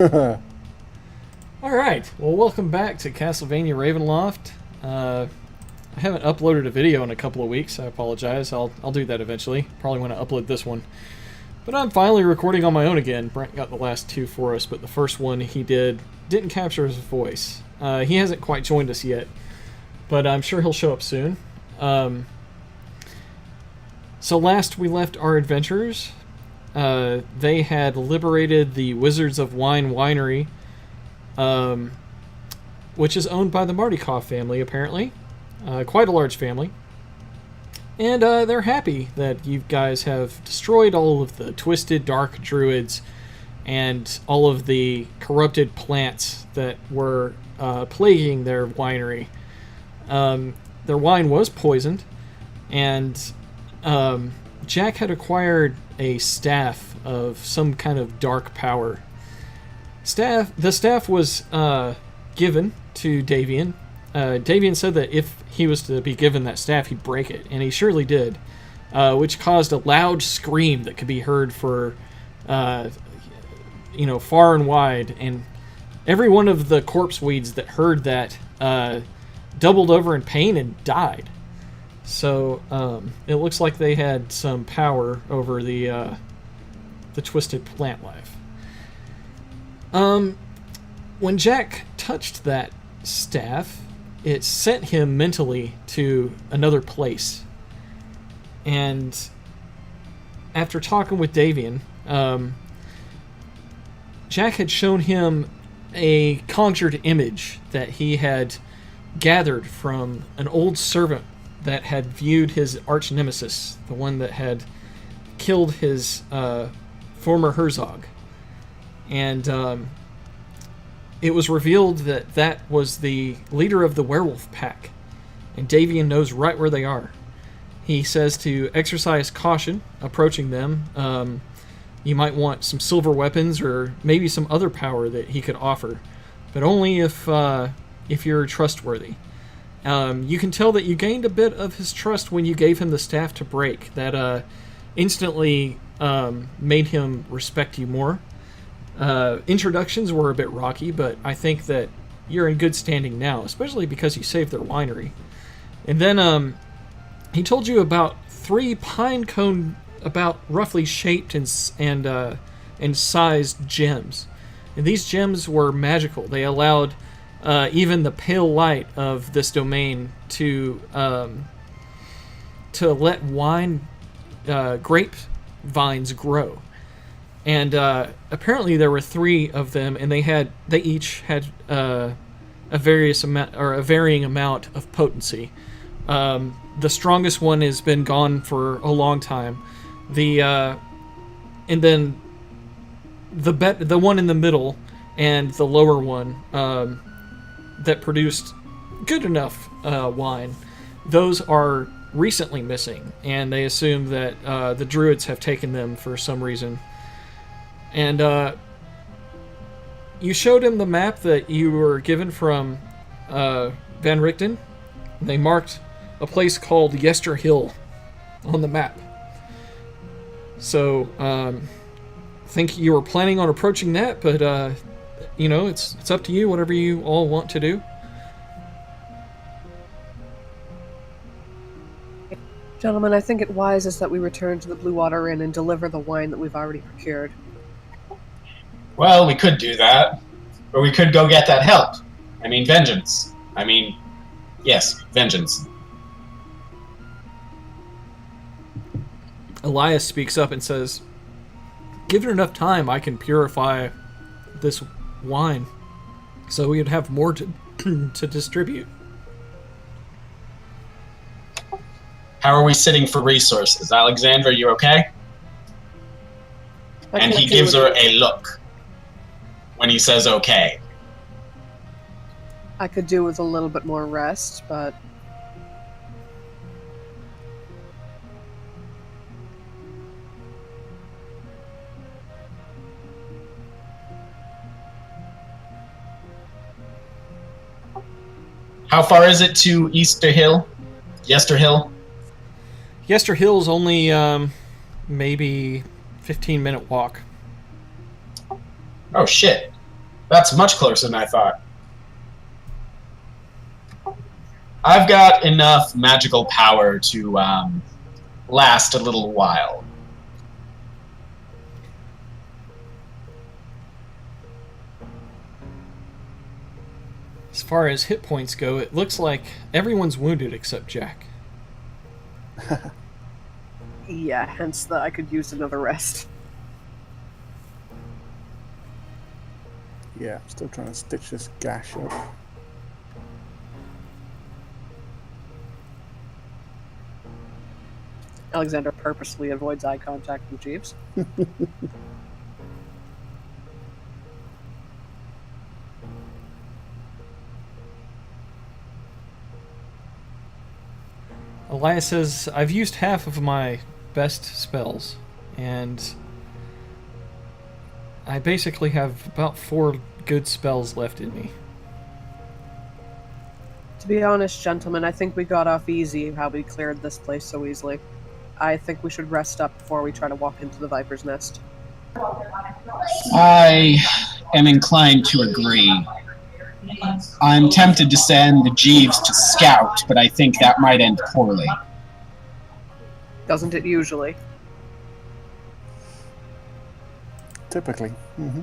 Alright, well welcome back to Castlevania Ravenloft. I haven't uploaded a video in a couple of weeks, I apologize. I'll do that eventually. Probably want to upload this one. But I'm finally recording on my own again. Brent got the last two for us, but the first one he didn't capture his voice. He hasn't quite joined us yet, but I'm sure he'll show up soon. So last we left our adventurers, they had liberated the Wizards of Wine Winery, which is owned by the Martikov family, apparently. Quite a large family. And they're happy that you guys have destroyed all of the twisted dark druids and all of the corrupted plants that were plaguing their winery. Their wine was poisoned, and Jack had acquired a staff of some kind of dark power. The staff was given to Davian. Davian said that if he was to be given that staff, he'd break it, and he surely did, which caused a loud scream that could be heard for, far and wide, and every one of the corpse weeds that heard that doubled over in pain and died. So it looks like they had some power over the twisted plant life. When Jack touched that staff, it sent him mentally to another place. And after talking with Davian, Jack had shown him a conjured image that he had gathered from an old servant that had viewed his arch nemesis, the one that had killed his former Herzog. And it was revealed that that was the leader of the werewolf pack, and Davian knows right where they are. He says to exercise caution approaching them. You might want some silver weapons or maybe some other power that he could offer, but only if you're trustworthy. You can tell that you gained a bit of his trust when you gave him the staff to break. That instantly made him respect you more. Introductions were a bit rocky, but I think that you're in good standing now, especially because you saved their winery. And then he told you about 3 pine cone, about roughly shaped and sized gems. And these gems were magical. They allowed even the pale light of this domain to let grape vines grow. And apparently there were 3 of them, and they each had a varying amount of potency. The strongest one has been gone for a long time. And then the one in the middle and the lower one that produced good enough wine, those are recently missing, and they assume that the druids have taken them for some reason. And you showed him the map that you were given from Van Richten. They marked a place called Yester Hill on the map. So I think you were planning on approaching that, but it's up to you, whatever you all want to do. Gentlemen, I think it wisest that we return to the Blue Water Inn and deliver the wine that we've already procured. Well, we could do that. Or we could go get that help. Vengeance. Yes, vengeance. Elias speaks up and says, "Given enough time, I can purify this wine, so we'd have more to to distribute." How are we sitting for resources? Alexandra, you okay? And he gives her a look when he says okay. I could do with a little bit more rest, but... How far is it to Yester Hill? Yester Hill's only maybe 15-minute walk. Oh shit. That's much closer than I thought. I've got enough magical power to last a little while. As far as hit points go, it looks like everyone's wounded except Jack. Yeah, hence that I could use another rest. Yeah, I'm still trying to stitch this gash up. Alexander purposely avoids eye contact with Jeeves. Elias says, I've used half of my best spells, and I basically have about 4 good spells left in me. To be honest, gentlemen, I think we got off easy how we cleared this place so easily. I think we should rest up before we try to walk into the Viper's Nest. I am inclined to agree. I'm tempted to send the Jeeves to scout, but I think that might end poorly. Doesn't it usually? Typically. Mm-hmm.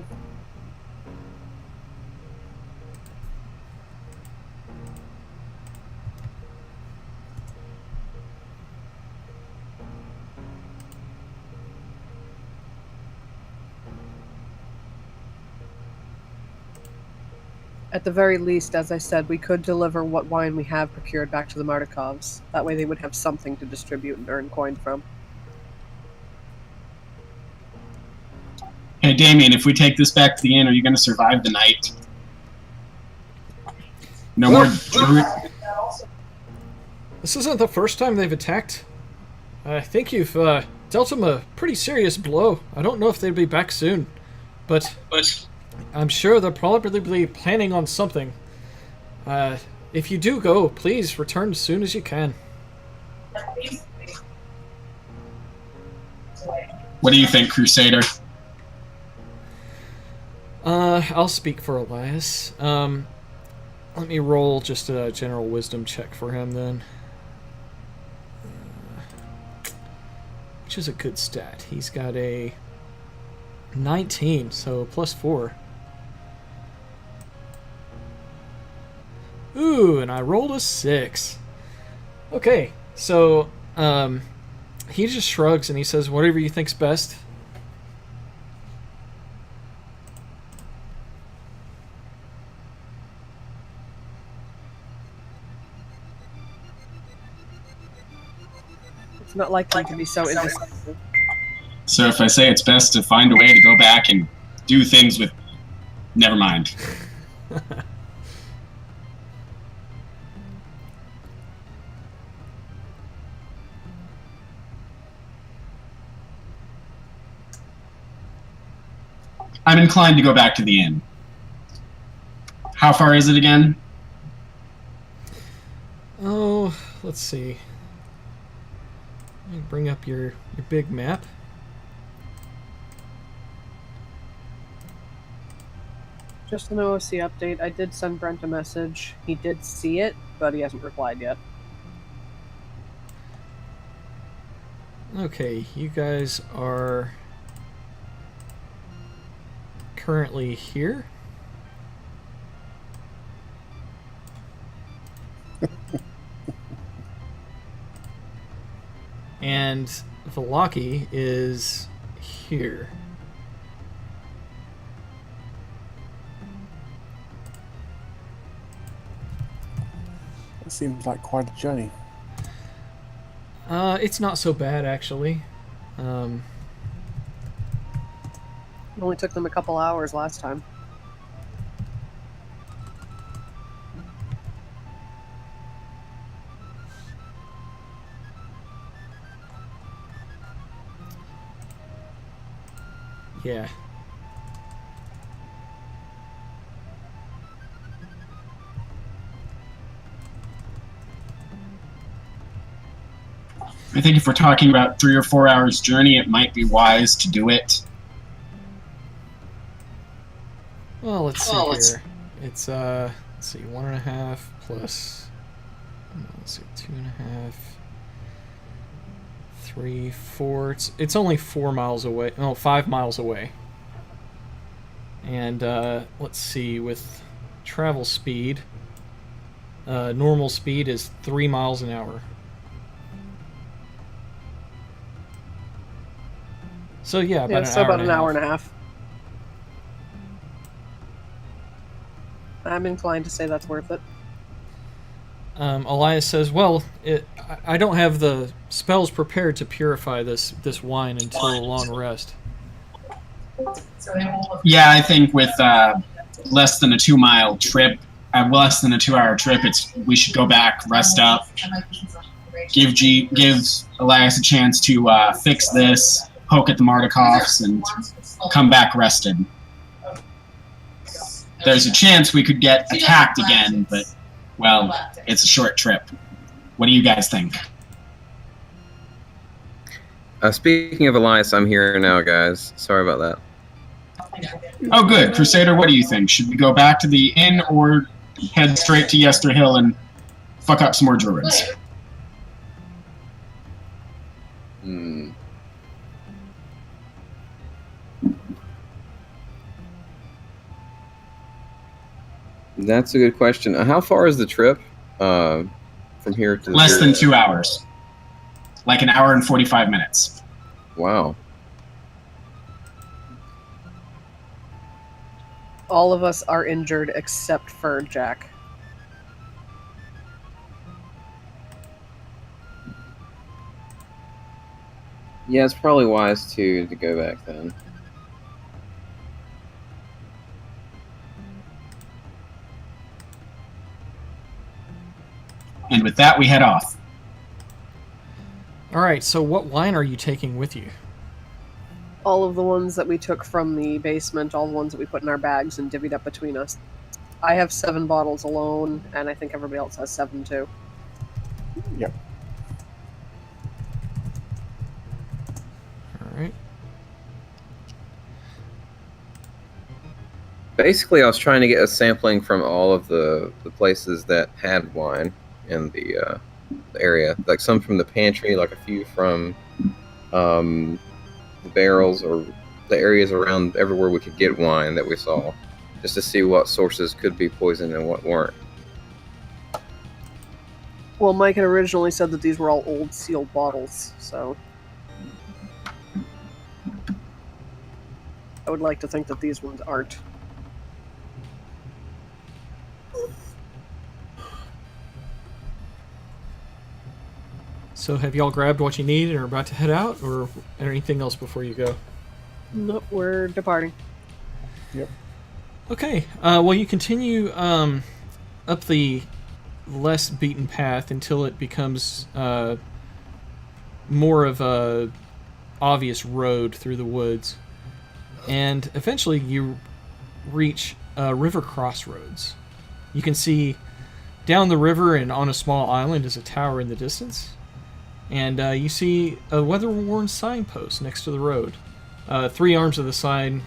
At the very least, as I said, we could deliver what wine we have procured back to the Martikovs. That way they would have something to distribute and earn coin from. Hey, Damien, if we take this back to the inn, are you going to survive the night? No more druid. This isn't the first time they've attacked. I think you've dealt them a pretty serious blow. I don't know if they'll be back soon, but I'm sure they're probably planning on something. If you do go, please return as soon as you can. What do you think, Crusader? I'll speak for Elias. Let me roll just a general wisdom check for him then. Which is a good stat. He's got a 19, so +4. Ooh, and I rolled a 6. Okay, so he just shrugs and he says, whatever you think's best. It's not likely to be so indecisive. So if I say it's best to find a way to go back and do things with... Never mind. I'm inclined to go back to the inn. How far is it again? Oh, let's see. Let me bring up your big map. Just an OOC update. I did send Brent a message. He did see it, but he hasn't replied yet. Okay, you guys are currently here. And Velaki is here. It seems like quite a journey. It's not so bad, actually. It only took them a couple hours last time. Yeah. I think if we're talking about 3 or 4 hours journey, it might be wise to do it. Well, let's see here. It's let's see, 1.5 plus. Let's see, 2.5, 3, 4. It's only 4 miles away. No, 5 miles away. And let's see, with travel speed, normal speed is 3 miles an hour. So yeah, about an hour and a half. I'm inclined to say that's worth it. Elias says, "Well, I don't have the spells prepared to purify this wine until a long rest." Yeah, I think with less than a 2-mile trip, less than a 2-hour trip, we should go back, rest up, give Elias a chance to fix this, poke at the Mardikovs, and come back rested. There's a chance we could get attacked again, but, well, it's a short trip. What do you guys think? Speaking of Elias, I'm here now, guys. Sorry about that. Oh, good. Crusader, what do you think? Should we go back to the inn or head straight to Yester Hill and fuck up some more druids? That's a good question. How far is the trip from here to Less than 2 hours. Like an hour and 45 minutes. Wow. All of us are injured except for Jack. Yeah, it's probably wise to go back then. And with that, we head off. All right. So, what wine are you taking with you? All of the ones that we took from the basement, all the ones that we put in our bags and divvied up between us. I have 7 bottles alone, and I think everybody else has 7 too. Yep. All right. Basically, I was trying to get a sampling from all of the places that had wine in the area. Like some from the pantry, like a few from the barrels or the areas around everywhere we could get wine that we saw, just to see what sources could be poison and what weren't. Well, Mike had originally said that these were all old sealed bottles, so I would like to think that these ones aren't. So, have y'all grabbed what you need and are about to head out, or anything else before you go? Nope, we're departing. Yep. Okay. Well, you continue up the less beaten path until it becomes more of a obvious road through the woods, and eventually you reach river crossroads. You can see down the river and on a small island is a tower in the distance, and you see a weather-worn signpost next to the road. 3 arms of the sign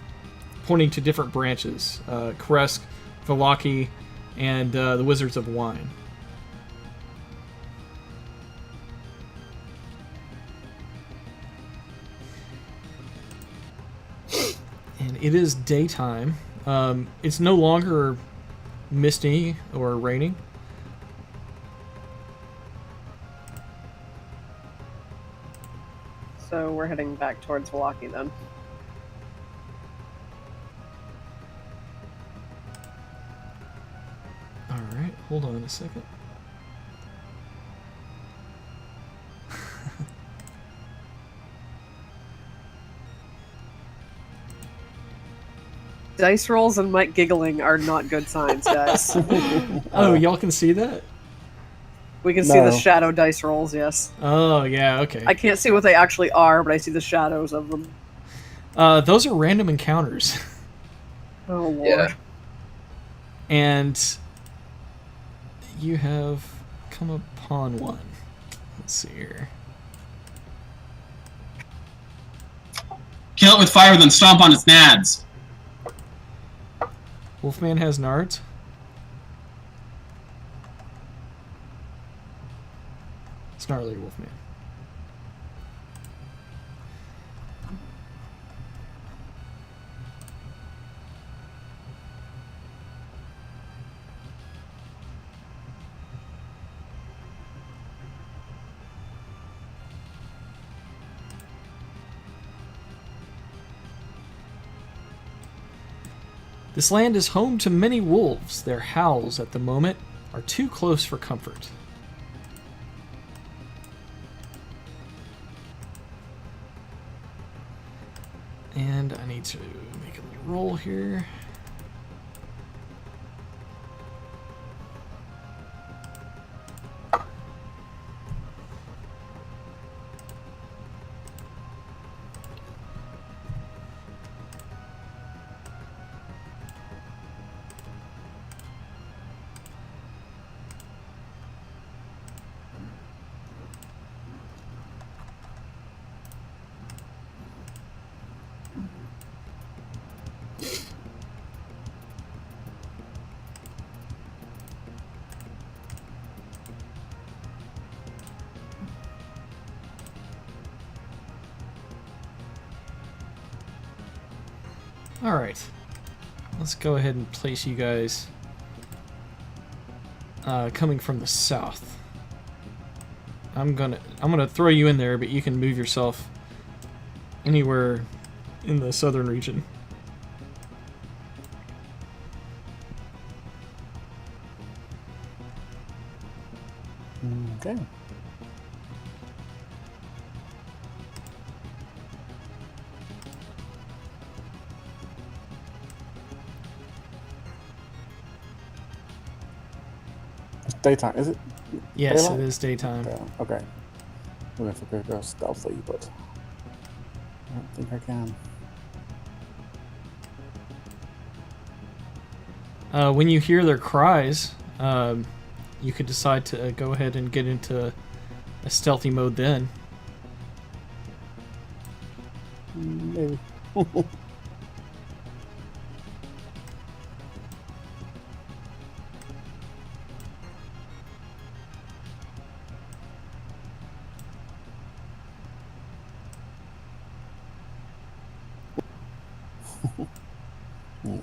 pointing to different branches: Kresk, Vallaki, and the Wizards of Wine. And it is daytime. It's no longer misty or raining. So we're heading back towards Vallaki then. Alright, hold on a second. Dice rolls and Mike giggling are not good signs, guys. Oh, y'all can see that? We can see the No. shadow dice rolls, yes. Oh, yeah, okay. I can't see what they actually are, but I see the shadows of them. Those are random encounters. Oh, Lord. Yeah. And you have come upon one. Let's see here. Kill it with fire, then stomp on its nads. Wolfman has nards? Snarly Wolfman. This land is home to many wolves. Their howls at the moment are too close for comfort. And I need to make a little roll here. Alright, let's go ahead and place you guys coming from the south. I'm gonna throw you in there, but you can move yourself anywhere in the southern region. Okay. It's daytime, is it? Yes, Daylight? it is daytime. Okay. I'm going to go stealthy, but I don't think I can. When you hear their cries, you could decide to go ahead and get into a stealthy mode then. Maybe.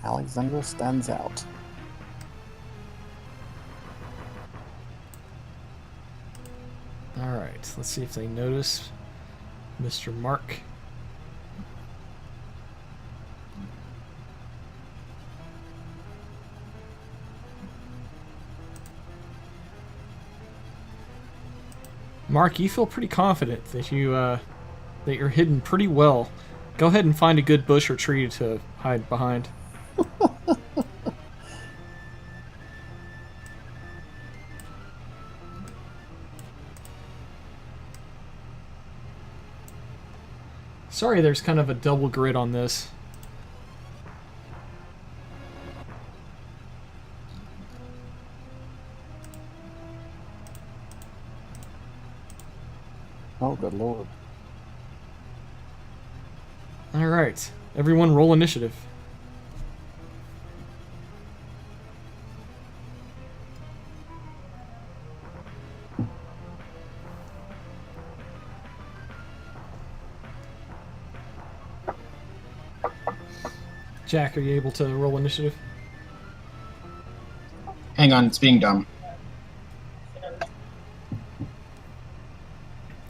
Alexandra stands out. Alright, let's see if they notice Mr. Mark. Mark, you feel pretty confident that that you're hidden pretty well. Go ahead and find a good bush or tree to hide behind. Sorry, there's kind of a double grid on this. Oh, good lord. Alright, everyone roll initiative. Jack, are you able to roll initiative? Hang on, it's being dumb.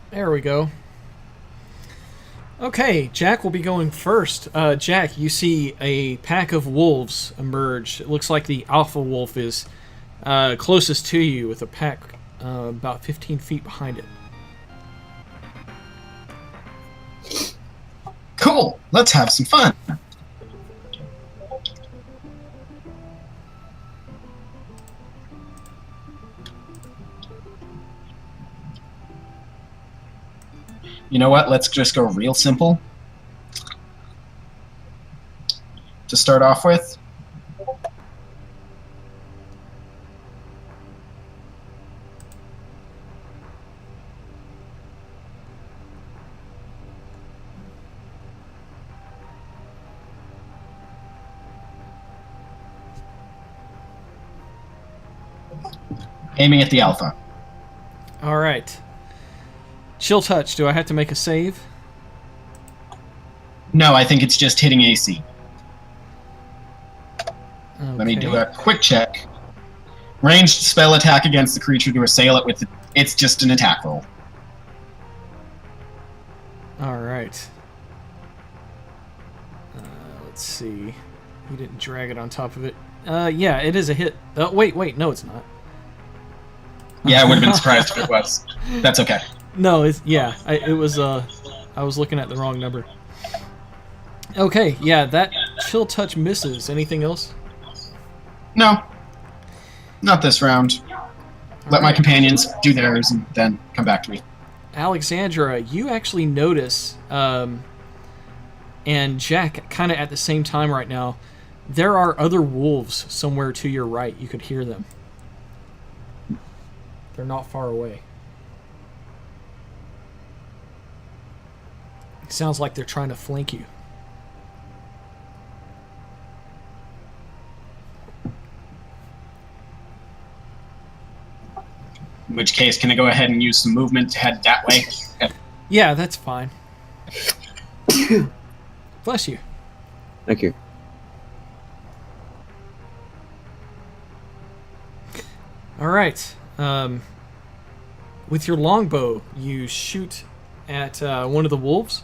There we go. Okay, Jack will be going first. Jack, you see a pack of wolves emerge. It looks like the alpha wolf is closest to you with a pack about 15 feet behind it. Cool, let's have some fun. You know what? Let's just go real simple to start off with. Aiming at the alpha. All right. Chill touch. Do I have to make a save? No, I think it's just hitting AC. Okay. Let me do a quick check. Ranged spell attack against the creature to assail it with. It's just an attack roll. All right. Let's see. You didn't drag it on top of it. Yeah, it is a hit. Wait, no, it's not. Yeah, I would have been surprised if it was. That's okay. No, it was. I was looking at the wrong number. Okay, yeah, that chill touch misses. Anything else? No, not this round. Let my companions do theirs and then come back to me. Alexandra, you actually notice, and Jack, kind of at the same time right now, there are other wolves somewhere to your right. You could hear them. They're not far away. It sounds like they're trying to flank you. In which case, can I go ahead and use some movement to head that way? Yeah, that's fine. Bless you. Thank you. All right. With your longbow, you shoot at one of the wolves.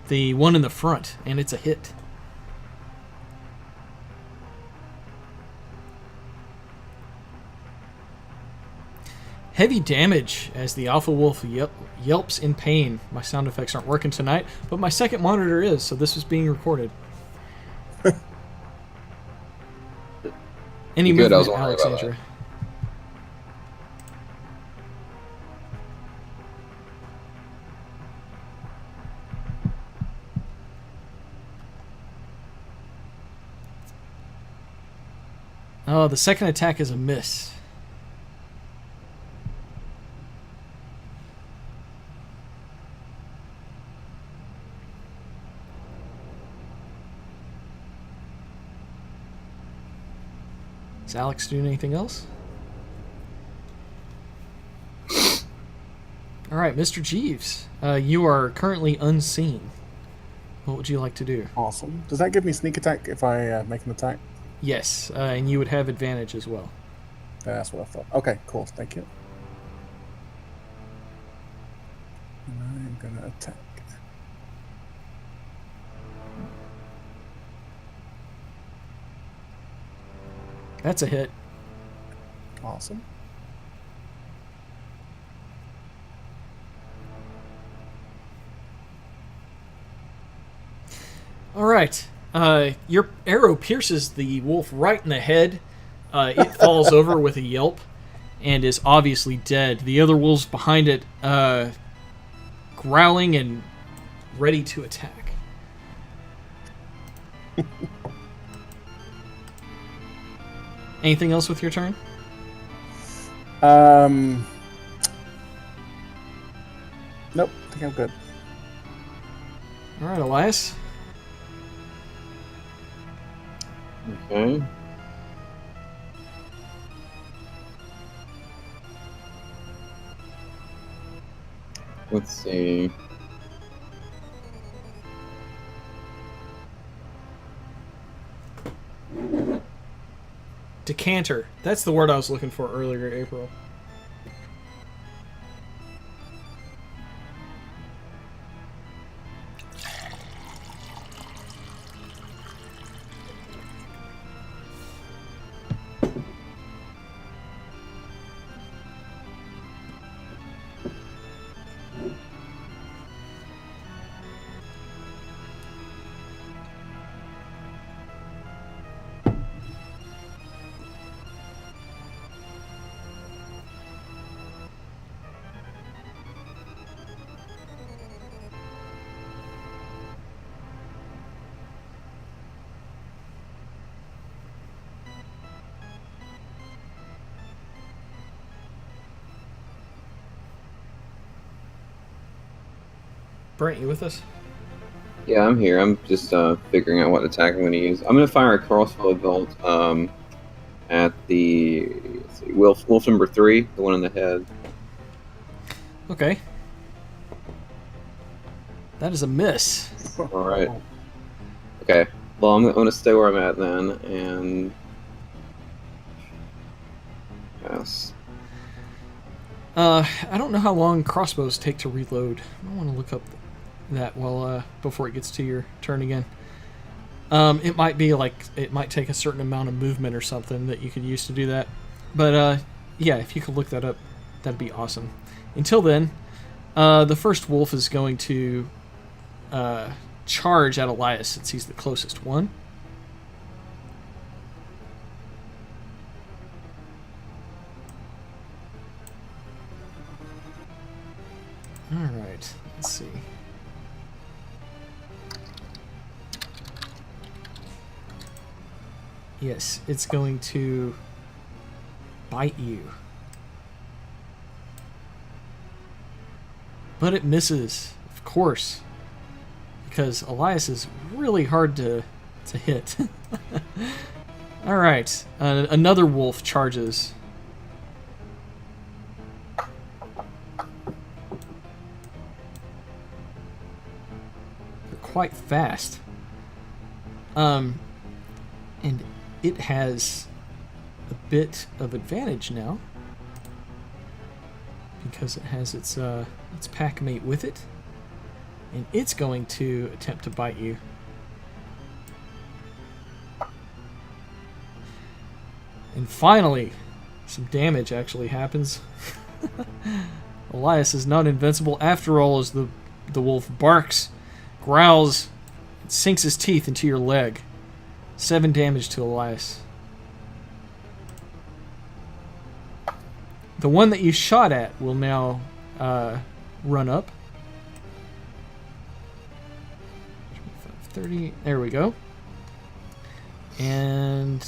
The one in the front, and it's a hit. Heavy damage as the alpha wolf yelps in pain. My sound effects aren't working tonight, but my second monitor is, so this is being recorded. Any Good, I was movement, wondering about Alexandra? Oh, the second attack is a miss. Is Alex doing anything else? All right, Mr. Jeeves, you are currently unseen. What would you like to do? Awesome. Does that give me sneak attack if I make an attack? Yes, and you would have advantage as well. That's what I thought. Okay, cool. Thank you. And I'm gonna attack. That's a hit. Awesome. All right. Your arrow pierces the wolf right in the head. It falls over with a yelp and is obviously dead. The other wolves behind it growling and ready to attack. Anything else with your turn? Nope. I think I'm good. All right, Elias. Okay. Let's see. Decanter. That's the word I was looking for earlier, April. Brent, you with us? Yeah, I'm here. I'm just figuring out what attack I'm going to use. I'm going to fire a crossbow bolt at the let's see, wolf number 3, the one in the head. Okay. That is a miss. All right. Okay. Well, I'm going to stay where I'm at then, and yes. I don't know how long crossbows take to reload. I want to look up that before it gets to your turn again. It might take a certain amount of movement or something that you could use to do that. But yeah, if you could look that up, that'd be awesome. Until then, the first wolf is going to charge at Elias since he's the closest one. Alright, let's see. Yes, it's going to bite you. But it misses, of course. Because Elias is really hard to hit. Alright, another wolf charges. They're quite fast. And it has a bit of advantage now. Because it has its pack mate with it. And it's going to attempt to bite you. And finally, some damage actually happens. Elias is not invincible after all as the wolf barks, growls, and sinks his teeth into your leg. 7 damage to Elias. The one that you shot at will now run up. 30. There we go. And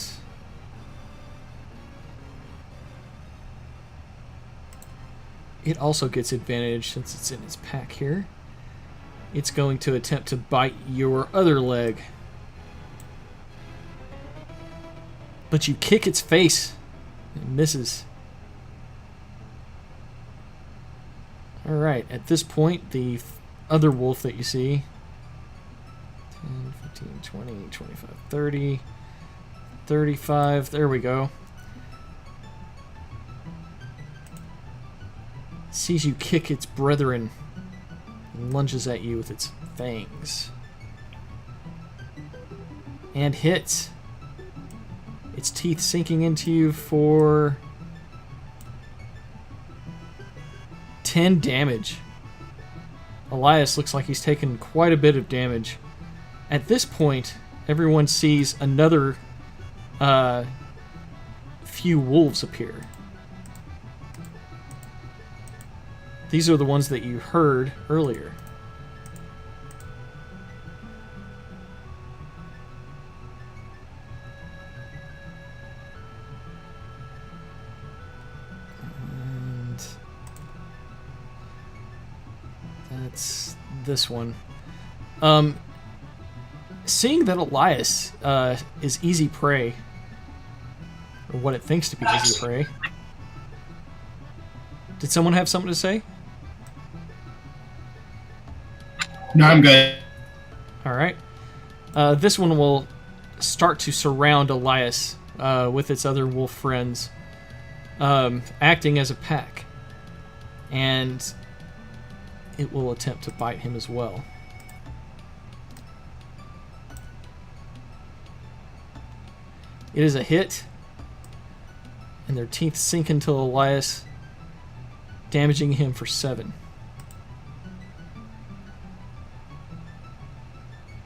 it also gets advantage since it's in its pack here. It's going to attempt to bite your other leg. But you kick its face. It misses. Alright, at this point, the other wolf that you see 10, 15, 20, 25, 30, 35. There we go. Sees you kick its brethren and lunges at you with its fangs. And hits. Its teeth sinking into you for 10 damage. Elias looks like he's taken quite a bit of damage. At this point, everyone sees another few wolves appear. These are the ones that you heard earlier. And that's this one. Seeing that Elias is easy prey, or what it thinks to be easy prey. Did someone have something to say? No, I'm good. Alright. This one will start to surround Elias with its other wolf friends, acting as a pack. And it will attempt to bite him as well. It is a hit, and their teeth sink into Elias, damaging him for 7.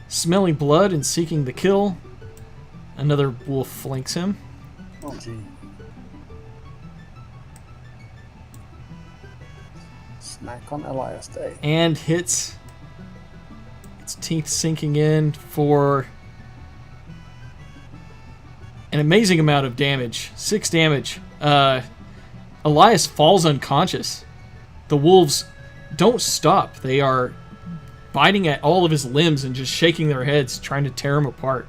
Smelling blood and seeking the kill, another wolf flanks him. Oh, gee. Smack on Elias Day. And hits, its teeth sinking in for an amazing amount of damage. 6 damage. Elias falls unconscious. The wolves don't stop. They are biting at all of his limbs and just shaking their heads, trying to tear him apart.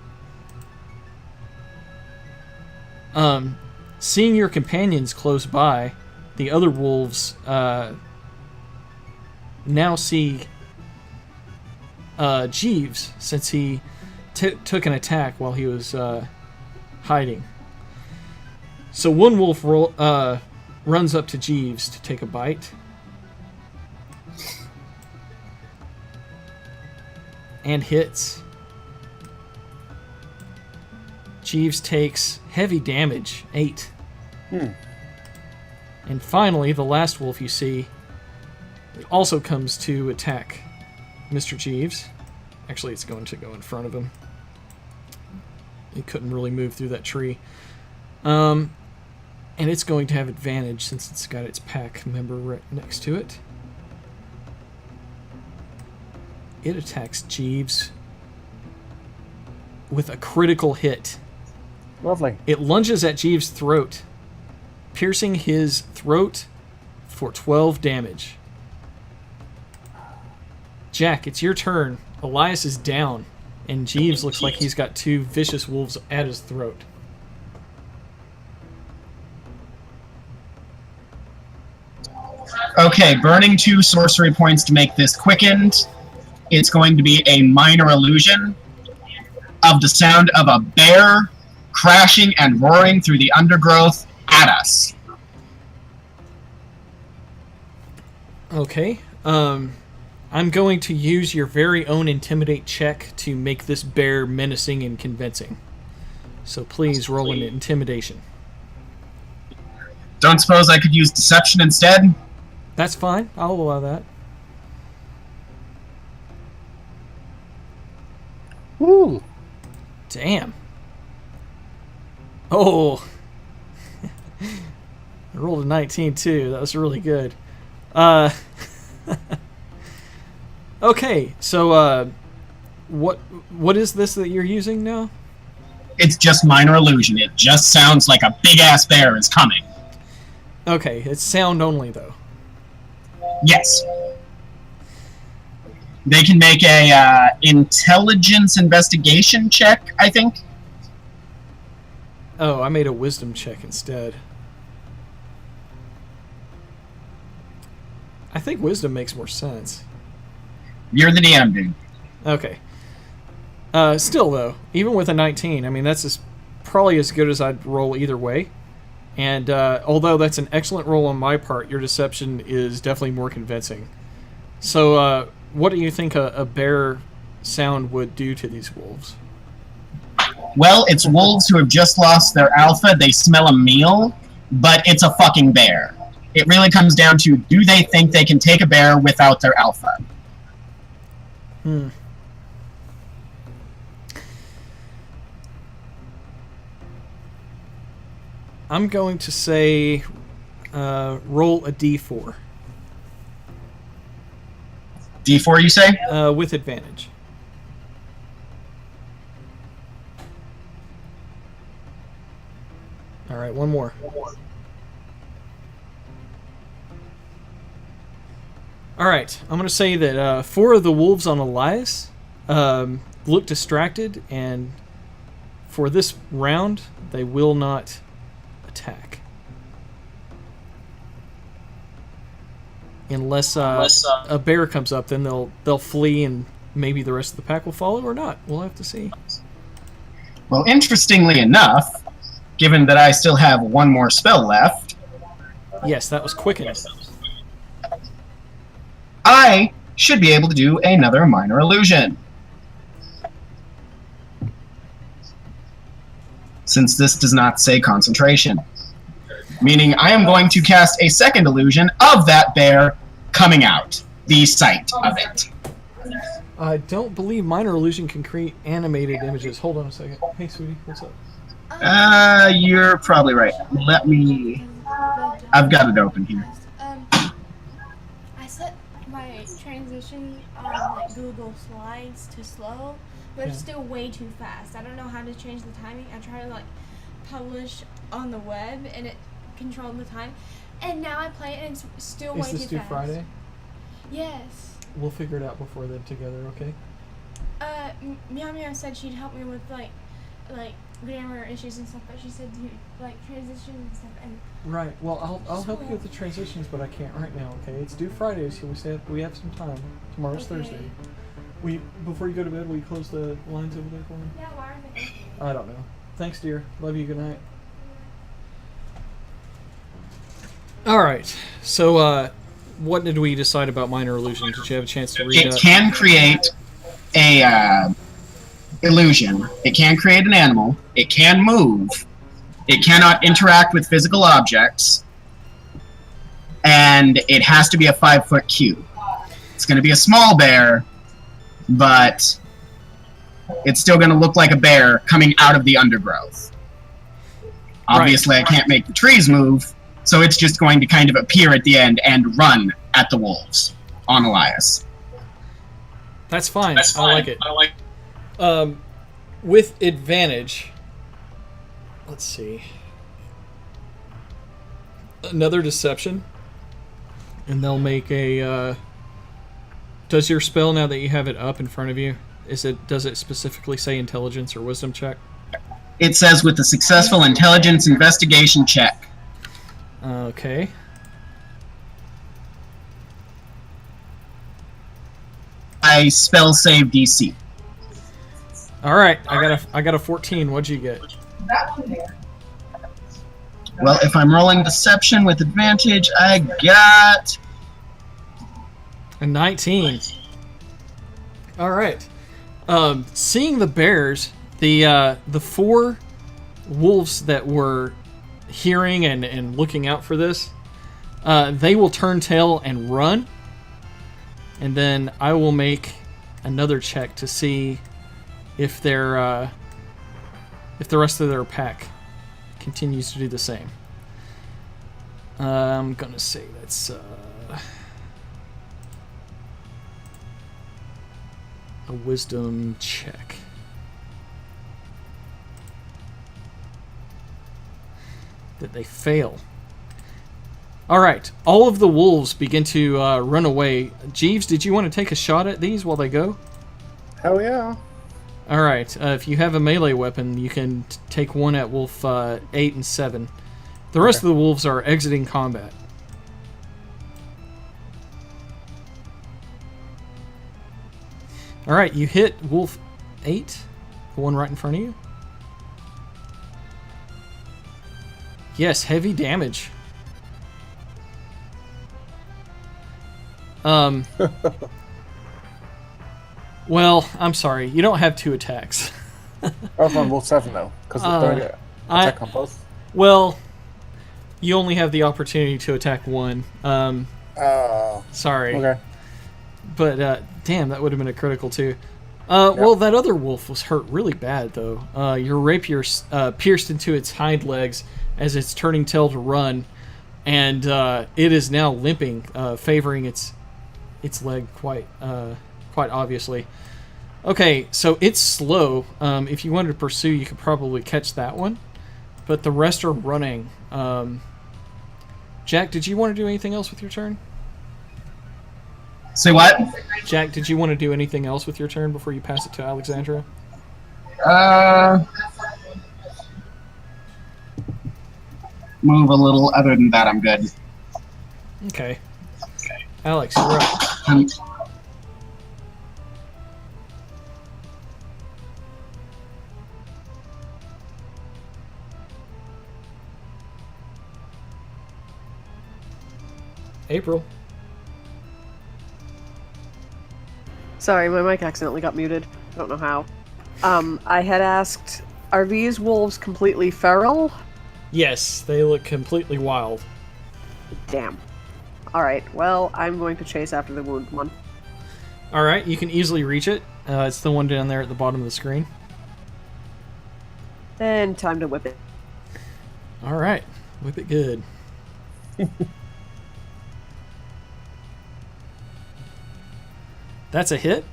Seeing your companions close by, the other wolves now see Jeeves, since he took an attack while he was hiding. So one wolf runs up to Jeeves to take a bite. And hits. Jeeves takes heavy damage, 8. And finally, the last wolf you see also comes to attack Mr. Jeeves. Actually, it's going to go in front of him. He couldn't really move through that tree. And it's going to have advantage since it's got its pack member right next to it. It attacks Jeeves with a critical hit. Lovely. It lunges at Jeeves' throat, piercing his throat for 12 damage. Jack, it's your turn. Elias is down, and Jeeves looks like he's got 2 vicious wolves at his throat. Okay, burning 2 sorcery points to make this quickened. It's going to be a minor illusion of the sound of a bear crashing and roaring through the undergrowth at us. Okay. I'm going to use your very own Intimidate check to make this bear menacing and convincing. So please roll an Intimidation. Don't suppose I could use Deception instead? That's fine. I'll allow that. Woo! Damn. Oh. I rolled a 19 too. That was really good. Okay, so what is this that you're using now? It's just minor illusion. It just sounds like a big-ass bear is coming. Okay, it's sound only though. Yes. They can make a intelligence investigation check, I think. Oh, I made a wisdom check instead. I think wisdom makes more sense. You're the DM, dude. Okay. Still, though, even with a 19, I mean, that's probably as good as I'd roll either way. And although that's an excellent roll on my part, your deception is definitely more convincing. So, what do you think a bear sound would do to these wolves? Well, it's wolves who have just lost their alpha. They smell a meal, but it's a fucking bear. It really comes down to, do they think they can take a bear without their alpha? I'm going to say roll a d4. D4, you say? With advantage. All right, one more. All right, I'm going to say that 4 of the wolves on Elias look distracted, and for this round, they will not attack. Unless a bear comes up, then they'll flee, and maybe the rest of the pack will follow or not. We'll have to see. Well, interestingly enough, given that I still have 1 more spell left, Yes, that was quickened. I should be able to do another minor illusion. Since this does not say concentration. Meaning I am going to cast a second illusion of that bear coming out. The sight of it. I don't believe minor illusion can create animated images. Hold on a second. Hey, sweetie, what's up? You're probably right. Let me... I've got it open here. I set my transition on like Google Slides to slow, but it's still way too fast. I don't know how to change the timing. I tried to like publish on the web and it controlled the time, and now I play it and it's still way too fast. Is this due Friday? Yes. We'll figure it out before then together, okay? Meow Meow said she'd help me with like grammar issues and stuff, but she said you like transitions and stuff. And Right. Well, I'll help you with the transitions, but I can't right now. Okay. It's due Friday, so we have some time. Tomorrow's Okay. Thursday. Before you go to bed, will you close the lines over there for me? yeah, why are they? I don't know. Thanks, dear. Love you. Good night. All right. So, what did we decide about minor illusion? Did you have a chance to read It that? can create a illusion. It can create an animal. It can move. It cannot interact with physical objects. And it has to be a 5-foot cube. It's going to be a small bear, but it's still going to look like a bear coming out of the undergrowth. Obviously, I can't make the trees move, so it's just going to kind of appear at the end and run at the wolves on Elias. That's fine. I like it. With advantage, let's see. Another deception, and they'll make a. Does your spell, now that you have it up in front of you, does it specifically say intelligence or wisdom check? It says with a successful intelligence investigation check. Okay. I spell save DC. All right. I got a 14. What'd you get? Well, if I'm rolling deception with advantage, I got A 19. All right. Seeing the bears, the 4 wolves that were hearing and looking out for this, they will turn tail and run. And then I will make another check to see if the rest of their pack continues to do the same. I'm gonna say that's a wisdom check. That they fail. All right, all of the wolves begin to run away. Jeeves, did you want to take a shot at these while they go? Hell yeah. All right, if you have a melee weapon, you can take one at wolf 8 and 7. The rest of the wolves are exiting combat. All right, you hit wolf 8, the one right in front of you. Yes, heavy damage. Well, I'm sorry. You don't have 2 attacks. I was on Wolf 7 though, because attack on both. Well, you only have the opportunity to attack one. Sorry. Okay. But, damn, that would have been a critical too. Well, that other wolf was hurt really bad, though. Your rapier pierced into its hind legs as it's turning tail to run, and it is now limping, favoring its leg quite obviously. Okay, so it's slow. If you wanted to pursue, you could probably catch that one, but the rest are running. Jack, did you want to do anything else with your turn? Say what? Jack, did you want to do anything else with your turn before you pass it to Alexandra? Move a little. Other than that, I'm good. Okay. Alex, you're up. April. Sorry, my mic accidentally got muted. I don't know how. I had asked, are these wolves completely feral? Yes, they look completely wild. Damn. Alright, well, I'm going to chase after the wounded one. Alright, you can easily reach it. It's the one down there at the bottom of the screen. And time to whip it. Alright, whip it good. That's a hit.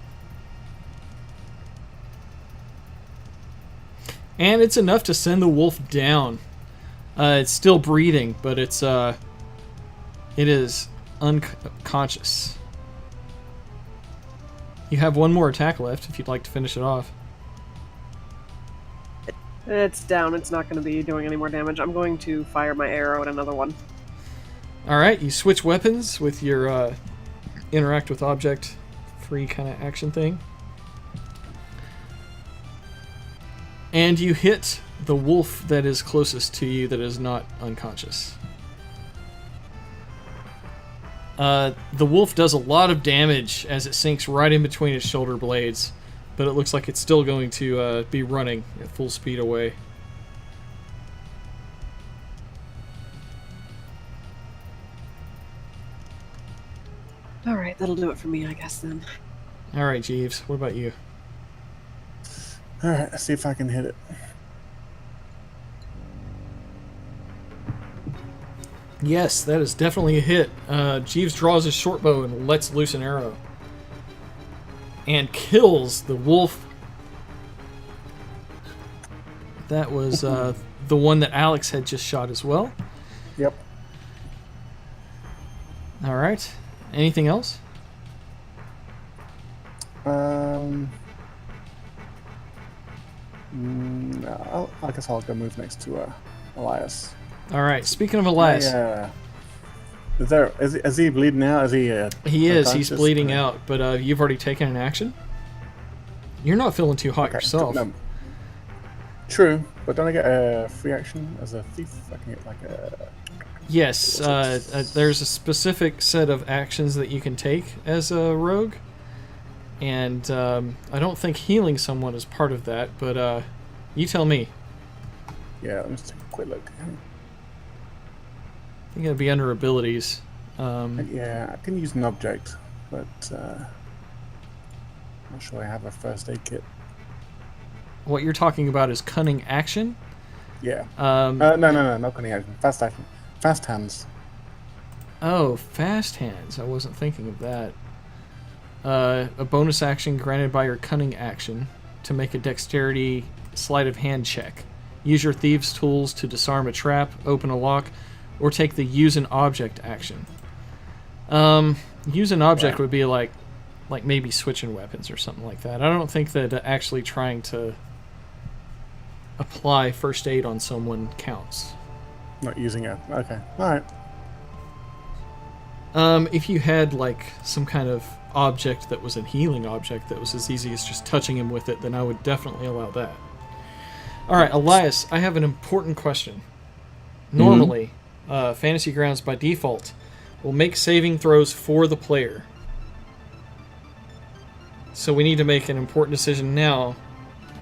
And it's enough to send the wolf down. It's still breathing, but it is unconscious. You have one more attack left if you'd like to finish it off. It's down. It's not going to be doing any more damage. I'm going to fire my arrow at another one. All right, you switch weapons with your interact with object free kind of action thing. And you hit the wolf that is closest to you that is not unconscious. The wolf does a lot of damage as it sinks right in between its shoulder blades, but it looks like it's still going to be running at full speed away. All right, that'll do it for me, I guess, then. All right, Jeeves, what about you? Alright, let's see if I can hit it. Yes, that is definitely a hit. Jeeves draws his short bow and lets loose an arrow. And kills the wolf. That was the one that Alex had just shot as well. Yep. Alright. Anything else? No, I guess I'll go move next to Elias. Alright, speaking of Elias. Yeah. Is he bleeding out? Is he? He is. He's unconscious? bleeding out, but you've already taken an action. You're not feeling too hot yourself. No. True, but don't I get a free action as a thief? I can get like a. Yes, there's a specific set of actions that you can take as a rogue, and I don't think healing someone is part of that, but you tell me. Yeah, let me just take a quick look. I think it'd be under abilities. Yeah, I can use an object, but I'm not sure I have a first aid kit. What you're talking about is cunning action? Yeah. No, not cunning action. Fast action. Fast hands. Oh, fast hands. I wasn't thinking of that. A bonus action granted by your cunning action to make a dexterity sleight of hand check. Use your thieves' tools to disarm a trap, open a lock, or take the use an object action. Use an object would be like maybe switching weapons or something like that. I don't think that actually trying to apply first aid on someone counts. Not using it. Okay. Alright. If you had like some kind of object that was a healing object that was as easy as just touching him with it, then I would definitely allow that. Alright, Elias, I have an important question. Normally, Fantasy Grounds by default will make saving throws for the player. So we need to make an important decision now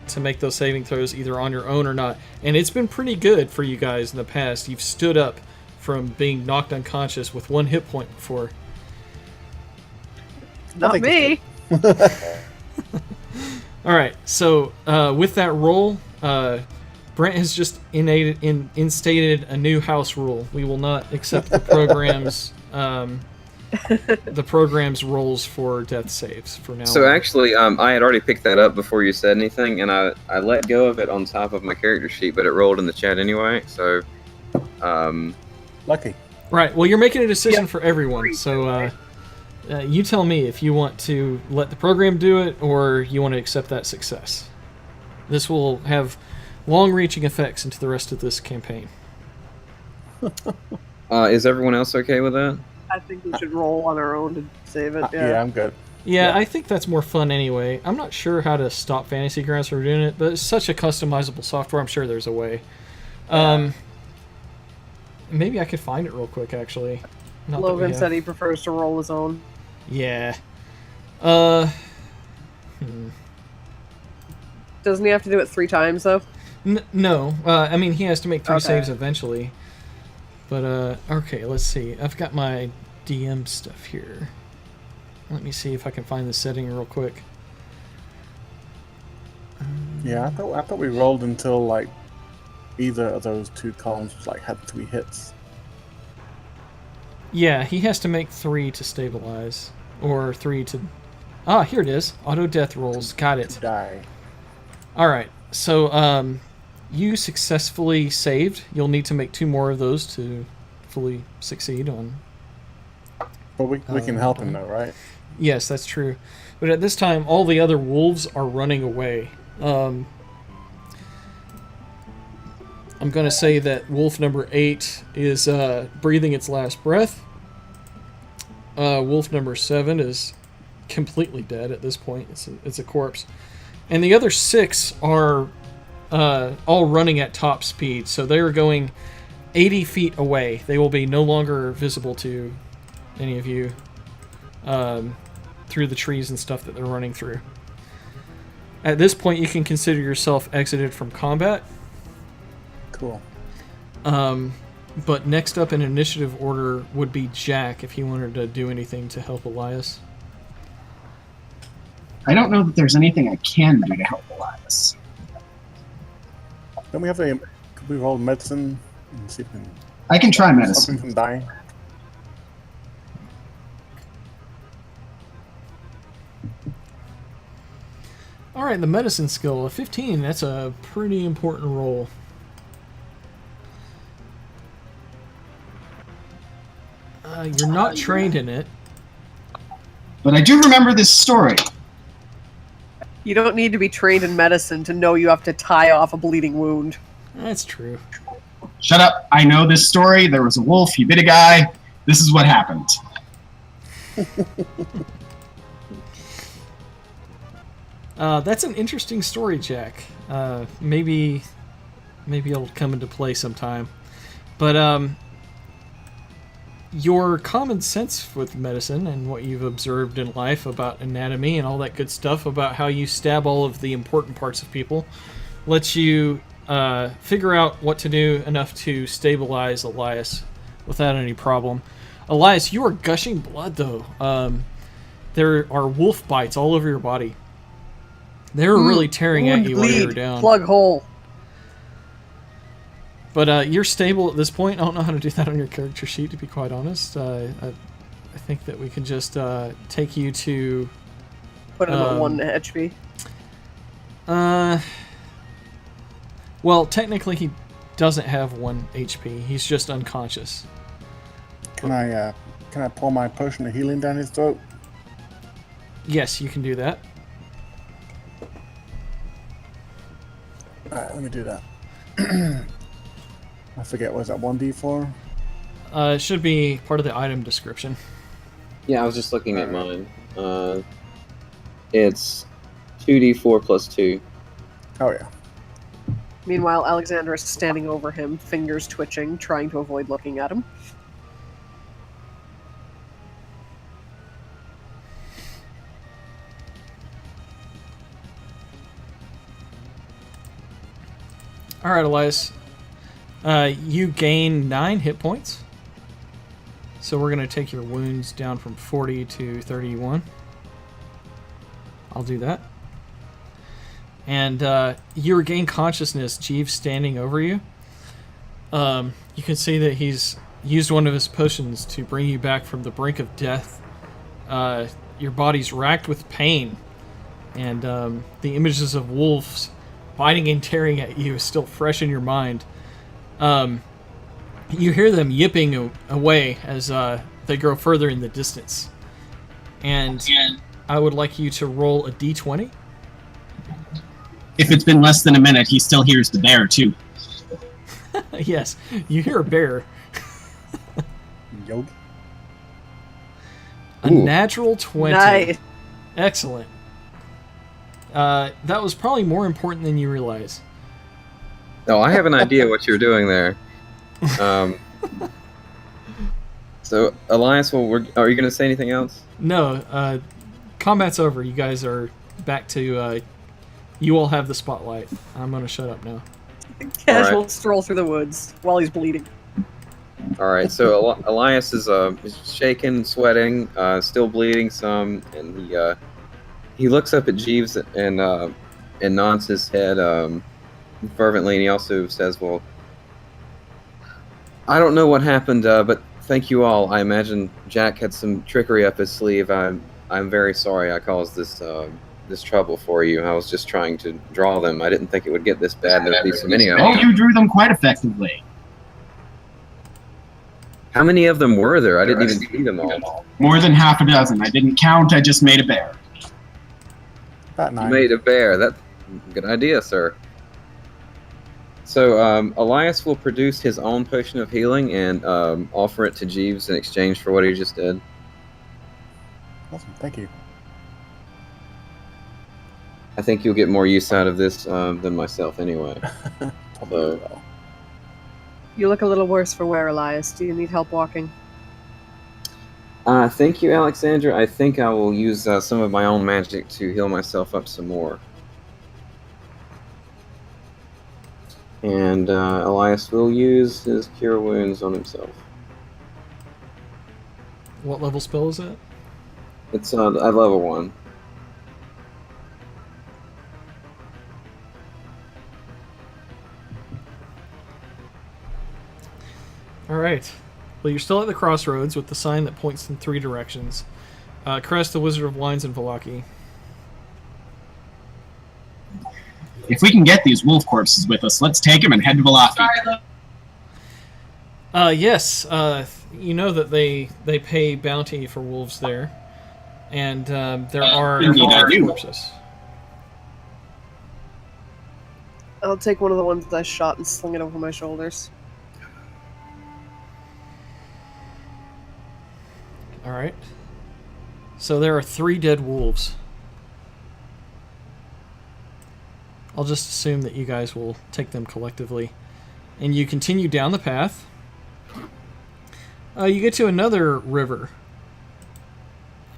to make those saving throws either on your own or not. And it's been pretty good for you guys in the past. You've stood up from being knocked unconscious with 1 hit point before. Not me. Alright, so with that roll, Brent has just instated a new house rule. We will not accept the program's rolls for death saves for now. So actually, I had already picked that up before you said anything, and I let go of it on top of my character sheet, but it rolled in the chat anyway, so... Lucky. Right, well, you're making a decision for everyone, so you tell me if you want to let the program do it, or you want to accept that success. This will have long-reaching effects into the rest of this campaign. Is everyone else okay with that? I think we should roll on our own to save it. Yeah, I'm good. Yeah, I think that's more fun anyway. I'm not sure how to stop Fantasy Grounds from doing it, but it's such a customizable software, I'm sure there's a way. Maybe I could find it real quick, actually. Not that we Logan have- said he prefers to roll his own. Yeah. Doesn't he have to do it 3 times, though? No. I mean, he has to make 3 Okay. saves eventually. But, okay, let's see. I've got my DM stuff here. Let me see if I can find the setting real quick. Yeah, I thought we rolled until like either of those 2 columns like had 3 hits. Yeah, he has to make 3 to stabilize. Or 3 to... Ah, here it is. Auto death rolls. Got it. Die. Alright, so, you successfully saved. You'll need to make 2 more of those to fully succeed on... But we can help him though, right? Yes, that's true. But at this time, all the other wolves are running away. I'm going to say that wolf number 8 is breathing its last breath. Wolf number 7 is completely dead at this point. It's a corpse. And the other 6 are all running at top speed. So they are going 80 feet away. They will be no longer visible to any of you through the trees and stuff that they're running through. At this point, you can consider yourself exited from combat. Cool. But next up in initiative order would be Jack, if he wanted to do anything to help Elias. I don't know that there's anything I can do to help Elias. Don't we have a... Could we roll medicine and see if we can I can try stop him medicine. from dying? Alright, the medicine skill, a 15, that's a pretty important roll. You're not trained in it. But I do remember this story. You don't need to be trained in medicine to know you have to tie off a bleeding wound. That's true. Shut up. I know this story. There was a wolf. He bit a guy. This is what happened. That's an interesting story, Jack. Maybe it'll come into play sometime. But your common sense with medicine and what you've observed in life about anatomy and all that good stuff about how you stab all of the important parts of people lets you figure out what to do enough to stabilize Elias without any problem. Elias, you are gushing blood, though. There are wolf bites all over your body. They're really tearing at you while you're down. Plug hole. But you're stable at this point. I don't know how to do that on your character sheet, to be quite honest. I think that we can just take you to... Put him at 1 HP. Well, technically he doesn't have 1 HP. He's just unconscious. Can I pour my potion of healing down his throat? Yes, you can do that. Alright, let me do that. I forget, was that 1d4? It should be part of the item description. Yeah, I was just looking at mine. It's 2d4 plus 2. Oh yeah. Meanwhile, Alexandra is standing over him, fingers twitching, trying to avoid looking at him. Alright, Elias. You gain 9 hit points. So we're going to take your wounds down from 40 to 31. I'll do that. And you regain consciousness, Jeeves standing over you. You can see that he's used one of his potions to bring you back from the brink of death. Your body's racked with pain. And the images of wolves biting and tearing at you is still fresh in your mind. You hear them yipping away as they grow further in the distance. And I would like you to roll a d20. If it's been less than a minute, he still hears the bear, too. Yes, you hear a bear. Yo. A natural 20. Nice. Excellent. That was probably more important than you realize. Oh, I have an idea what you're doing there. So, Elias, are you going to say anything else? No, combat's over. You guys are back to... you all have the spotlight. I'm going to shut up now. Casual stroll through the woods while he's bleeding. Alright, so Elias is shaking, sweating, still bleeding some, and he looks up at Jeeves and nods his head fervently, and he also says, well, I don't know what happened, but thank you all. I imagine Jack had some trickery up his sleeve. I'm very sorry I caused this trouble for you. I was just trying to draw them. I didn't think it would get this bad. There'd be so many of Oh, them. you drew them quite effectively. How many of them were there? I didn't even see them all. More than half a dozen. I didn't count, I just made a bear. About You 9. made a bear. That's a good idea, sir. So Elias will produce his own potion of healing and offer it to Jeeves in exchange for what he just did. Awesome, thank you. I think you'll get more use out of this than myself anyway. Probably So- will. You look a little worse for wear, Elias. Do you need help walking? Thank you, Alexandra. I think I will use some of my own magic to heal myself up some more. And Elias will use his Cure Wounds on himself. What level spell is that? It's at level 1. All right. Well, you're still at the crossroads with the sign that points in 3 directions. Crest, the Wizard of Wines, and Valaki. If we can get these wolf corpses with us, let's take them and head to Valaki. Yes. You know that they pay bounty for wolves there, and there are Indeed, I do. corpses. I'll take one of the ones that I shot and sling it over my shoulders. All right. So there are 3 dead wolves. I'll just assume that you guys will take them collectively. And you continue down the path. You get to another river.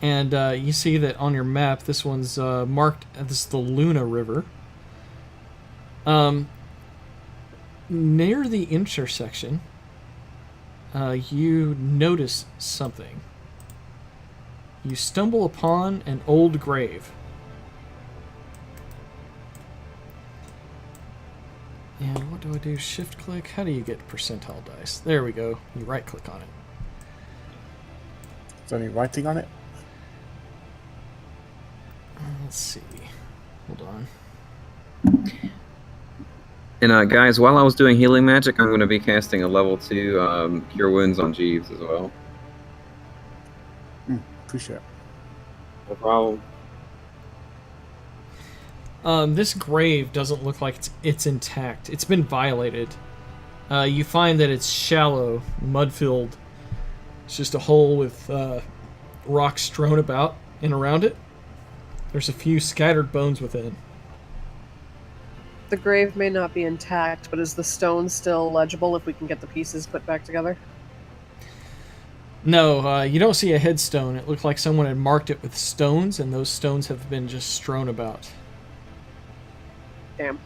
And you see that on your map, this one's marked as the Luna River. Near the intersection, you notice something. You stumble upon an old grave. And what do I do? Shift click? How do you get percentile dice? There we go. You right click on it. Is there any writing on it? Let's see. Hold on. And guys, while I was doing healing magic, I'm going to be casting a level 2 Cure Wounds on Jeeves as well. Appreciate it. No problem. This grave doesn't look like it's intact. It's been violated. You find that it's shallow, mud-filled. It's just a hole with rocks strewn about and around it. There's a few scattered bones within. The grave may not be intact, but is the stone still legible if we can get the pieces put back together? No, you don't see a headstone. It looked like someone had marked it with stones, and those stones have been just strewn about. Damn.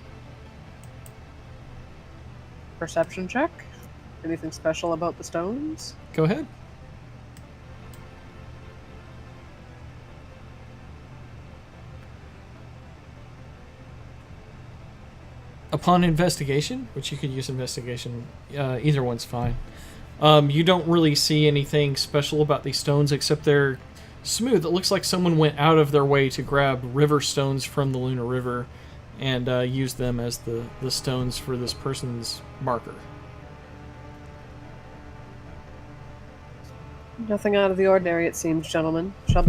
Perception check? Anything special about the stones? Go ahead. Upon investigation, which you could use investigation, either one's fine. You don't really see anything special about these stones except they're smooth. It looks like someone went out of their way to grab river stones from the Luna River and use them as the stones for this person's marker. Nothing out of the ordinary, it seems, gentlemen. Shall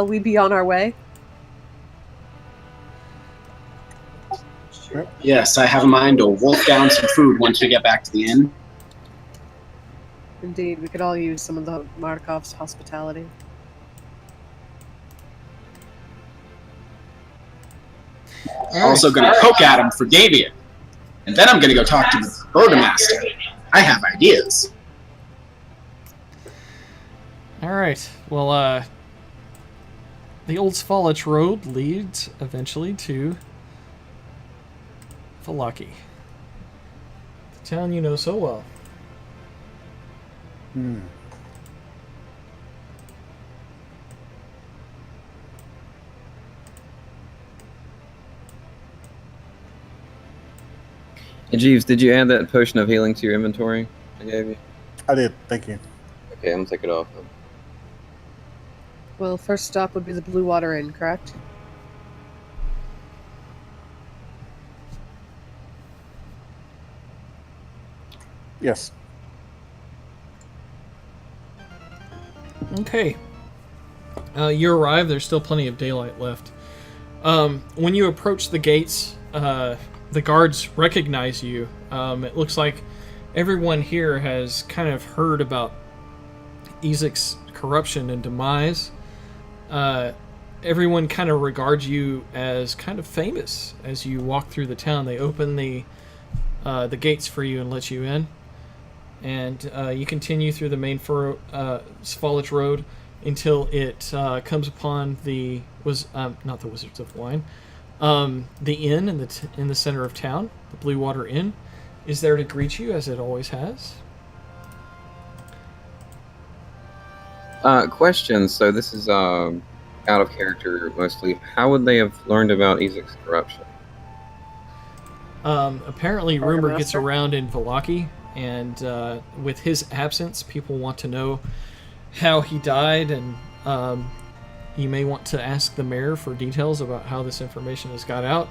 we be on our way? Yes, I have in mind to wolf down some food once we get back to the inn. Indeed, we could all use some of the Markov's hospitality. Also gonna poke at him for Davian. And then I'm gonna go talk to the Burgomaster. I have ideas. Alright, well, the Old Svalich Road leads eventually to Valaki, the town you know so well. Hmm. Hey, Jeeves, did you add that potion of healing to your inventory I gave you? I did, thank you. Okay, I'm gonna take it off. Well, first stop would be the Blue Water Inn, correct? Yes. Okay. You arrive. There's still plenty of daylight left. When you approach the gates, the guards recognize you. It looks like everyone here has kind of heard about Ezek's corruption and demise. Everyone kind of regards you as kind of famous as you walk through the town. They open the gates for you and let you in. And you continue through the main Svalich Road until it comes upon not the Wizards of Wine, the inn in the center of town. The Blue Water Inn is there to greet you as it always has. Question. So this is out of character mostly. How would they have learned about Ezek's corruption? Apparently, rumor gets around in Vallaki, and with his absence, people want to know how he died, and you may want to ask the mayor for details about how this information has got out,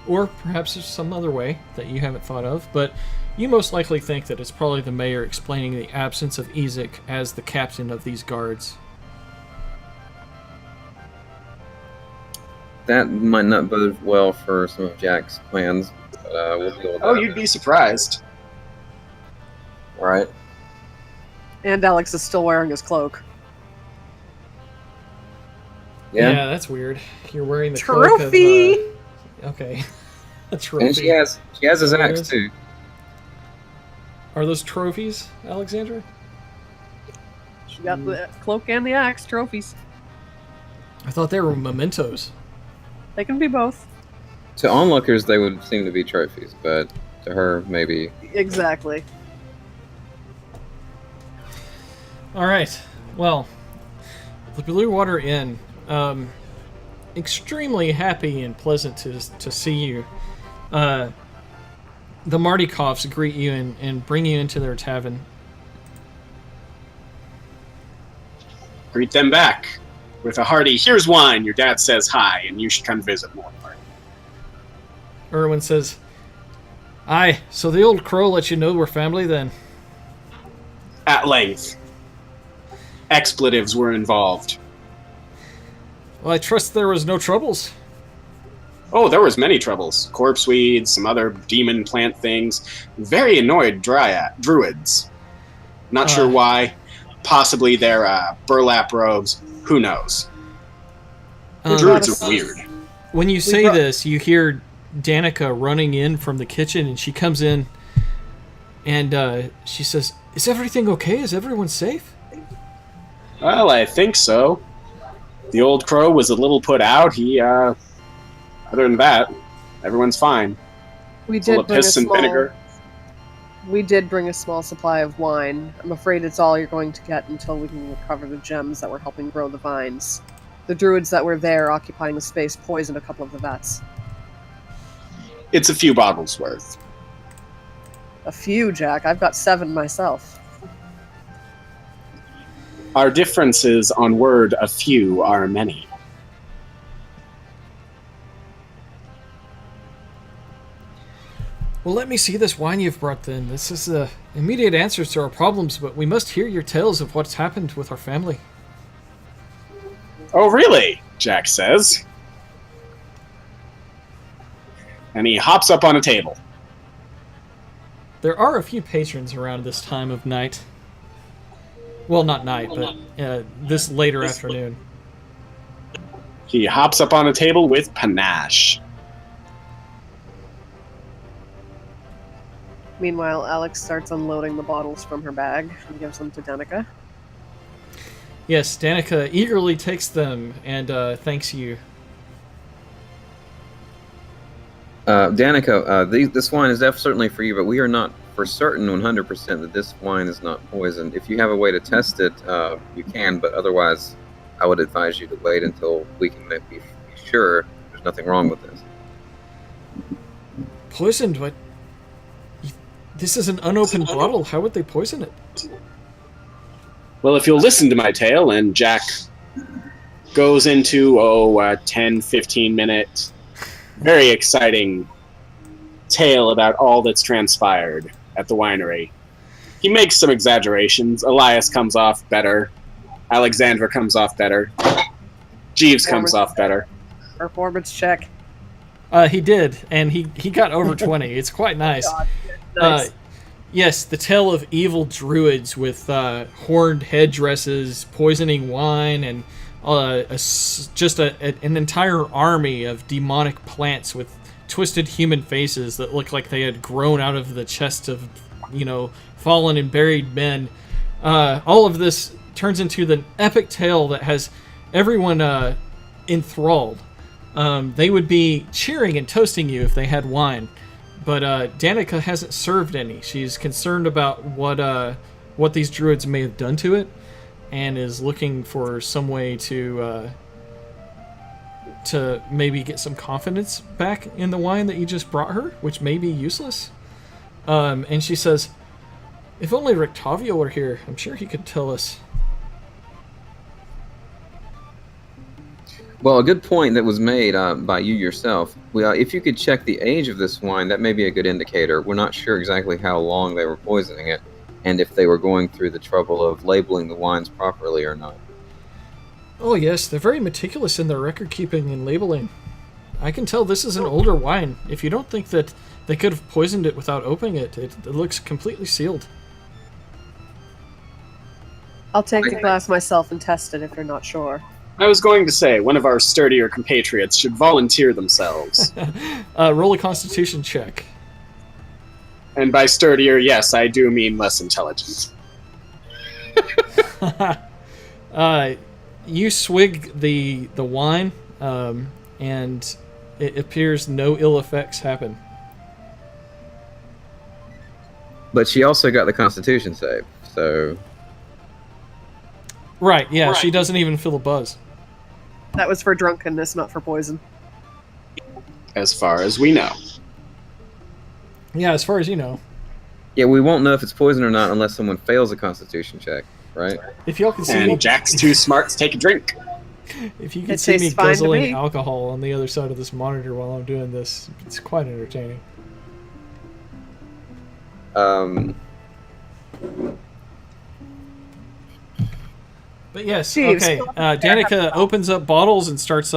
or perhaps there's some other way that you haven't thought of, but you most likely think that it's probably the mayor explaining the absence of Ezek as the captain of these guards. That might not bode well for some of Jack's plans, but we'll deal with that. Oh, you'd be surprised. Right. And Alex is still wearing his cloak. Yeah. That's weird. You're wearing the Trophy! cloak of, okay. A trophy. And she has his axe too. Are those trophies, Alexandra? She got the cloak and the axe trophies. I thought they were mementos. They can be both. To onlookers, they would seem to be trophies, but to her, maybe. Exactly. All right. Well, the Blue Water Inn. Extremely happy and pleasant to see you. The Martikovs greet you and bring you into their tavern. Greet them back with a hearty, "Here's wine, your dad says hi, and you should come visit more." Erwin says, "Aye, so the old crow let you know we're family then?" At length. Expletives were involved. Well, I trust there was no troubles. Oh, there was many troubles. Corpse weeds, some other demon plant things. Very annoyed druids. Not sure why. Possibly their burlap robes. Who knows? Druids are weird. When you say this, you hear Danica running in from the kitchen, and she comes in, and she says, "Is everything okay? Is everyone safe?" Well, I think so. The old crow was a little put out. Other than that, everyone's fine. We Full did of bring piss and vinegar. We did bring a small supply of wine. I'm afraid it's all you're going to get until we can recover the gems that were helping grow the vines. The druids that were there occupying the space poisoned a couple of the vats. It's a few bottles worth. A few, Jack. I've got 7 myself. Our differences on word "a few" are many. Well, let me see this wine you've brought then. This is the immediate answers to our problems, but we must hear your tales of what's happened with our family. Oh, really? Jack says. And he hops up on a table. There are a few patrons around this time of night. Well, not night, but this later afternoon. He hops up on a table with panache. Meanwhile, Alex starts unloading the bottles from her bag and gives them to Danica. Yes, Danica eagerly takes them and thanks you. Danica, this wine is certainly for you, but we are not for certain 100% that this wine is not poisoned. If you have a way to test it, you can, but otherwise I would advise you to wait until we can be sure there's nothing wrong with this. Poisoned? What? This is an unopened bottle. How would they poison it? Well, if you'll listen to my tale, and Jack goes into, a 10, 15-minute, very exciting tale about all that's transpired at the winery. He makes some exaggerations. Elias comes off better. Alexandra comes off better. Jeeves comes off better. Performance check. He did, and he got over 20. It's quite nice. God, nice. Yes, the tale of evil druids with horned headdresses, poisoning wine, and an entire army of demonic plants with twisted human faces that look like they had grown out of the chests of, fallen and buried men. All of this turns into the epic tale that has everyone enthralled. They would be cheering and toasting you if they had wine, but Danica hasn't served any. She's concerned about what these druids may have done to it, and is looking for some way to maybe get some confidence back in the wine that you just brought her, which may be useless. And she says, if only Rictavio were here, I'm sure he could tell us. Well, a good point that was made by you yourself. Well, if you could check the age of this wine, that may be a good indicator. We're not sure exactly how long they were poisoning it, and if they were going through the trouble of labeling the wines properly or not. Oh yes, they're very meticulous in their record keeping and labeling. I can tell this is an older wine. If you don't think that they could have poisoned it without opening it, it looks completely sealed. I'll take the glass myself and test it if you're not sure. I was going to say, one of our sturdier compatriots should volunteer themselves. Roll a constitution check. And by sturdier, yes, I do mean less intelligent. You swig the wine, and it appears no ill effects happen. But she also got the Constitution save, so... Right, yeah, she doesn't even feel a buzz. That was for drunkenness, not for poison. As far as we know. Yeah, as far as you know. Yeah, we won't know if it's poison or not unless someone fails a Constitution check, right? If y'all can see And me, Jack's too smart to take a drink. if you can It see me tastes fine to guzzling me. alcohol on the other side of this monitor while I'm doing this, it's quite entertaining. But yes, Jeeves, okay. Danica opens up bottles and starts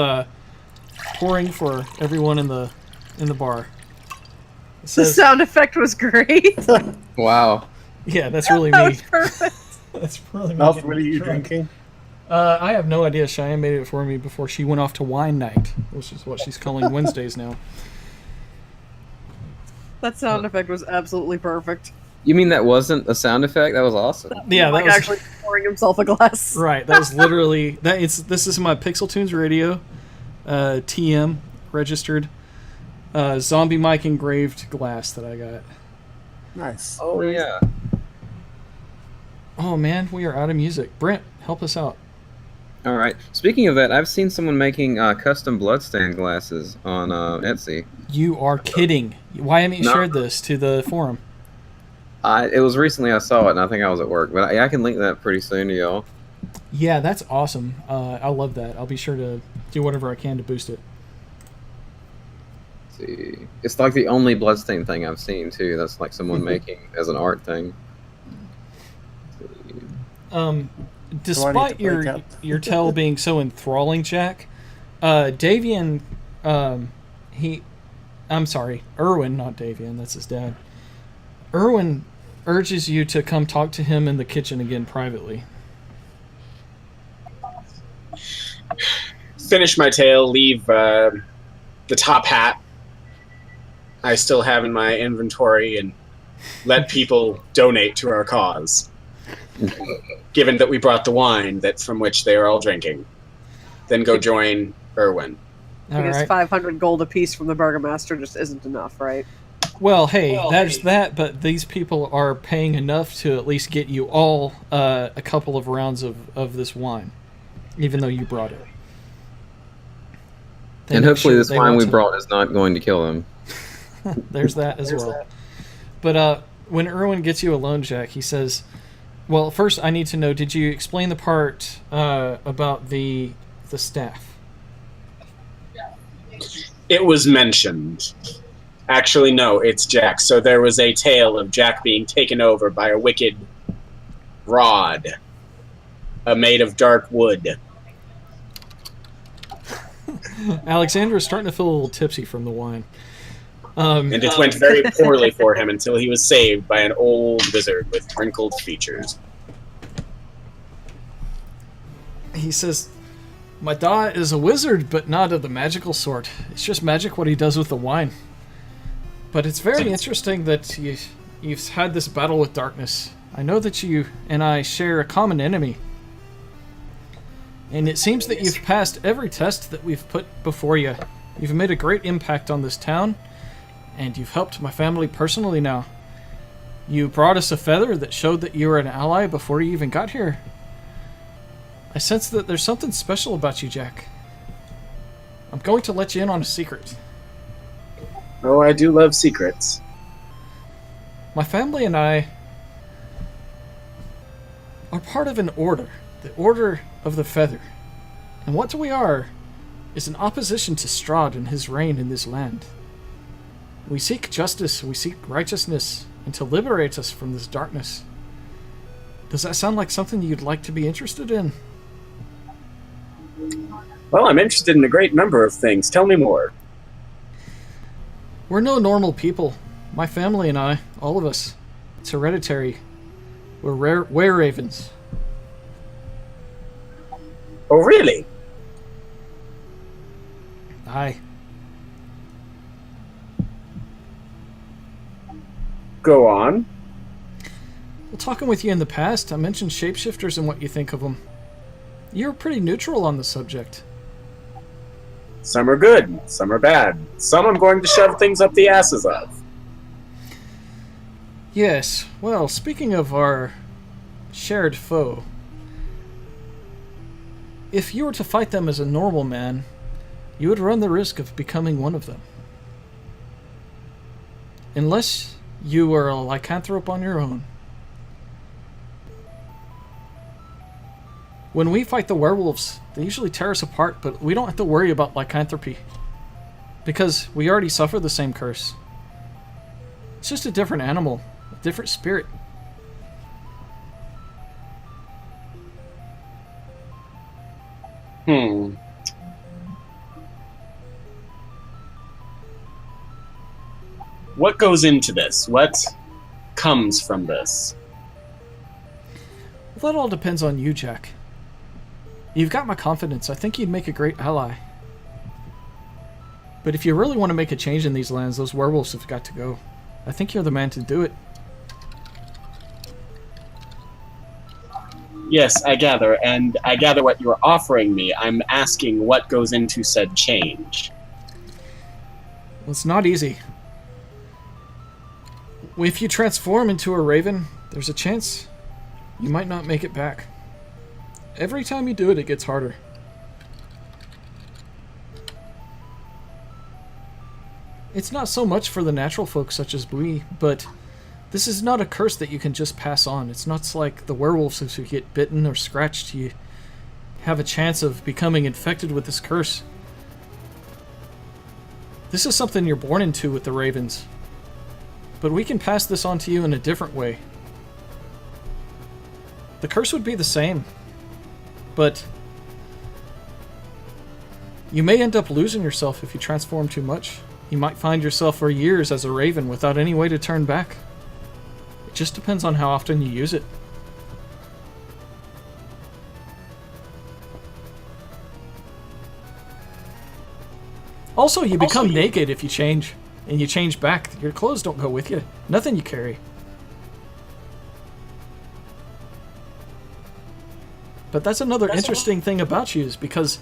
pouring for everyone in the bar. It The says, sound effect was great. Wow. yeah, that's really That me. was perfect. That's really me. Ralph, getting what are you drunk. drinking? I have no idea. Cheyenne made it for me before she went off to wine night, which is what she's calling Wednesdays now. That sound effect was absolutely perfect. You mean that wasn't a sound effect? That was awesome. Yeah, that Like was actually pouring himself a glass. right. That was literally that. This is my Pixel Tunes radio, TM registered, zombie mic engraved glass that I got. Nice. Oh, yeah. Oh man, we are out of music. Brent, help us out. All right. Speaking of that, I've seen someone making custom bloodstand glasses on Etsy. You are kidding. Why haven't you No. shared this to the forum? It was recently I saw it, and I think I was at work. But I can link that pretty soon to y'all. Yeah, that's awesome. I love that. I'll be sure to do whatever I can to boost it. Let's see. It's like the only bloodstain thing I've seen, too. That's like someone making as an art thing. Despite to break up? your tale being so enthralling, Jack, Davian, Erwin, not Davian, that's his dad. Erwin urges you to come talk to him in the kitchen again privately. Finish my tale, leave the top hat I still have in my inventory, and let people donate to our cause. Given that we brought the wine from which they are all drinking. Then go join Erwin. All Because right. 500 gold apiece from the Burgomaster just isn't enough, right? Well, hey, there's that, but these people are paying enough to at least get you all a couple of rounds of this wine, even though you brought it. They And make hopefully sure this they wine want we to- brought is not going to kill him. There's that as well. But when Erwin gets you alone, Jack, he says, well, first I need to know, did you explain the part about the staff? It was mentioned. Actually, no, it's Jack. So there was a tale of Jack being taken over by a wicked rod, made of dark wood. Alexander is starting to feel a little tipsy from the wine. And it went very poorly for him until he was saved by an old wizard with wrinkled features. He says, "My da is a wizard, but not of the magical sort. It's just magic what he does with the wine. But it's very interesting that you've had this battle with darkness. I know that you and I share a common enemy. And it seems that you've passed every test that we've put before you. You've made a great impact on this town, and you've helped my family personally now. You brought us a feather that showed that you were an ally before you even got here. I sense that there's something special about you, Jack. I'm going to let you in on a secret. Oh, I do love secrets. My family and I are part of an order, the Order of the Feather. And what we are is an opposition to Strahd and his reign in this land. We seek justice, we seek righteousness, and to liberate us from this darkness. Does that sound like something you'd like to be interested in? Well, I'm interested in a great number of things. Tell me more. We're no normal people. My family and I, all of us. It's hereditary. We're were-ravens. Oh, really? Aye. Go on. Well, talking with you in the past, I mentioned shapeshifters and what you think of them. You're pretty neutral on the subject. Some are good, some are bad. Some I'm going to shove things up the asses of. Yes, well, speaking of our shared foe, if you were to fight them as a normal man, you would run the risk of becoming one of them. Unless you were a lycanthrope on your own. When we fight the werewolves, they usually tear us apart, but we don't have to worry about lycanthropy. Because we already suffer the same curse. It's just a different animal, a different spirit. What goes into this? What comes from this? Well, that all depends on you, Jack. You've got my confidence. I think you'd make a great ally. But if you really want to make a change in these lands, those werewolves have got to go. I think you're the man to do it. Yes, I gather, and I gather what you're offering me. I'm asking what goes into said change. Well, it's not easy. If you transform into a raven, there's a chance you might not make it back. Every time you do it, it gets harder. It's not so much for the natural folk such as we, but this is not a curse that you can just pass on. It's not like the werewolves who get bitten or scratched. You have a chance of becoming infected with this curse. This is something you're born into with the ravens. But we can pass this on to you in a different way. The curse would be the same, but you may end up losing yourself if you transform too much. You might find yourself for years as a raven without any way to turn back. It just depends on how often you use it. Also, you become naked if you change. And you change back. Your clothes don't go with you. Nothing you carry. But that's another interesting thing about you, is because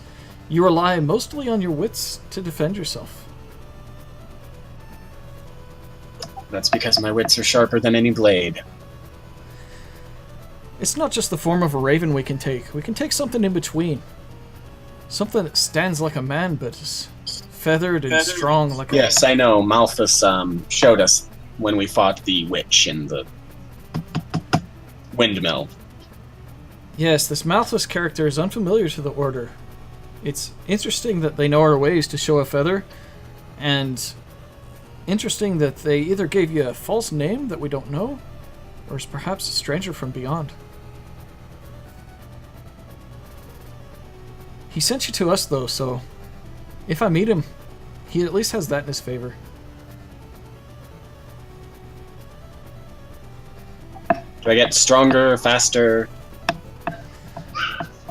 you rely mostly on your wits to defend yourself. That's because my wits are sharper than any blade. It's not just the form of a raven we can take. We can take something in between. Something that stands like a man, but is feathered and strong like a... Yes, I know. Malthus showed us when we fought the witch in the windmill. Yes, this Malthus character is unfamiliar to the Order. It's interesting that they know our ways to show a feather, and interesting that they either gave you a false name that we don't know, or is perhaps a stranger from beyond. He sent you to us, though, so If I meet him, he at least has that in his favor. Do I get stronger, faster?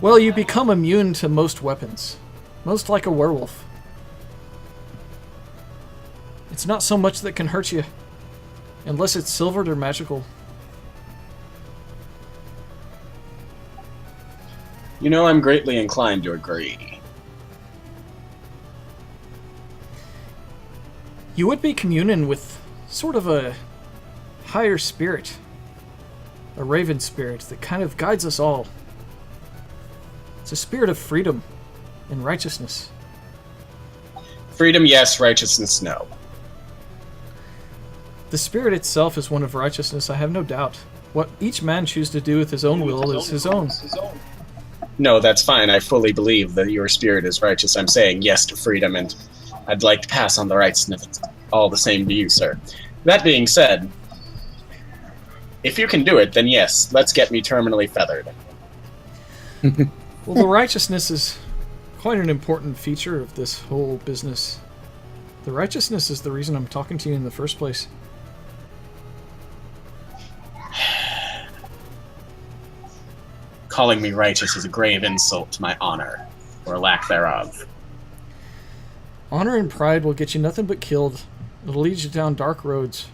Well, you become immune to most weapons. Most like a werewolf. It's not so much that can hurt you. Unless it's silvered or magical. You know, I'm greatly inclined to agree. You would be communing with sort of a higher spirit. A raven spirit that kind of guides us all. It's a spirit of freedom and righteousness. Freedom, yes. Righteousness, no. The spirit itself is one of righteousness, I have no doubt. What each man chooses to do with his own will is his own. No, that's fine. I fully believe that your spirit is righteous. I'm saying yes to freedom, and I'd like to pass on the righteousness all the same to you, sir. That being said, if you can do it, then yes, let's get me terminally feathered. Well, the righteousness is quite an important feature of this whole business. The righteousness is the reason I'm talking to you in the first place. Calling me righteous is a grave insult to my honor, or lack thereof. Honor and pride will get you nothing but killed. It'll lead you down dark roads.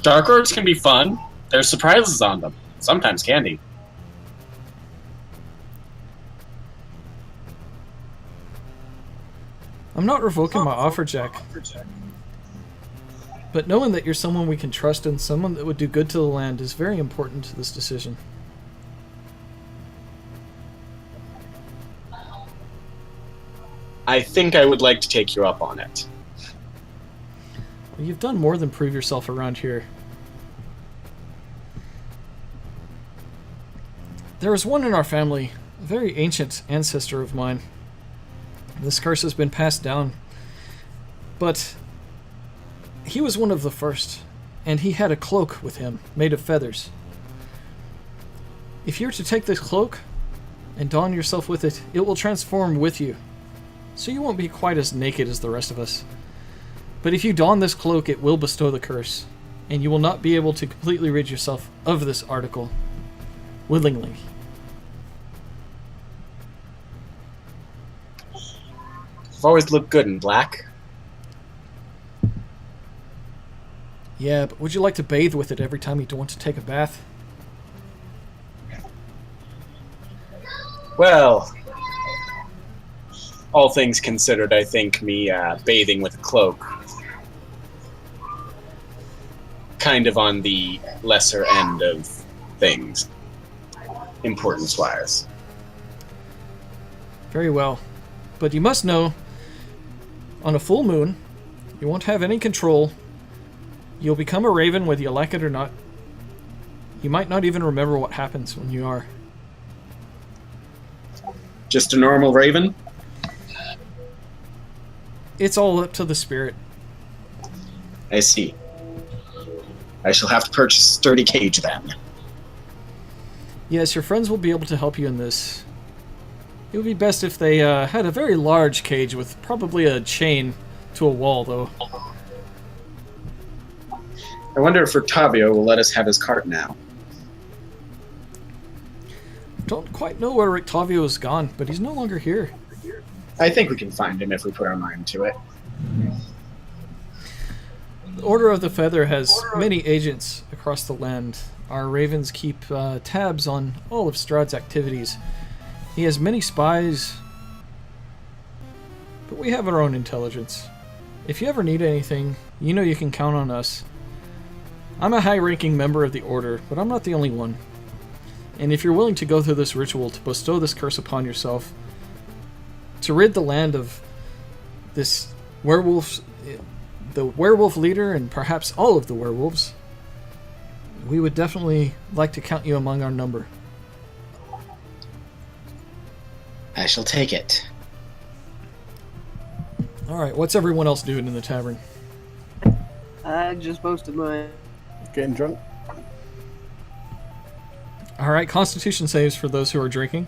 Dark roads can be fun. There's surprises on them. Sometimes candy. I'm not revoking my offer, Jack. But knowing that you're someone we can trust and someone that would do good to the land is very important to this decision. I think I would like to take you up on it. Well, you've done more than prove yourself around here. There is one in our family, a very ancient ancestor of mine. This curse has been passed down. But he was one of the first, and he had a cloak with him, made of feathers. If you're to take this cloak and don yourself with it, it will transform with you. So you won't be quite as naked as the rest of us. But if you don this cloak, it will bestow the curse, and you will not be able to completely rid yourself of this article willingly. I've always looked good in black. Yeah, but would you like to bathe with it every time you want to take a bath? Well, all things considered, I think me bathing with a cloak kind of on the lesser end of things, importance-wise. Very well. But you must know, on a full moon, you won't have any control. You'll become a raven whether you like it or not. You might not even remember what happens when you are. Just a normal raven? It's all up to the spirit. I see. I shall have to purchase a sturdy cage then. Yes, your friends will be able to help you in this. It would be best if they had a very large cage with probably a chain to a wall, though. I wonder if Octavio will let us have his cart now. Don't quite know where Octavio is gone, but he's no longer here. I think we can find him if we put our mind to it. The Order of the Feather has many agents across the land. Our ravens keep tabs on all of Strahd's activities. He has many spies, but we have our own intelligence. If you ever need anything, you know you can count on us. I'm a high-ranking member of the Order, but I'm not the only one. And if you're willing to go through this ritual to bestow this curse upon yourself, to rid the land of this werewolf, the werewolf leader, and perhaps all of the werewolves, we would definitely like to count you among our number. I shall take it. Alright, what's everyone else doing in the tavern? I just posted mine. Getting drunk. Alright, Constitution saves for those who are drinking.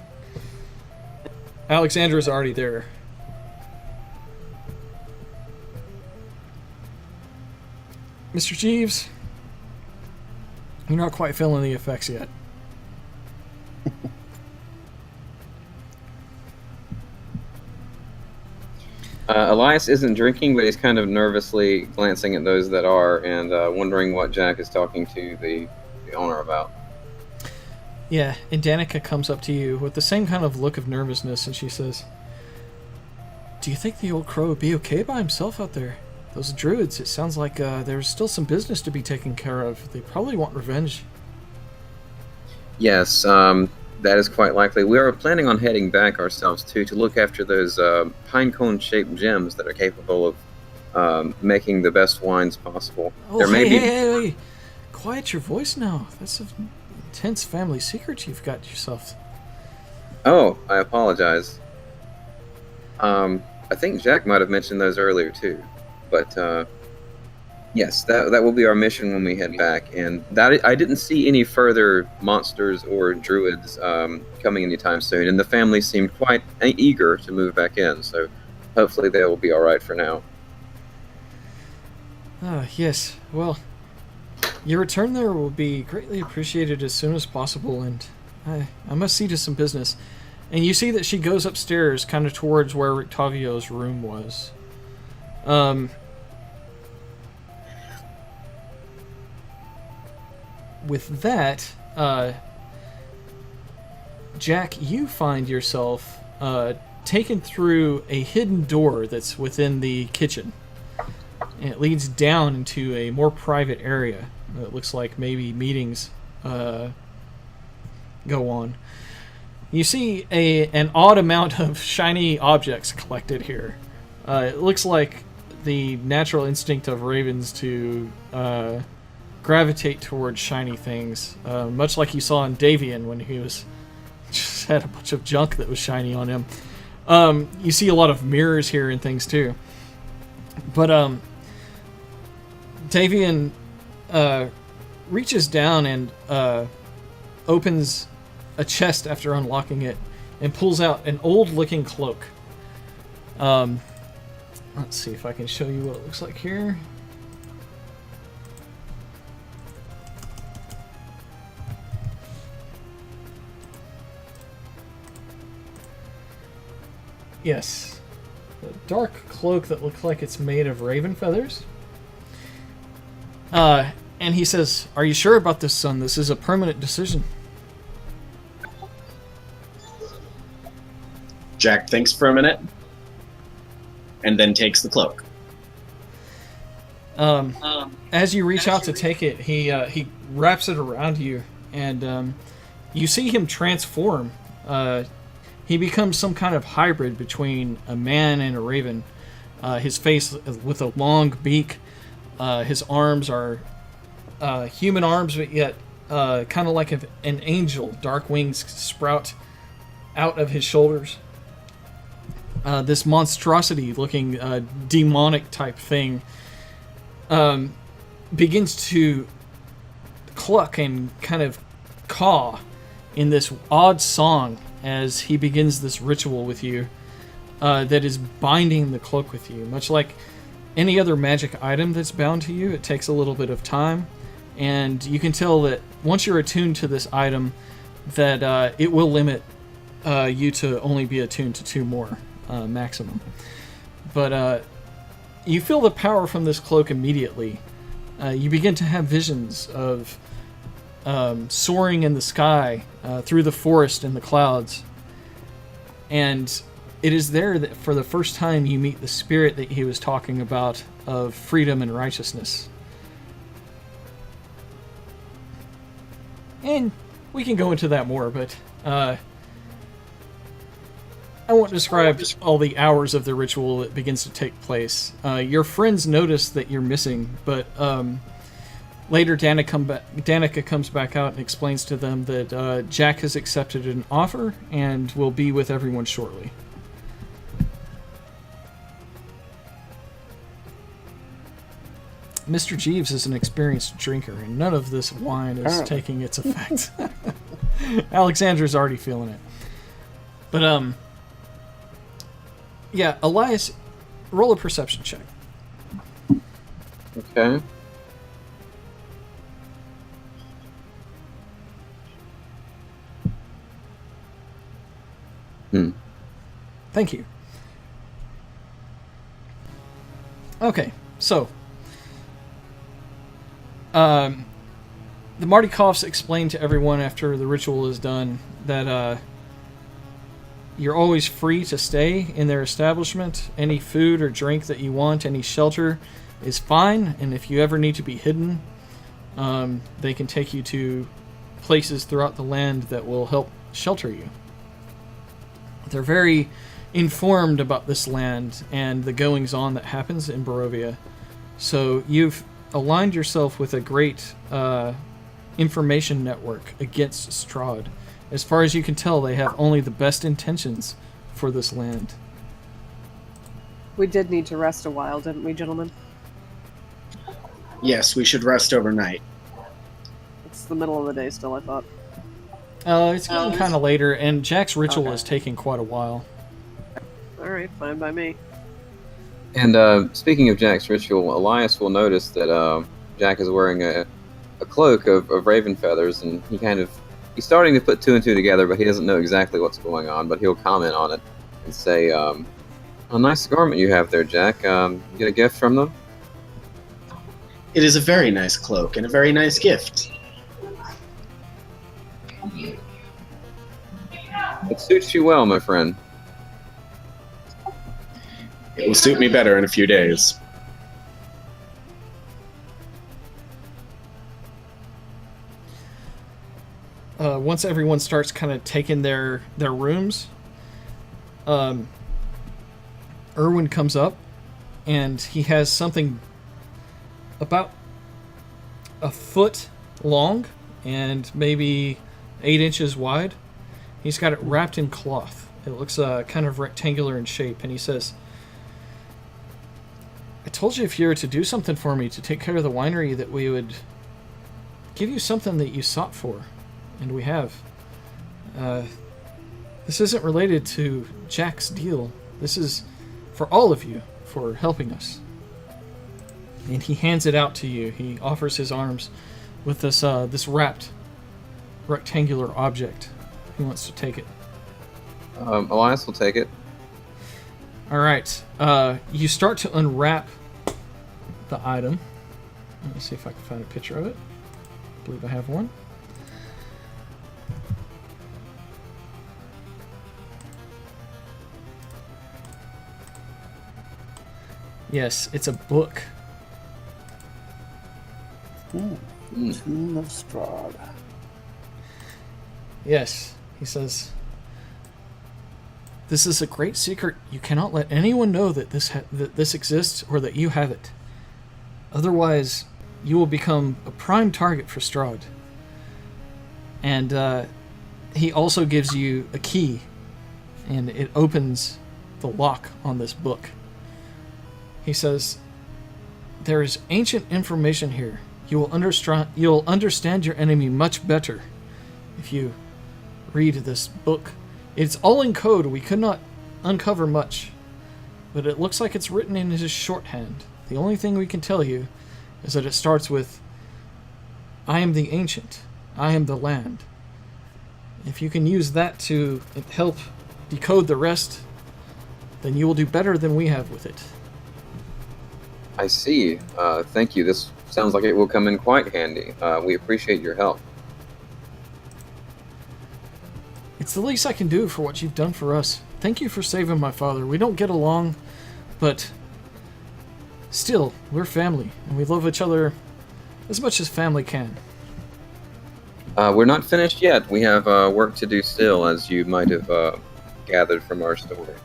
Alexandra's already there. Mr. Jeeves, you're not quite feeling the effects yet. Elias isn't drinking, but he's kind of nervously glancing at those that are and wondering what Jack is talking to the owner about. Yeah, and Danica comes up to you with the same kind of look of nervousness, and she says, "Do you think the old crow would be okay by himself out there? Those druids, it sounds like there's still some business to be taken care of. They probably want revenge." Yes, that is quite likely. We are planning on heading back ourselves, too, to look after those pine cone-shaped gems that are capable of making the best wines possible. Oh, there may hey. Quiet your voice now. That's an intense family secret you've got yourself. Oh, I apologize. I think Jack might have mentioned those earlier, too. But, yes, that will be our mission when we head back. And that I didn't see any further monsters or druids coming anytime soon. And the family seemed quite eager to move back in. So hopefully they will be all right for now. Yes. Well, your return there will be greatly appreciated as soon as possible. And I must see to some business. And you see that she goes upstairs kind of towards where Octavio's room was. With that, Jack, you find yourself taken through a hidden door that's within the kitchen. And it leads down into a more private area. It looks like maybe meetings go on. You see an odd amount of shiny objects collected here. It looks like the natural instinct of ravens to gravitate towards shiny things, much like you saw in Davian when he was just had a bunch of junk that was shiny on him. You see a lot of mirrors here and things too. But Davian reaches down and opens a chest after unlocking it and pulls out an old-looking cloak. Let's see if I can show you what it looks like here. Yes. A dark cloak that looks like it's made of raven feathers. And he says, "Are you sure about this, son? This is a permanent decision." Jack thinks for a minute and then takes the cloak. As you reach out to take it, he wraps it around you, and you see him transform. He becomes some kind of hybrid between a man and a raven. His face with a long beak. His arms are human arms, but yet kind of like an angel. Dark wings sprout out of his shoulders. This monstrosity-looking demonic type thing begins to cluck and kind of caw in this odd song as he begins this ritual with you that is binding the cloak with you. Much like any other magic item that's bound to you, it takes a little bit of time, and you can tell that once you're attuned to this item, that it will limit you to only be attuned to 2 more maximum. But you feel the power from this cloak immediately. You begin to have visions of soaring in the sky through the forest and the clouds, and it is there that for the first time you meet the spirit that he was talking about of freedom and righteousness. And we can go into that more, but I won't describe all the hours of the ritual that begins to take place. Your friends notice that you're missing, but later Danica comes back out and explains to them that Jack has accepted an offer and will be with everyone shortly. Mr. Jeeves is an experienced drinker, and none of this wine is taking its effect. Alexandra's already feeling it. But, Yeah, Elias, roll a perception check. Okay. Thank you. Okay, so the Martikoffs explain to everyone after the ritual is done that you're always free to stay in their establishment. Any food or drink that you want, any shelter is fine, and if you ever need to be hidden, they can take you to places throughout the land that will help shelter you. They're very informed about this land and the goings-on that happens in Barovia. So you've aligned yourself with a great information network against Strahd. As far as you can tell, they have only the best intentions for this land. We did need to rest a while, didn't we, gentlemen? Yes, we should rest overnight. It's the middle of the day still, I thought. It's getting kind of later, and Jack's ritual is taking quite a while. Alright, fine by me. And speaking of Jack's ritual, Elias will notice that Jack is wearing a cloak of raven feathers, and he's starting to put two and two together, but he doesn't know exactly what's going on, but he'll comment on it and say, a nice garment you have there, Jack. You get a gift from them? It is a very nice cloak and a very nice gift. It suits you well, my friend. It will suit me better in a few days. Once everyone starts kind of taking their rooms, Erwin comes up, and he has something about a foot long and maybe 8 inches wide. He's got it wrapped in cloth. It looks kind of rectangular in shape, and he says, I told you if you were to do something for me to take care of the winery that we would give you something that you sought for, and we have. This isn't related to Jack's deal. This is for all of you for helping us. And he hands it out to you. He offers his arms with this wrapped rectangular object. He wants to take it. Elias will take it. All right. You start to unwrap the item. Let me see if I can find a picture of it. I believe I have one. Yes, it's a book. Tomb of Strahd. Yes, he says, this is a great secret. You cannot let anyone know that this exists or that you have it. Otherwise, you will become a prime target for Strahd. And he also gives you a key, and it opens the lock on this book. He says, there is ancient information here. You'll understand your enemy much better if you read this book. It's all in code. We could not uncover much, but it looks like it's written in his shorthand. The only thing we can tell you is that it starts with, I am the ancient. I am the land. If you can use that to help decode the rest, then you will do better than we have with it. I see. Thank you. This sounds like it will come in quite handy. We appreciate your help. It's the least I can do for what you've done for us. Thank you for saving my father. We don't get along, but still, we're family, and we love each other as much as family can. We're not finished yet. We have work to do still, as you might have gathered from our story.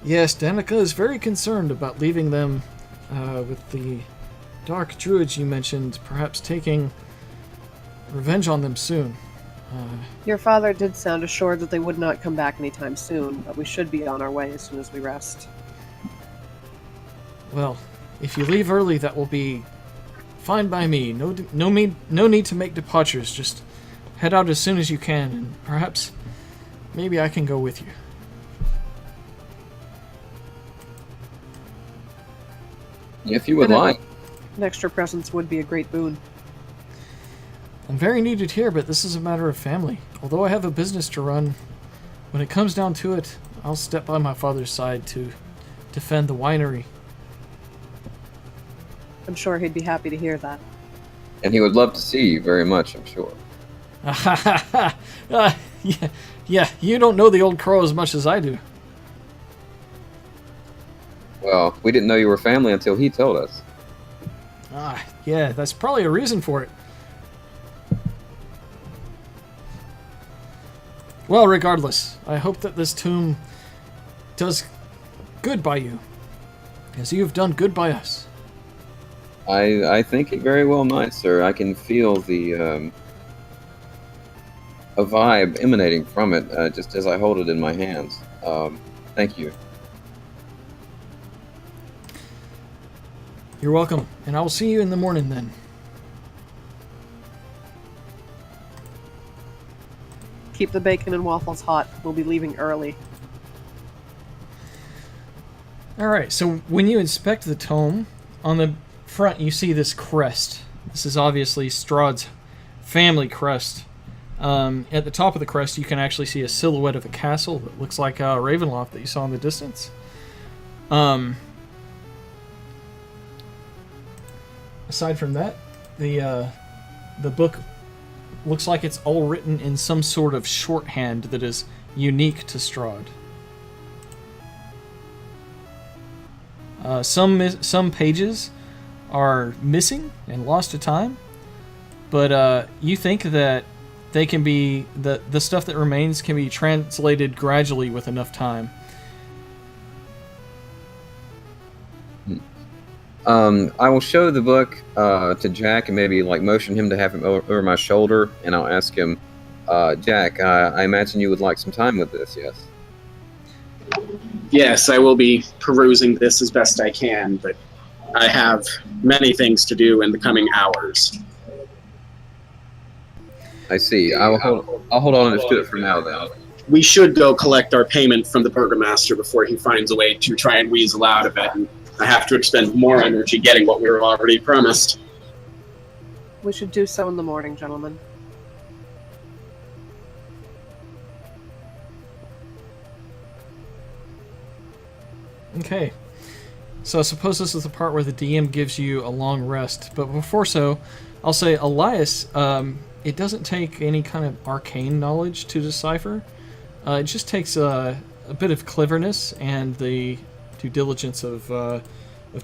Yes, Danica is very concerned about leaving them with the dark druids you mentioned, perhaps taking revenge on them soon. Your father did sound assured that they would not come back anytime soon, but we should be on our way as soon as we rest. Well, if you leave early, that will be fine by me. No need to make departures. Just head out as soon as you can, and perhaps maybe I can go with you. If you would And like. An extra presence would be a great boon. I'm very needed here, but this is a matter of family. Although I have a business to run, when it comes down to it, I'll step by my father's side to defend the winery. I'm sure he'd be happy to hear that. And he would love to see you very much, I'm sure. Yeah, you don't know the old crow as much as I do. Well, we didn't know you were family until he told us. Yeah, that's probably a reason for it. Well, regardless, I hope that this tomb does good by you, as you have done good by us. I think it very well might, sir. I can feel the a vibe emanating from it just as I hold it in my hands. Thank you. You're welcome, and I will see you in the morning then. Keep the bacon and waffles hot. We'll be leaving early. Alright, so when you inspect the tome, on the front you see this crest. This is obviously Strahd's family crest. At the top of the crest you can actually see a silhouette of a castle that looks like Ravenloft that you saw in the distance. Aside from that, the book looks like it's all written in some sort of shorthand that is unique to Strahd. Some pages are missing and lost to time, but you think that they can be the stuff that remains can be translated gradually with enough time. I will show the book to Jack and maybe like motion him to have him over my shoulder, and I'll ask him, Jack, I imagine you would like some time with this, yes? Yes, I will be perusing this as best I can, but I have many things to do in the coming hours. I see. I'll hold on to it for now, then. We should go collect our payment from the burgomaster before he finds a way to try and weasel out of it, and I have to expend more energy getting what we were already promised. We should do so in the morning, gentlemen. Okay. So I suppose this is the part where the DM gives you a long rest. But before so, I'll say, Elias, it doesn't take any kind of arcane knowledge to decipher. It just takes a bit of cleverness and the due diligence of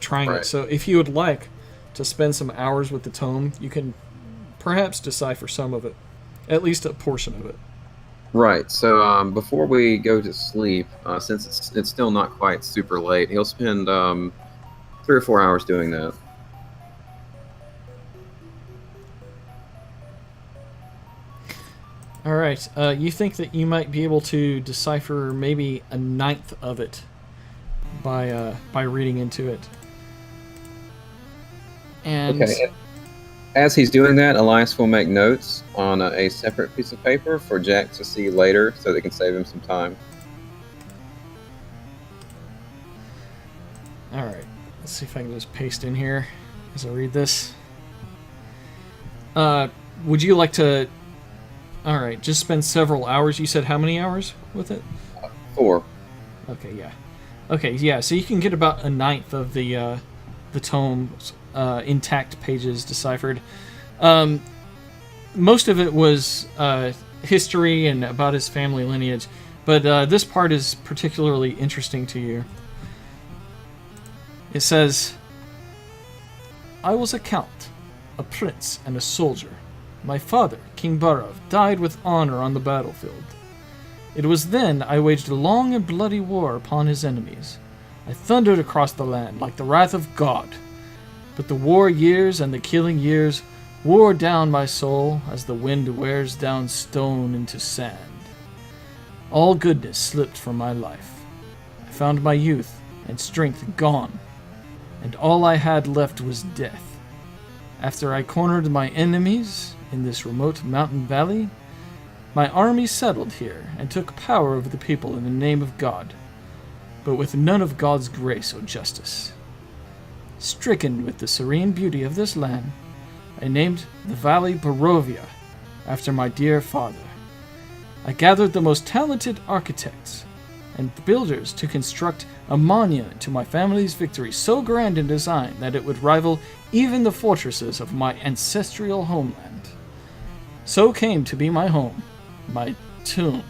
trying Right. it. So if you would like to spend some hours with the tome, you can perhaps decipher some of it. At least a portion of it. Right. So before we go to sleep, since it's still not quite super late, he'll spend 3 or 4 hours doing that. All right. You think that you might be able to decipher maybe a ninth of it by reading into it. And Okay. As he's doing that, Elias will make notes on a separate piece of paper for Jack to see later, so they can save him some time. all right. Let's see if I can just paste in here as I read this. Would you like to? All right. Just spend several hours. You said how many hours with it? 4. Okay. Yeah. Okay. Yeah. So you can get about a ninth of the tome's intact pages deciphered. Most of it was history and about his family lineage, but this part is particularly interesting to you. It says, I was a count, a prince, and a soldier. My father, King Barav, died with honor on the battlefield. It was then I waged a long and bloody war upon his enemies. I thundered across the land like the wrath of God. But the war years and the killing years wore down my soul as the wind wears down stone into sand. All goodness slipped from my life. I found my youth and strength gone, and all I had left was death. After I cornered my enemies in this remote mountain valley, my army settled here and took power over the people in the name of God, but with none of God's grace or justice. stricken with the serene beauty of this land, I named the valley Barovia after my dear father. I gathered the most talented architects and builders to construct a monument to my family's victory so grand in design that it would rival even the fortresses of my ancestral homeland. So came to be my home, my tomb,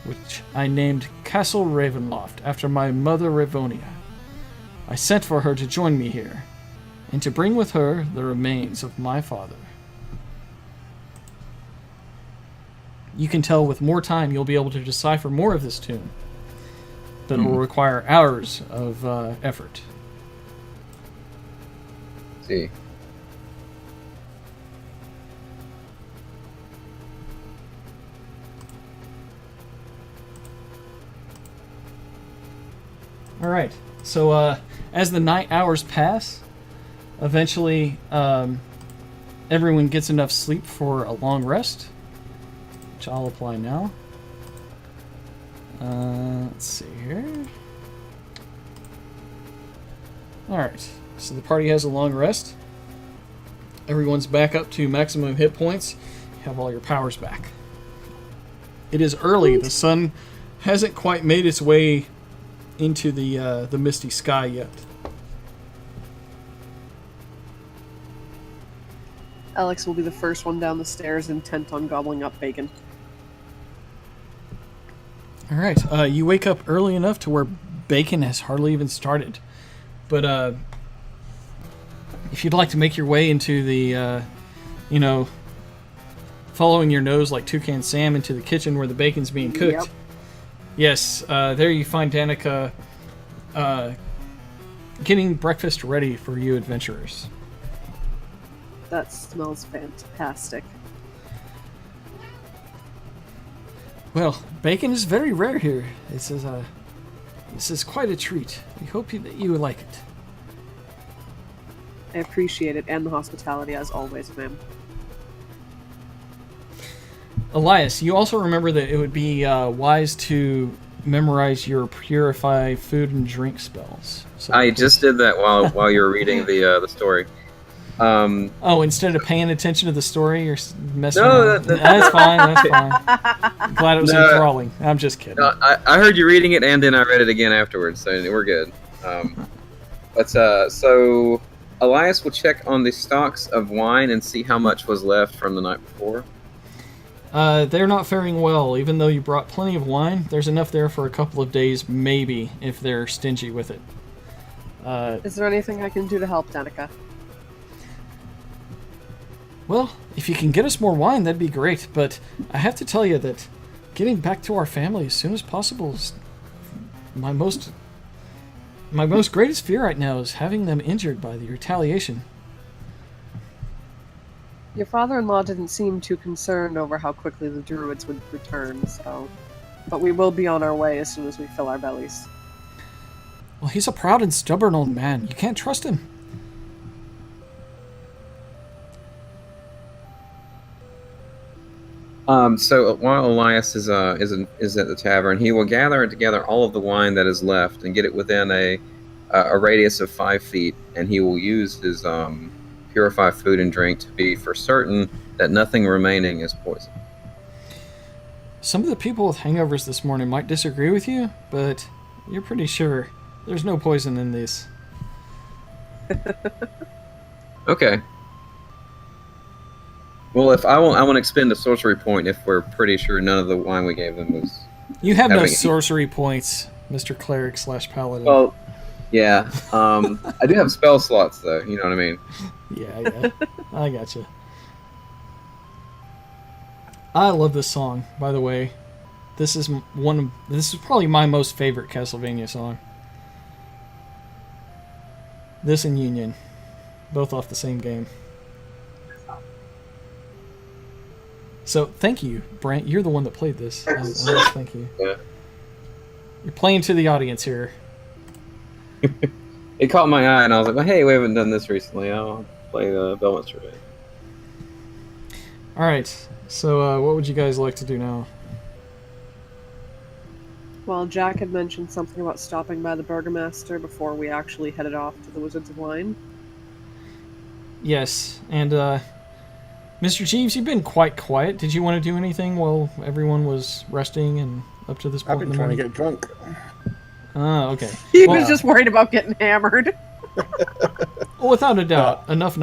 which I named Castle Ravenloft after my mother Ravonia. I sent for her to join me here, and to bring with her the remains of my father. You can tell with more time you'll be able to decipher more of this tune, but it will require hours of effort. See. All right. So as the night hours pass, eventually everyone gets enough sleep for a long rest, which I'll apply now. Let's see here. All right. So the party has a long rest. Everyone's back up to maximum hit points. You have all your powers back. It is early. The sun hasn't quite made its way into the misty sky yet. Alex will be the first one down the stairs, intent on gobbling up bacon. All right. You wake up early enough to where bacon has hardly even started. But if you'd like to make your way into the, following your nose like Toucan Sam into the kitchen where the bacon's being cooked. Yep. Yes, there you find Danica getting breakfast ready for you adventurers. That smells fantastic. Well, bacon is very rare here. This is quite a treat. We hope that you would like it. I appreciate it, and the hospitality as always, ma'am. Elias, you also remember that it would be wise to memorize your purify food and drink spells. So I just did that while you were reading the story. Instead of paying attention to the story, you're messing No, around. That's fine. That's fine. I'm glad it was enthralling. I'm just kidding. No, I heard you reading it, and then I read it again afterwards, so we're good. So Elias will check on the stocks of wine and see how much was left from the night before. They're not faring well. Even though you brought plenty of wine, there's enough there for a couple of days, maybe, if they're stingy with it. Is there anything I can do to help, Danica? Well, if you can get us more wine, that'd be great. But I have to tell you that getting back to our family as soon as possible is my most greatest fear right now is having them injured by the retaliation. Your father-in-law didn't seem too concerned over how quickly the druids would return, so... But we will be on our way as soon as we fill our bellies. Well, he's a proud and stubborn old man. You can't trust him. So while Elias is at the tavern, he will gather together all of the wine that is left and get it within a radius of 5 feet, and he will use his purify food and drink to be for certain that nothing remaining is poison. Some of the people with hangovers this morning might disagree with you, but you're pretty sure there's no poison in these. Okay. Well, if I want to expend a sorcery point if we're pretty sure none of the wine we gave them was. You have no having- sorcery points, Mr. Cleric / Paladin. Well, yeah. I do have spell slots though. You know what I mean? Yeah. I gotcha. I love this song, by the way. This is probably my most favorite Castlevania song. This and Union, both off the same game. So thank you, Brent. You're the one that played this. Thank you. Yeah. You're playing to the audience here. It caught my eye, and I was like, well, "Hey, we haven't done this recently. I'll play Belmont today." All right. So what would you guys like to do now? Well, Jack had mentioned something about stopping by the Burgomaster before we actually headed off to the Wizards of Wine. Yes, and Mr. Jeeves, you've been quite quiet. Did you want to do anything while everyone was resting and up to this point I've in been the trying morning? to get drunk. Ah, okay. He Well, was just worried about getting hammered. well, without a doubt, enough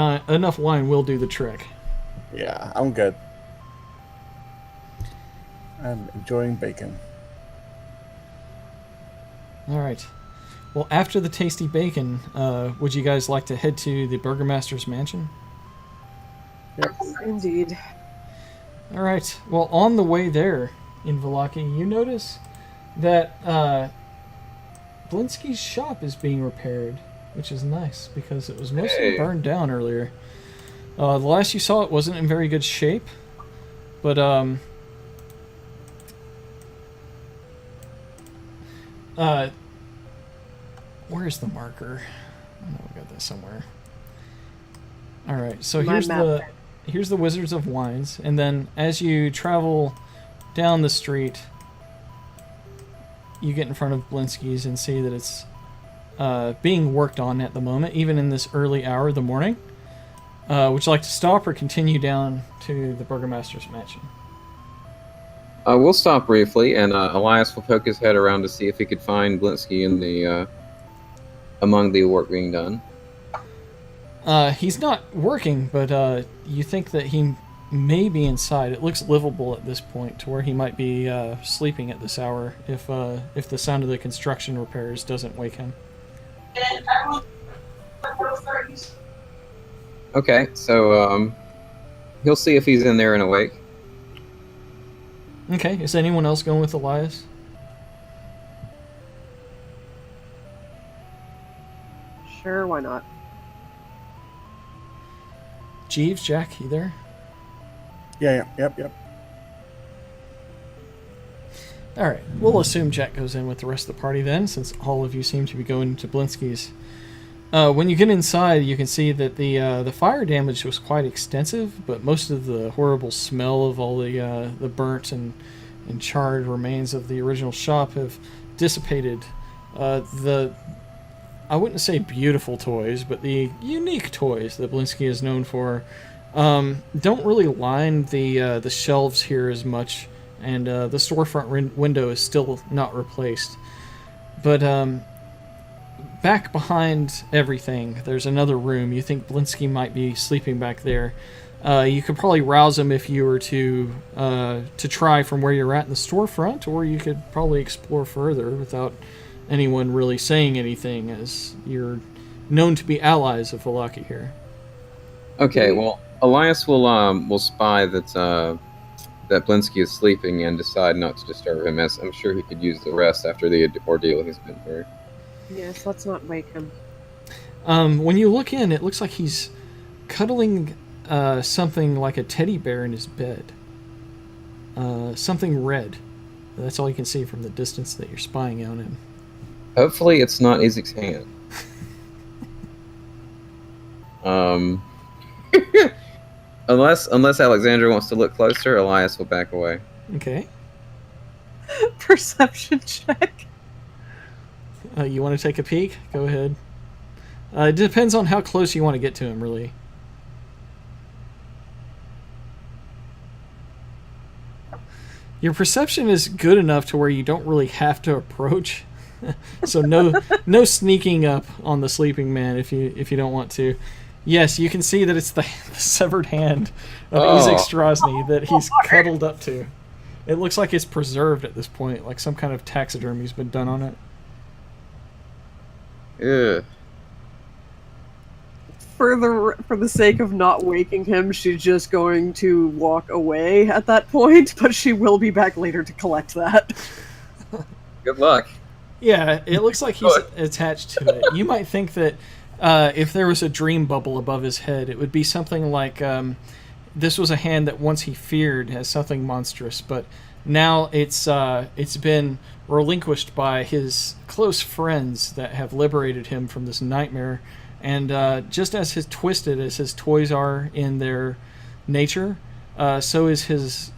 wine will do the trick. Yeah, I'm good. I'm enjoying bacon. All right. Well, after the tasty bacon, would you guys like to head to the Burgomaster's mansion? Indeed. All right. Well, on the way there in Vallaki, you notice that Blinsky's shop is being repaired, which is nice because it was mostly Hey. burned down earlier. The last you saw it wasn't in very good shape, but where's the marker? I know we got that somewhere. All right, so My map. here's the Wizards of Wines, and then as you travel down the street, you get in front of Blinsky's and see that it's being worked on at the moment, even in this early hour of the morning. Would you like to stop or continue down to the Burgomaster's mansion? We'll stop briefly, and Elias will poke his head around to see if he could find Blinsky in the among the work being done. He's not working, but you think that he may be inside. It looks livable at this point, to where he might be sleeping at this hour if the sound of the construction repairs doesn't wake him. Okay, so he'll see if he's in there and awake. Okay, is anyone else going with Elias? Sure, why not? Jeeves, Jack, you there? Yep. Alright, we'll assume Jack goes in with the rest of the party then, since all of you seem to be going to Blinsky's. When you get inside, you can see that the fire damage was quite extensive, but most of the horrible smell of all the burnt and charred remains of the original shop have dissipated. I wouldn't say beautiful toys, but the unique toys that Blinsky is known for don't really line the shelves here as much, and the storefront window is still not replaced. But back behind everything, there's another room. You think Blinsky might be sleeping back there. You could probably rouse him if you were to try from where you're at in the storefront, or you could probably explore further without anyone really saying anything, as you're known to be allies of Vallaki here. Okay, well, Elias will spy that Blinsky is sleeping and decide not to disturb him, as I'm sure he could use the rest after the ordeal he's been through. Yes, let's not wake him. When you look in, it looks like he's cuddling something like a teddy bear in his bed. Something red. That's all you can see from the distance that you're spying on him. Hopefully it's not Isaac's hand. Unless Alexandra wants to look closer, Elias will back away. Okay. Perception check. You want to take a peek? Go ahead. It depends on how close you want to get to him, really. Your perception is good enough to where you don't really have to approach. So no sneaking up on the sleeping man if you don't want to. Yes, you can see that it's the severed hand of Isaac Strozny that he's cuddled up to. It looks like it's preserved at this point, like some kind of taxidermy's been done on it. Ugh. For the sake of not waking him, she's just going to walk away at that point, but she will be back later to collect that. Good luck. Yeah, it looks like he's attached to it. You might think that if there was a dream bubble above his head, it would be something like this was a hand that once he feared as something monstrous, but now it's been relinquished by his close friends that have liberated him from this nightmare. And just as twisted as his toys are in their nature, so is his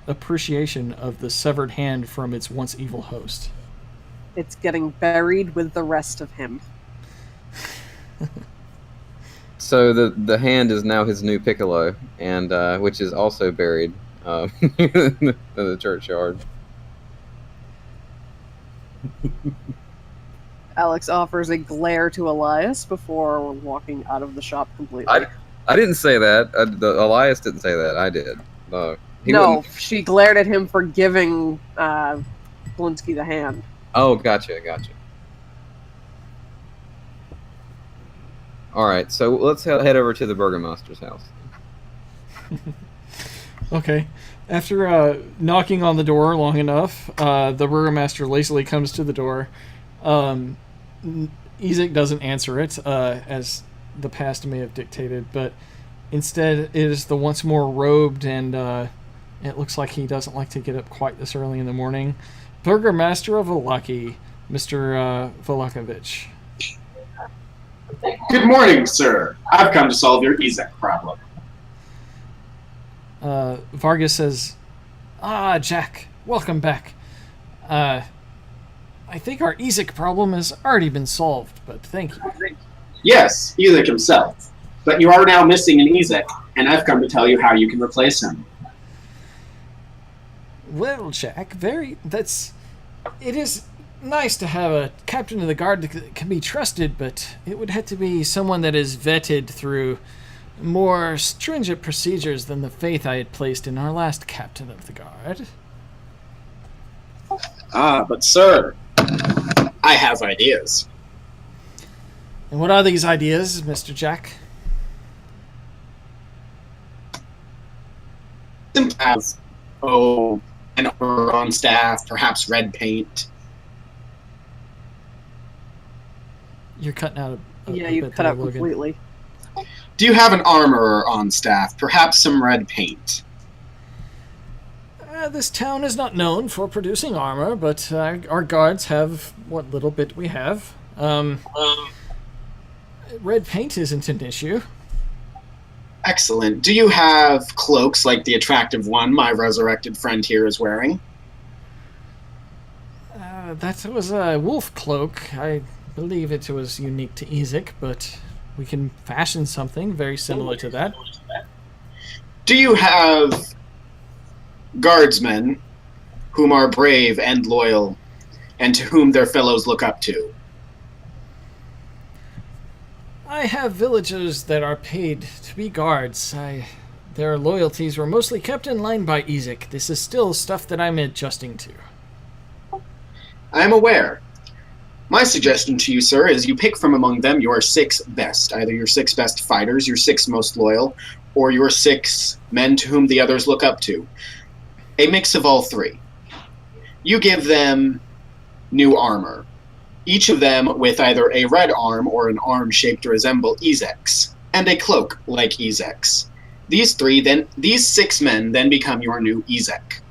appreciation of the severed hand from its once evil host. It's getting buried with the rest of him. So the hand is now his new piccolo, and which is also buried in the churchyard. Alex offers a glare to Elias before walking out of the shop completely. I didn't say that. Elias didn't say that. I did. No. No, she glared at him for giving Blinsky the hand. Oh, gotcha. All right, so let's head over to the Burgomaster's house. Okay. After knocking on the door long enough, the Burgomaster lazily comes to the door. Ezek doesn't answer it, as the past may have dictated, but instead it is the once more robed, and it looks like he doesn't like to get up quite this early in the morning, Burgomaster of Valaki, Mr. Volakovich. Good morning, sir. I've come to solve your Ezek problem. Vargas says, Jack, welcome back. I think our Ezek problem has already been solved, but thank you. Yes, Ezek himself. But you are now missing an Ezek, and I've come to tell you how you can replace him. Well, Jack, it is nice to have a captain of the guard that can be trusted, but it would have to be someone that is vetted through more stringent procedures than the faith I had placed in our last captain of the guard. But sir, I have ideas. And what are these ideas, Mr. Jack? Have, an armor on staff, perhaps red paint. You're cutting out a you bit cut there, out Logan. completely. Do you have an armorer on staff, perhaps some red paint? This town is not known for producing armor, but our guards have what little bit we have. Red paint isn't an issue. Excellent. Do you have cloaks like the attractive one my resurrected friend here is wearing? That was a wolf cloak. I believe it was unique to Ezek, but we can fashion something very similar to that. Do you have guardsmen whom are brave and loyal, and to whom their fellows look up to? I have villagers that are paid to be guards. Their loyalties were mostly kept in line by Ezek. This is still stuff that I'm adjusting to. I am aware. My suggestion to you, sir, is you pick from among them your 6 best. Either your 6 best fighters, your 6 most loyal, or your 6 men to whom the others look up to. A mix of all 3. You give them new armor. Each of them with either a red arm or an arm shaped to resemble Ezek's, and a cloak like Ezek's. These 6 men then become your new Ezek.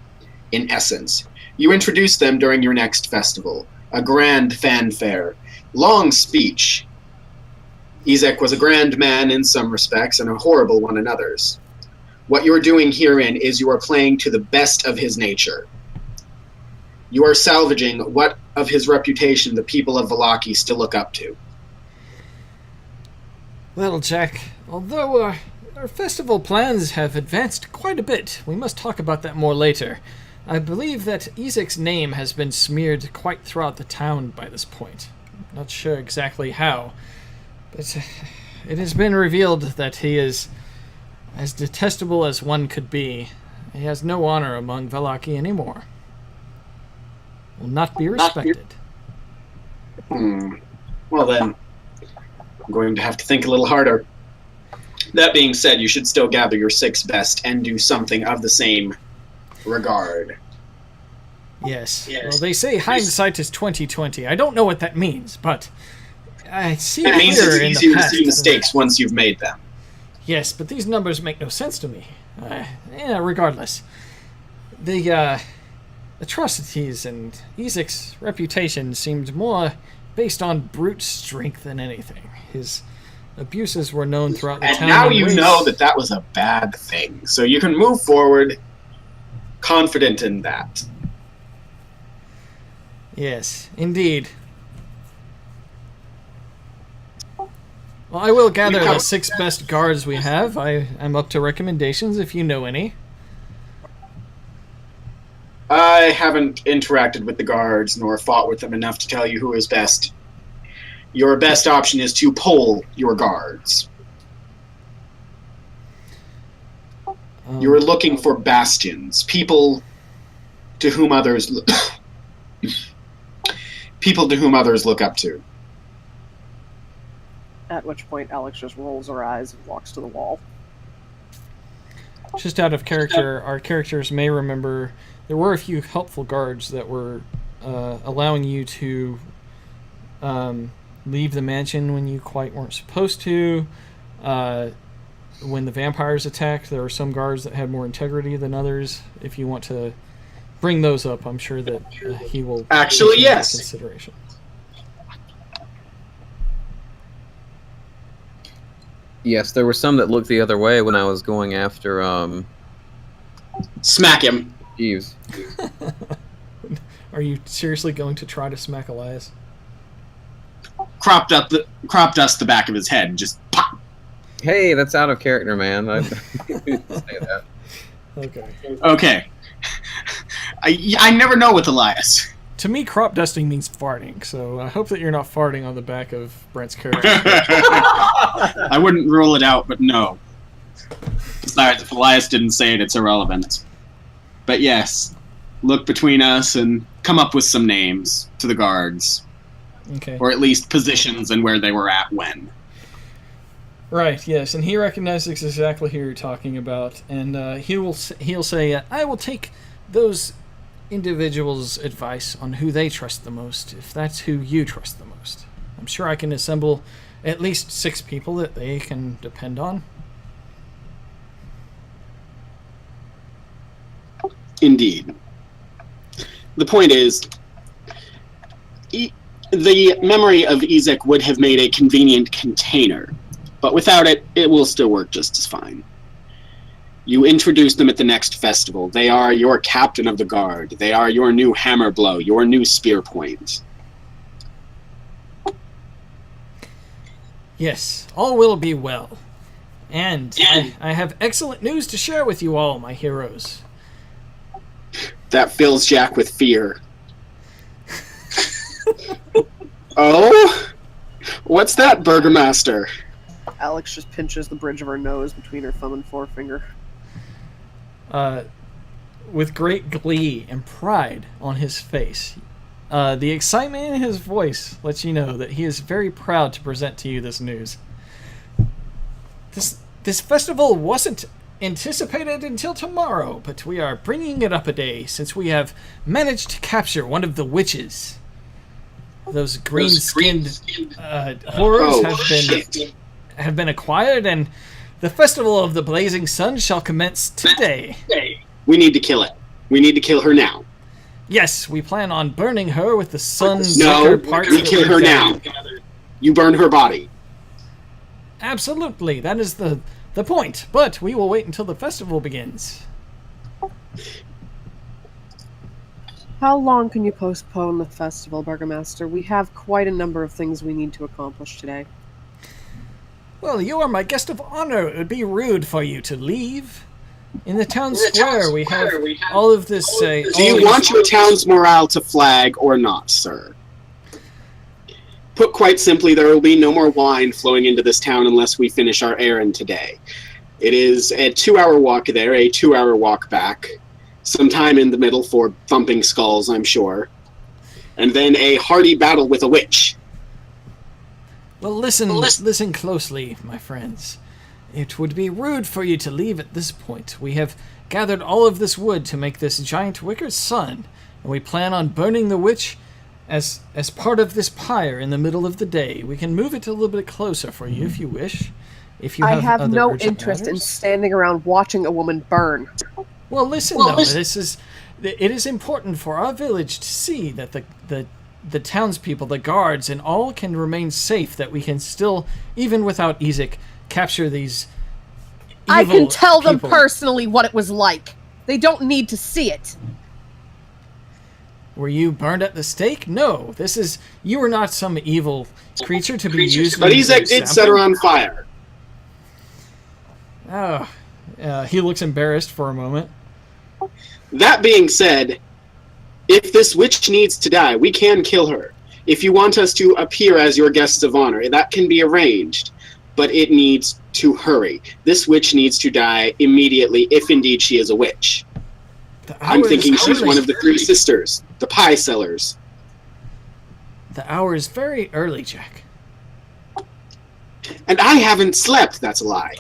In essence, you introduce them during your next festival. A grand fanfare, long speech. Ezek was a grand man in some respects and a horrible one in others. What you are doing herein is you are playing to the best of his nature. You are salvaging what of his reputation the people of Valaki still look up to. Well, Jack, although our festival plans have advanced quite a bit, we must talk about that more later. I believe that Ezek's name has been smeared quite throughout the town by this point. Not sure exactly how, but it has been revealed that he is as detestable as one could be. He has no honor among Valaki anymore. Will not be respected. Well then, I'm going to have to think a little harder. That being said, you should still gather your 6 best and do something of the same regard. Yes. Well, they say hindsight is 20/20. I don't know what that means, but I see it means it's in easier the to past. see mistakes once you've made them. Yes, but these numbers make no sense to me. Regardless, the atrocities and Ezek's reputation seemed more based on brute strength than anything. His abuses were known throughout the And town. now and you race. know that was a bad thing. So you can move forward confident in that. Yes, indeed. Well, I will gather the 6 best guards we have. I'm up to recommendations if you know any. I haven't interacted with the guards nor fought with them enough to tell you who is best. Your best option is to poll your guards. You're looking for bastions, people to whom others look up to. At which point, Alex just rolls her eyes and walks to the wall. Just out of character, our characters may remember there were a few helpful guards that were allowing you to leave the mansion when you quite weren't supposed to. When the vampires attacked, there were some guards that had more integrity than others. If you want to bring those up, I'm sure that he will Actually, take that into yes. consideration. Yes, there were some that looked the other way when I was going after Smack him. Eves. Are you seriously going to try to smack Elias? Crop dust the back of his head and just pop. Hey, that's out of character, man. I didn't say that. Okay. Okay. I never know with Elias. To me, crop dusting means farting, so I hope that you're not farting on the back of Brent's character. I wouldn't rule it out, but no. Besides, if Elias didn't say it, it's irrelevant. But yes, look between us and come up with some names to the guards. Okay. Or at least positions and where they were at when. Right, yes, and he recognizes exactly who you're talking about, and he'll say, I will take those individuals' advice on who they trust the most, if that's who you trust the most. I'm sure I can assemble at least 6 people that they can depend on. Indeed. The point is, the memory of Ezek would have made a convenient container, but without it, it will still work just as fine. You introduce them at the next festival. They are your captain of the guard. They are your new hammer blow, your new spear point. Yes, all will be well. And I have excellent news to share with you all, my heroes. That fills Jack with fear. Oh? What's that, Burgermaster? Alex just pinches the bridge of her nose between her thumb and forefinger. With great glee and pride on his face. The excitement in his voice lets you know that he is very proud to present to you this news. This festival wasn't anticipated until tomorrow, but we are bringing it up a day since we have managed to capture one of the witches. Those green-skinned horrors have been acquired, and the Festival of the Blazing Sun shall commence today. We need to kill it. We need to kill her now. Yes, we plan on burning her with the sun's No, parts. we kill her now. You burn her body. Absolutely, that is the point. But we will wait until the festival begins. How long can you postpone the festival, Burgermaster? We have quite a number of things we need to accomplish today. Well, you are my guest of honor. It would be rude for you to leave. In the town square, we have all of this. Do you want your town's morale to flag or not, sir? Put quite simply, there will be no more wine flowing into this town unless we finish our errand today. It is a 2-hour walk there, a 2-hour walk back. Some time in the middle for thumping skulls, I'm sure. And then a hearty battle with a witch. Well, listen closely, my friends. It would be rude for you to leave at this point. We have gathered all of this wood to make this giant wicker sun, and we plan on burning the witch as part of this pyre in the middle of the day. We can move it a little bit closer for you if you wish. If you I have other no urgent interest in matters. standing around watching a woman burn. Well, listen, though. It is important for our village to see that the the townspeople, the guards, and all can remain safe, that we can still, even without Ezek, capture these evil I can tell them people. personally what it was like. They don't need to see it. Were you burned at the stake? No. You were not some evil creature to be used. But as an Ezek did set her on fire. Oh. He looks embarrassed for a moment. That being said, if this witch needs to die, we can kill her. If you want us to appear as your guests of honor, that can be arranged. But it needs to hurry. This witch needs to die immediately, if indeed she is a witch. I'm thinking she's one of the three sisters, the pie sellers. The hour is very early, Jack. And I haven't slept, that's a lie.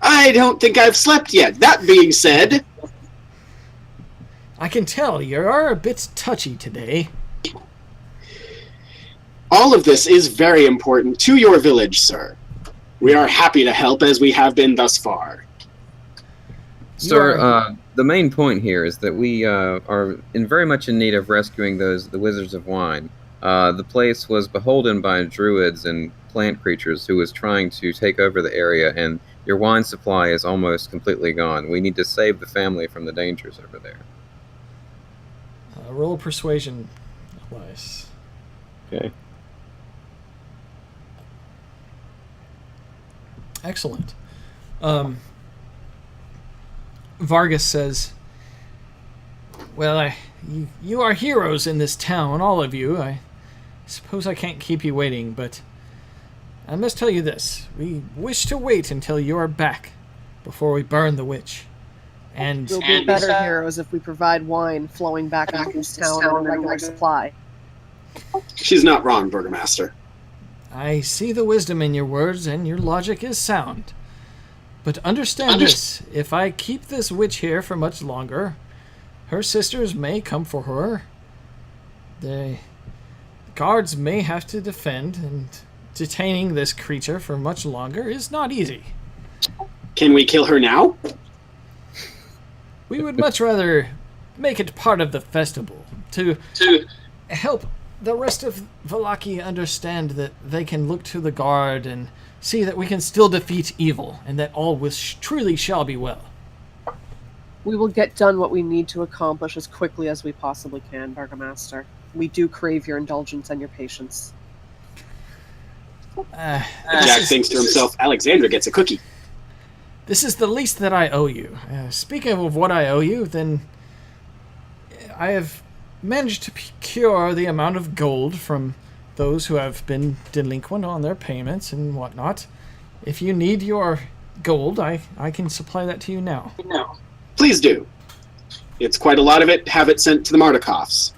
I don't think I've slept yet. That being said... I can tell you are a bit touchy today. All of this is very important to your village, sir. We are happy to help as we have been thus far. Sir, the main point here is that we are very much in need of rescuing the Wizards of Wine. The place was beholden by druids and plant creatures who was trying to take over the area, and your wine supply is almost completely gone. We need to save the family from the dangers over there. Roll persuasion, Elias. Okay. Excellent. Vargas says, well, you are heroes in this town, all of you. I suppose I can't keep you waiting, but I must tell you this. We wish to wait until you are back before we burn the witch. And We'll be better heroes if we provide wine flowing back into this town in a regular supply. She's not wrong, Burgomaster. I see the wisdom in your words, and your logic is sound. But understand this, if I keep this witch here for much longer, her sisters may come for her. The guards may have to defend, and detaining this creature for much longer is not easy. Can we kill her now? We would much rather make it part of the festival, to help the rest of Vallaki understand that they can look to the guard and see that we can still defeat evil, and that all truly shall be well. We will get done what we need to accomplish as quickly as we possibly can, Burgomaster. We do crave your indulgence and your patience. Jack thinks to himself, Alexandra gets a cookie. This is the least that I owe you. Speaking of what I owe you, then I have managed to procure the amount of gold from those who have been delinquent on their payments and whatnot. If you need your gold, I can supply that to you now. Please do. It's quite a lot of it. Have it sent to the Mardikovs,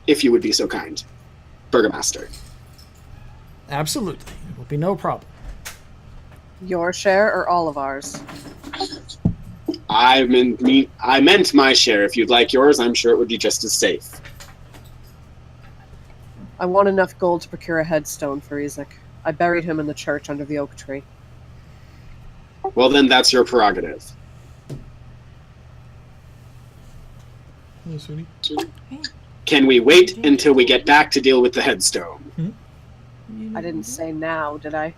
if you would be so kind. Burgomaster. Absolutely. It will be no problem. Your share or all of ours? I meant my share. If you'd like yours, I'm sure it would be just as safe. I want enough gold to procure a headstone for Ezek. I buried him in the church under the oak tree. Well, then that's your prerogative. Hello, sweetie. Can we wait until we get back to deal with the headstone? I didn't say now, did I?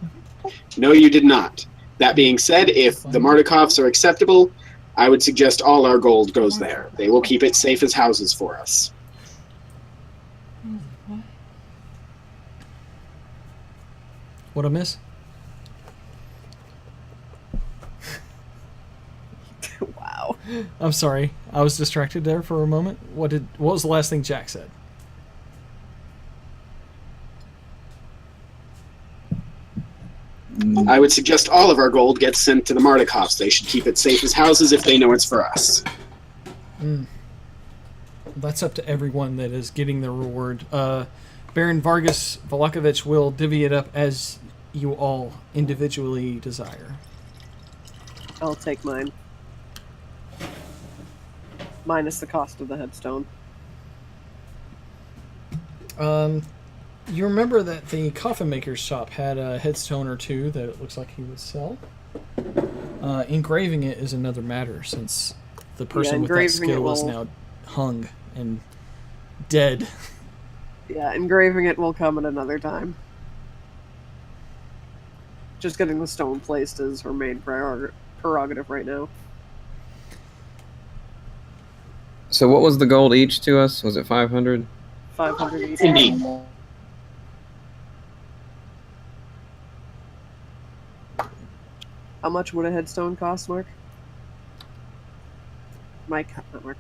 No, you did not. That being said, if the Mardikovs are acceptable, I would suggest all our gold goes there. They will keep it safe as houses for us. What I miss? Wow. I'm sorry. I was distracted there for a moment. What was the last thing Jack said? I would suggest all of our gold gets sent to the Mardikovs. They should keep it safe as houses if they know it's for us. That's up to everyone that is getting the reward. Baron Vargas Valakovich will divvy it up as you all individually desire. I'll take mine. Minus the cost of the headstone. You remember that the coffin maker's shop had a headstone or two that it looks like he would sell? Engraving it is another matter, since the person with that engraving it skill is will- now hung and dead. Yeah, engraving it will come at another time. Just getting the stone placed is her main prerogative right now. So what was the gold each to us? Was it 500? 500 each. Indeed. How much would a headstone cost, Mark? Mike, not Mark.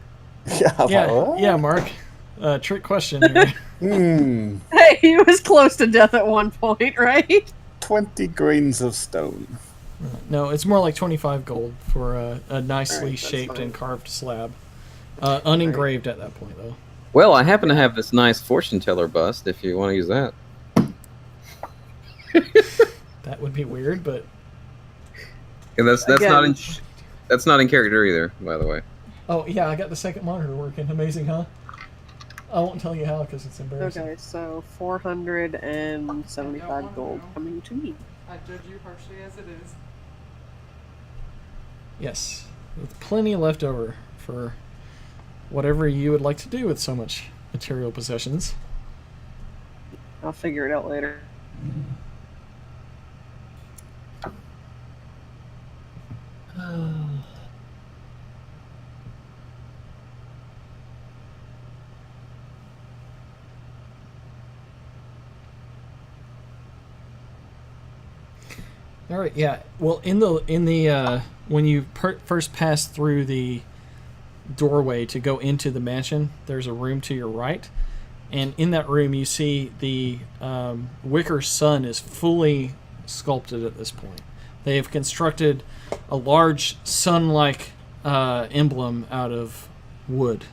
Yeah, Mark. Trick question here. Hey, he was close to death at one point, right? 20 grains of stone. No, it's more like 25 gold for a nicely Alright, that's shaped fine. and carved slab. Unengraved at that point, though. Well, I happen to have this nice fortune teller bust. If you want to use that. That would be weird, but And that's Again. not in character either, by the way. oh yeah, I got the second monitor working. Amazing, huh? I won't tell you how because it's embarrassing. Okay, so 475 gold coming to me. I judge you harshly as it is. Yes, with plenty left over for whatever you would like to do with so much material possessions. I'll figure it out later. All right, yeah. Well, in the when you first pass through the doorway to go into the mansion, there's a room to your right, and in that room you see the wicker sun is fully sculpted at this point. They have constructed a large sun-like emblem out of wood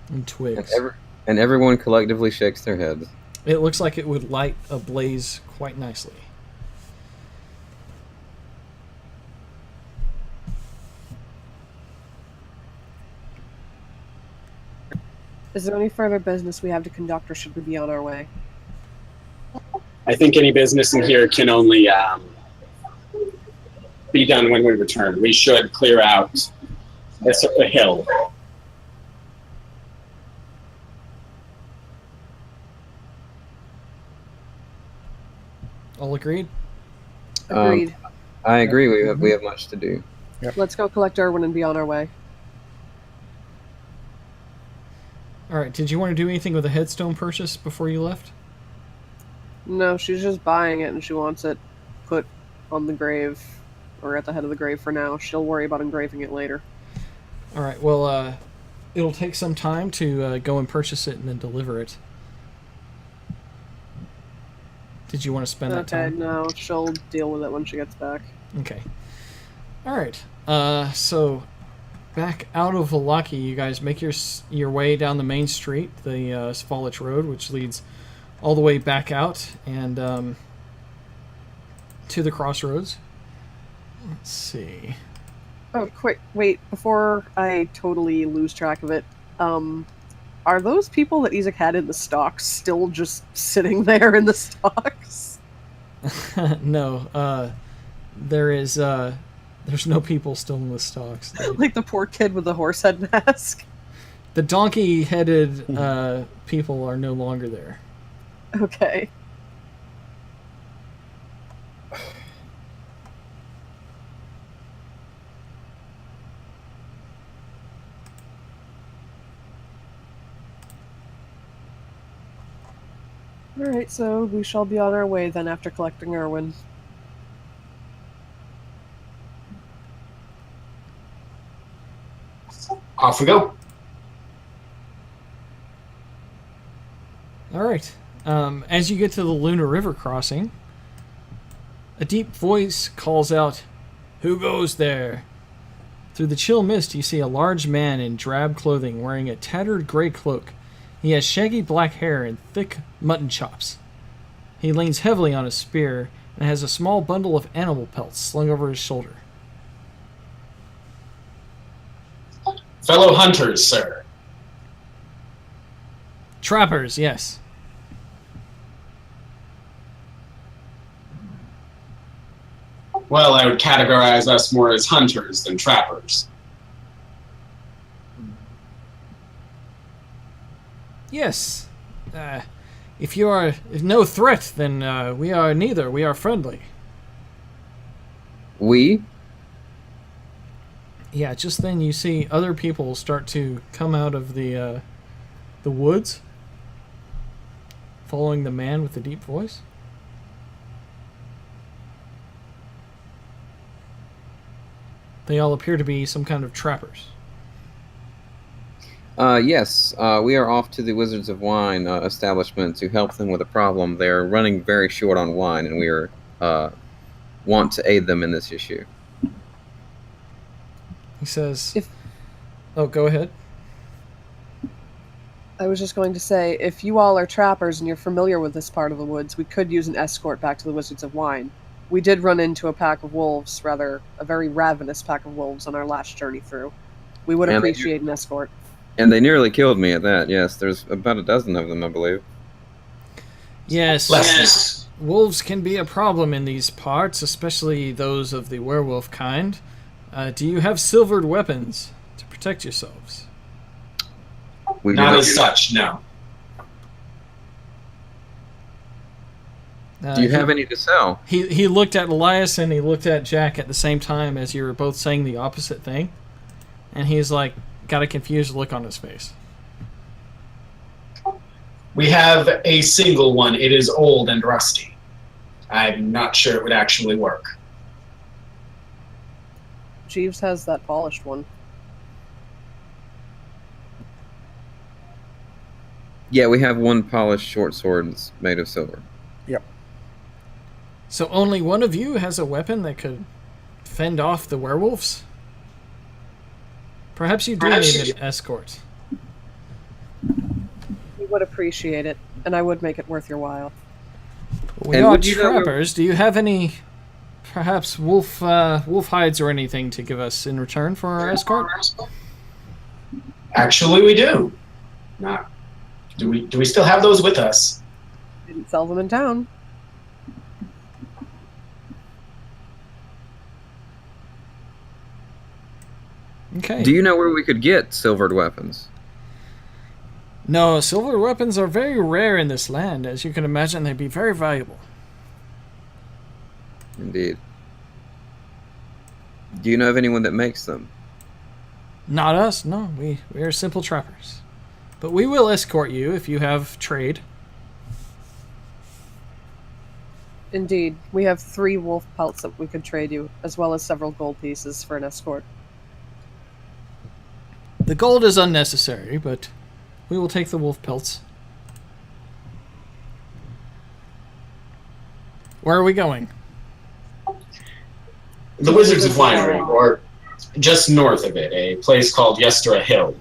and twigs. And everyone collectively shakes their heads. It looks like it would light a blaze quite nicely. Is there any further business we have to conduct, or should we be on our way? I think any business in here can only be done when we return. We should clear out the hill. All agreed? Agreed. I agree. We have much to do. Let's go collect Erwin and be on our way. All right. Did you want to do anything with the headstone purchase before you left? No, she's just buying it and she wants it put on the grave, or at the head of the grave for now. She'll worry about engraving it later. All right. Well, it'll take some time to go and purchase it and then deliver it. Did you want to spend that time? Okay, no, she'll deal with it when she gets back. Okay. All right. So back out of Valaki, you guys make your way down the main street, the Svalich Road, which leads all the way back out and to the crossroads. Let's see. Oh, quick, wait, before I totally lose track of it, are those people that Isaac had in the stocks still just sitting there in the stocks? No. There's no people still in the stocks. Like the poor kid with the horse head mask? The donkey-headed people are no longer there. Okay. Alright, so we shall be on our way then after collecting Erwin. Off we go. All right. As you get to the Luna River crossing, a deep voice calls out, "Who goes there?" Through the chill mist, you see a large man in drab clothing wearing a tattered gray cloak. He has shaggy black hair and thick mutton chops. He leans heavily on his spear and has a small bundle of animal pelts slung over his shoulder. Fellow hunters, sir. Trappers, yes. Well, I would categorize us more as hunters than trappers. Yes. If you are no threat, then we are neither. We are friendly. We? Yeah, just then you see other people start to come out of the woods, following the man with the deep voice. They all appear to be some kind of trappers. Yes, we are off to the Wizards of Wine establishment to help them with a problem. They're running very short on wine, and we are want to aid them in this issue. He says, If- "Oh, go ahead." I was just going to say, if you all are trappers and you're familiar with this part of the woods, we could use an escort back to the Wizards of Wine. We did run into a pack of wolves, rather, a very ravenous pack of wolves on our last journey through. We would And they appreciate an escort. And they nearly killed me at that. Yes, there's about a dozen of them, I believe. Yes. Less. Wolves can be a problem in these parts, especially those of the werewolf kind. Do you have silvered weapons to protect yourselves? We do Not as such, no. Do you have any to sell? He looked at Elias and he looked at Jack at the same time as you were both saying the opposite thing. And he's like, got a confused look on his face. We have a single one. It is old and rusty. I'm not sure it would actually work. Jeeves has that polished one. Yeah, we have one polished short sword that's made of silver. Yep. So only one of you has a weapon that could fend off the werewolves? Perhaps you do need an escort. We would appreciate it, and I would make it worth your while. We And are would you know- trappers. Do you have any, perhaps wolf hides or anything to give us in return for our escort? Actually, we do. Not. Do we still have those with us? Didn't sell them in town. Okay. Do you know where we could get silvered weapons? No, silver weapons are very rare in this land. As you can imagine, they'd be very valuable. Indeed. Do you know of anyone that makes them? Not us, no. We are simple trappers. But we will escort you if you have trade. Indeed, we have 3 wolf pelts that we could trade you, as well as several gold pieces for an escort. The gold is unnecessary, but we will take the wolf pelts. Where are we going? The Wizards of Winery, or just north of it, a place called Yestera Hill.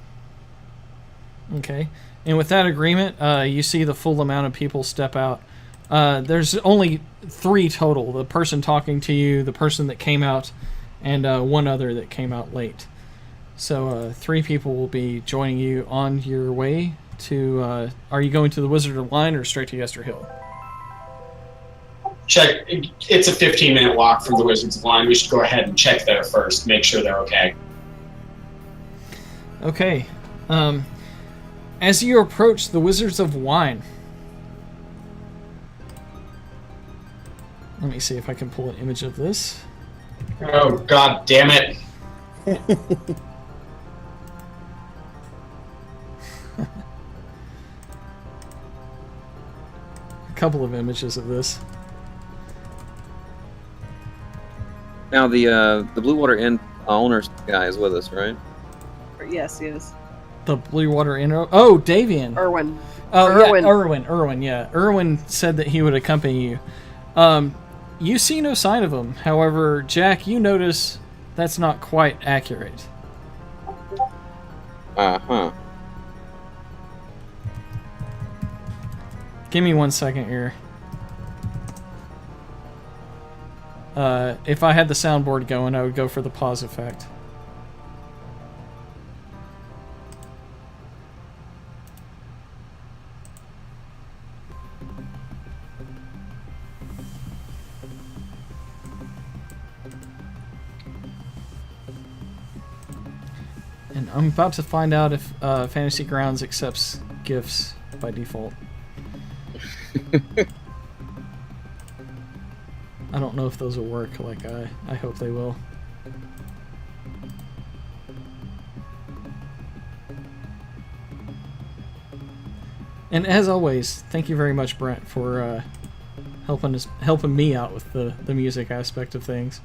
Okay. And with that agreement, you see the full amount of people step out. There's only 3 total. The person talking to you, the person that came out, and one other that came out late. So 3 people will be joining you on your way to... are you going to the Wizard of Wine or straight to Yester Hill? Check. It's a 15-minute walk from the Wizards of Wine. We should go ahead and check there first, make sure they're okay. Okay. As you approach the Wizards of Wine... Let me see if I can pull an image of this. Oh, God damn it. A couple of images of this. Now the Blue Water Inn owner's guy is with us, right? Yes, he is. The Blue Water Inn... Oh, Davian. Irwin. Oh, Irwin. yeah, Irwin, yeah. Irwin said that he would accompany you. You see no sign of him. However, Jack, you notice that's not quite accurate. Uh-huh. Give me 1 second here. If I had the soundboard going, I would go for the pause effect. And I'm about to find out if Fantasy Grounds accepts gifts by default. I don't know if those will work like I hope they will. And as always, thank you very much, Brent, for helping me out with the music aspect of things.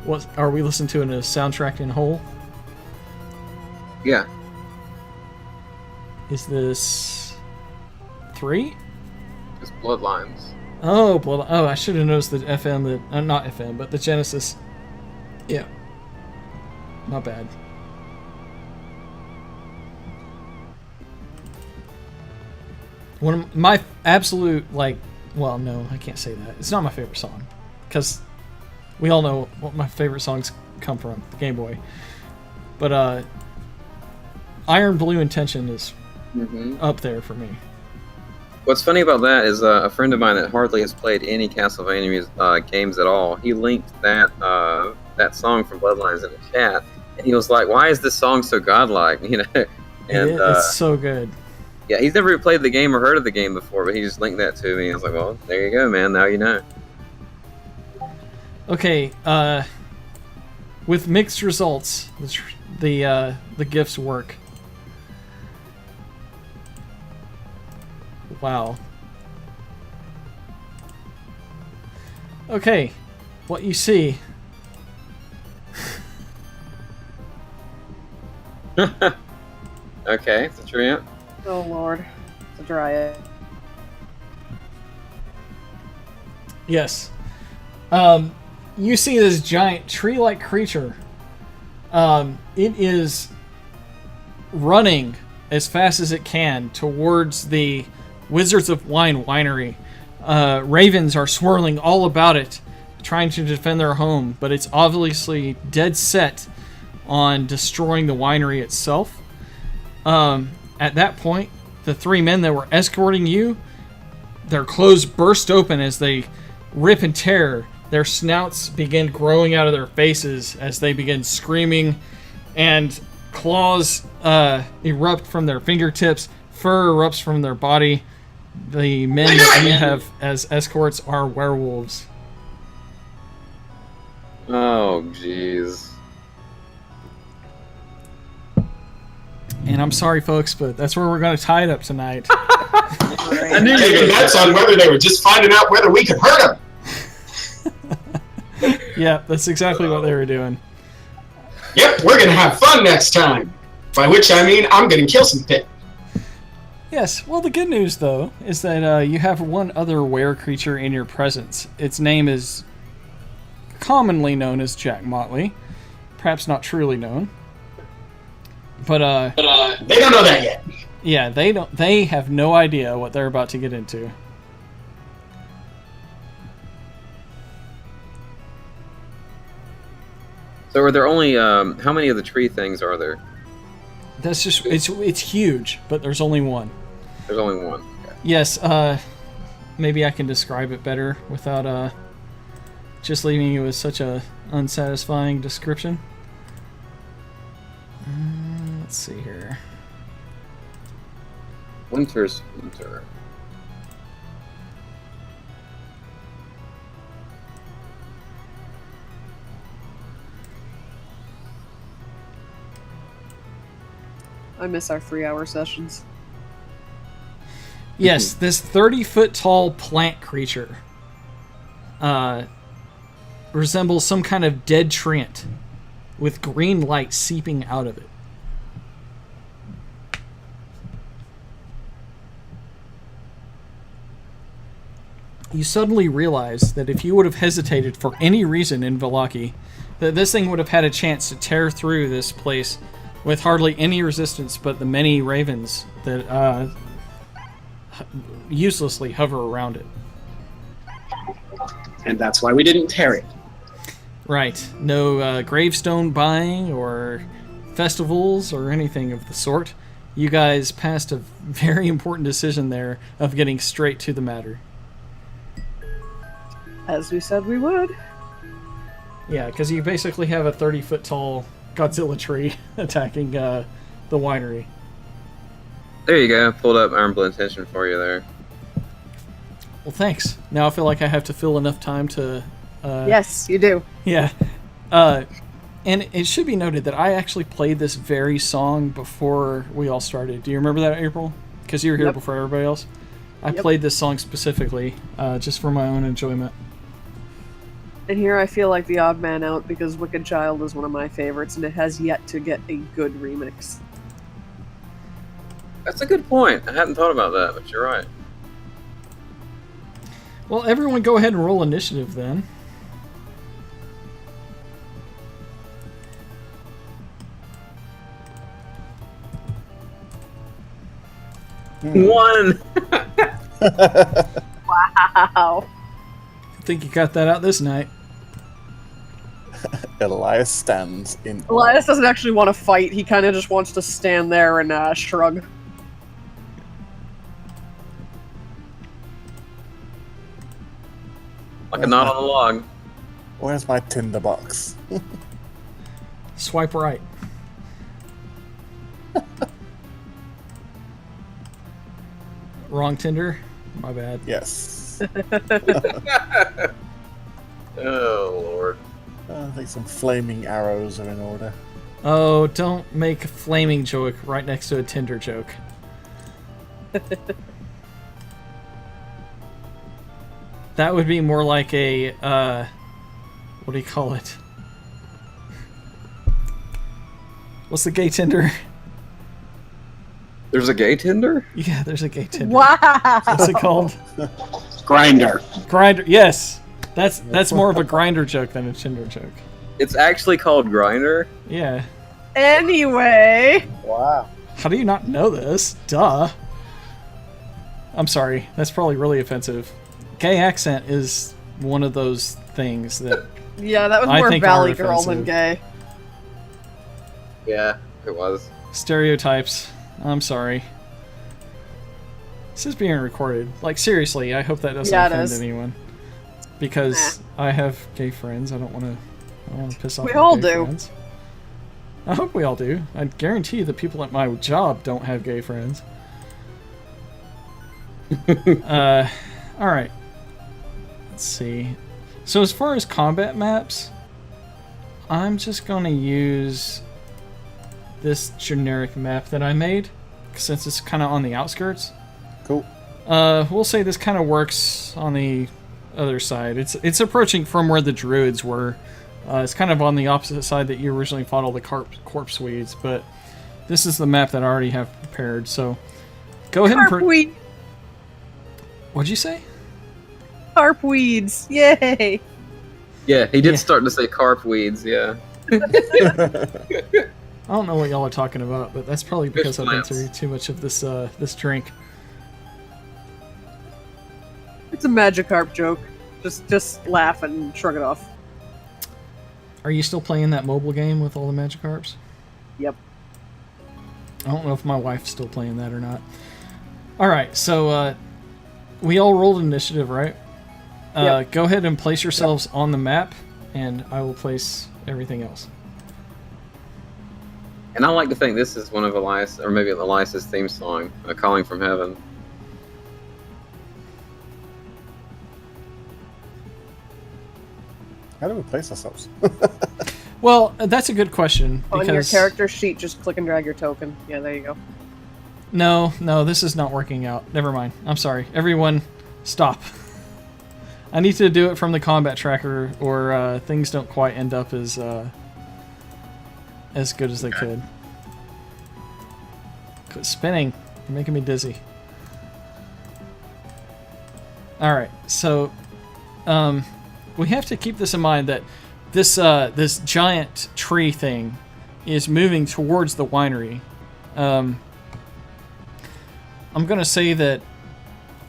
What are we listening to in a soundtrack in whole? Yeah. Is this 3? It's Bloodlines. Oh, I should have noticed the FM, not FM, but the Genesis. Yeah. Not bad. One of my absolute, well, no, I can't say that. It's not my favorite song. Because we all know what my favorite songs come from, the Game Boy. But, Iron Blue Intention is up there for me. What's funny about that is a friend of mine that hardly has played any Castlevania games at all, he linked that that song from Bloodlines in the chat, and he was like, "Why is this song so godlike?" You know, and It's so good. Yeah, he's never played the game or heard of the game before, but he just linked that to me. I was like, "Well, there you go, man. Now you know." Okay, with mixed results, the gifts work. Wow. Okay, what you see. Okay, it's a treant. Oh lord, it's a dryad. Yes. You see this giant tree-like creature. It is running as fast as it can towards the Wizards of Wine winery. Ravens are swirling all about it, trying to defend their home, but it's obviously dead set on destroying the winery itself. At that point, the 3 men that were escorting you, their clothes burst open as they rip and tear. Their snouts begin growing out of their faces as they begin screaming, and claws erupt from their fingertips, fur erupts from their body. The men that you have as escorts are werewolves. Oh, jeez. And I'm sorry, folks, but that's where we're going to tie it up tonight. I knew they were nuts on whether they were just finding out whether we could hurt them. Yeah, that's exactly what they were doing. Yep, we're gonna have fun next time. By which I mean I'm gonna kill some pit. Yes, well, the good news, though, is that you have one other were creature in your presence. Its name is commonly known as Jack Motley. Perhaps not truly known. But they don't know that yet. Yeah, they have no idea what they're about to get into. So are there only how many of the tree things are there? That's just it's huge, but there's only one. There's only one. Okay. Yes, maybe I can describe it better without just leaving you with such a unsatisfying description. Let's see here. Winter's winter. I miss our 3-hour sessions. Yes, this 30-foot tall plant creature resembles some kind of dead treant with green light seeping out of it. You suddenly realize that if you would have hesitated for any reason in Vallaki, that this thing would have had a chance to tear through this place with hardly any resistance but the many ravens that uselessly hover around it. And that's why we didn't tear it. Right. No gravestone buying or festivals or anything of the sort. You guys passed a very important decision there of getting straight to the matter. As we said we would. Yeah, because you basically have a 30-foot tall Godzilla tree attacking the winery. There you go. Pulled up honorable intention for you there. Well, thanks. Now I feel like I have to fill enough time to... Yes, you do. Yeah. And it should be noted that I actually played this very song before we all started. Do you remember that, April? Because you were here Yep. before everybody else. I Yep. played this song specifically just for my own enjoyment. And here I feel like the odd man out because Wicked Child is one of my favorites, and it has yet to get a good remix. That's a good point. I hadn't thought about that, but you're right. Well, everyone go ahead and roll initiative then. One. Wow. I think you got that out this night. Elias stands in. Elias doesn't actually want to fight, he kind of just wants to stand there and shrug. Like a knot on the log. Where's my tinderbox? Swipe right. Wrong Tinder? My bad. Yes. Oh, Lord. I think some flaming arrows are in order. Oh, don't make a flaming joke right next to a Tinder joke. That would be more like a, what do you call it? What's the gay Tinder? There's a gay Tinder? Yeah, there's a gay Tinder. Wow! What's it called? Grinder. Grinder. Yes, that's more of a Grinder joke than a Tinder joke. It's actually called Grinder. Yeah. Anyway, Wow. How do you not know this? Duh. I'm sorry. That's probably really offensive. Gay accent is one of those things that yeah, that was I more think Valley are Girl than offensive. gay. Yeah, it was. stereotypes. I'm sorry. This is being recorded. Like, seriously, I hope that doesn't Yeah, it offend is. anyone. Because I have gay friends. I don't want to piss off We my all gay do. friends. I hope we all do. I guarantee you the people at my job don't have gay friends. Alright. Let's see. So as far as combat maps, I'm just going to use this generic map that I made, since it's kind of on the outskirts. Cool. We'll say this kind of works on the other side. It's approaching from where the druids were. It's kind of on the opposite side that you originally fought all the corpse weeds, but this is the map that I already have prepared. So go ahead and Carpweed! What'd you say? Carpweeds! Yay! Yeah, he did Yeah. start to say carp weeds, yeah. I don't know what y'all are talking about, but that's probably because I've been plants. through too much of this this drink. It's a Magikarp joke. Just laugh and shrug it off. Are you still playing that mobile game with all the Magikarps? Yep. I don't know if my wife's still playing that or not. Alright, so we all rolled initiative, right? Yep. Go ahead and place yourselves on the map, and I will place everything else. And I like to think this is one of Elias, or maybe Elias's theme song, Calling from Heaven. How do we place ourselves? Well, that's a good question. On your Because character sheet, just click and drag your token. Yeah, there you go. No, this is not working out. Never mind. I'm sorry. Everyone, stop. I need to do it from the combat tracker, or things don't quite end up as good as they could. Quit spinning. You're making me dizzy. Alright, so we have to keep this in mind that this giant tree thing is moving towards the winery. I'm gonna say that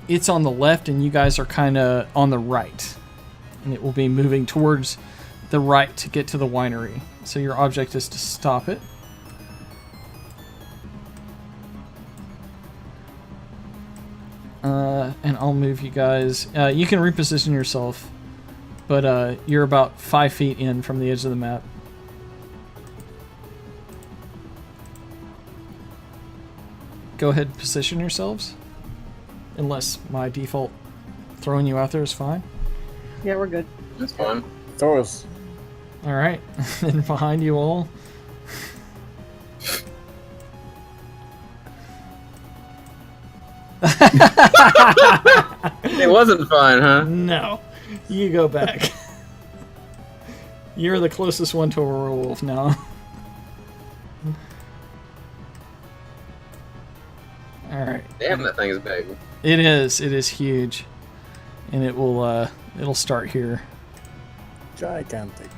it's on the left and you guys are kind of on the right, and it will be moving towards the right to get to the winery. So your object is to stop it. And I'll move you guys. You can reposition yourself but you're about 5 feet in from the edge of the map. Go ahead and position yourselves. Unless my default throwing you out there is fine. Yeah, we're good. That's fine. Throw us. Alright. And behind you all. It wasn't fine, huh? No. You go back. You're the closest one to a werewolf now. Alright. Damn, that thing is big. It is. It is huge. And it will, it'll start here. Gigantic.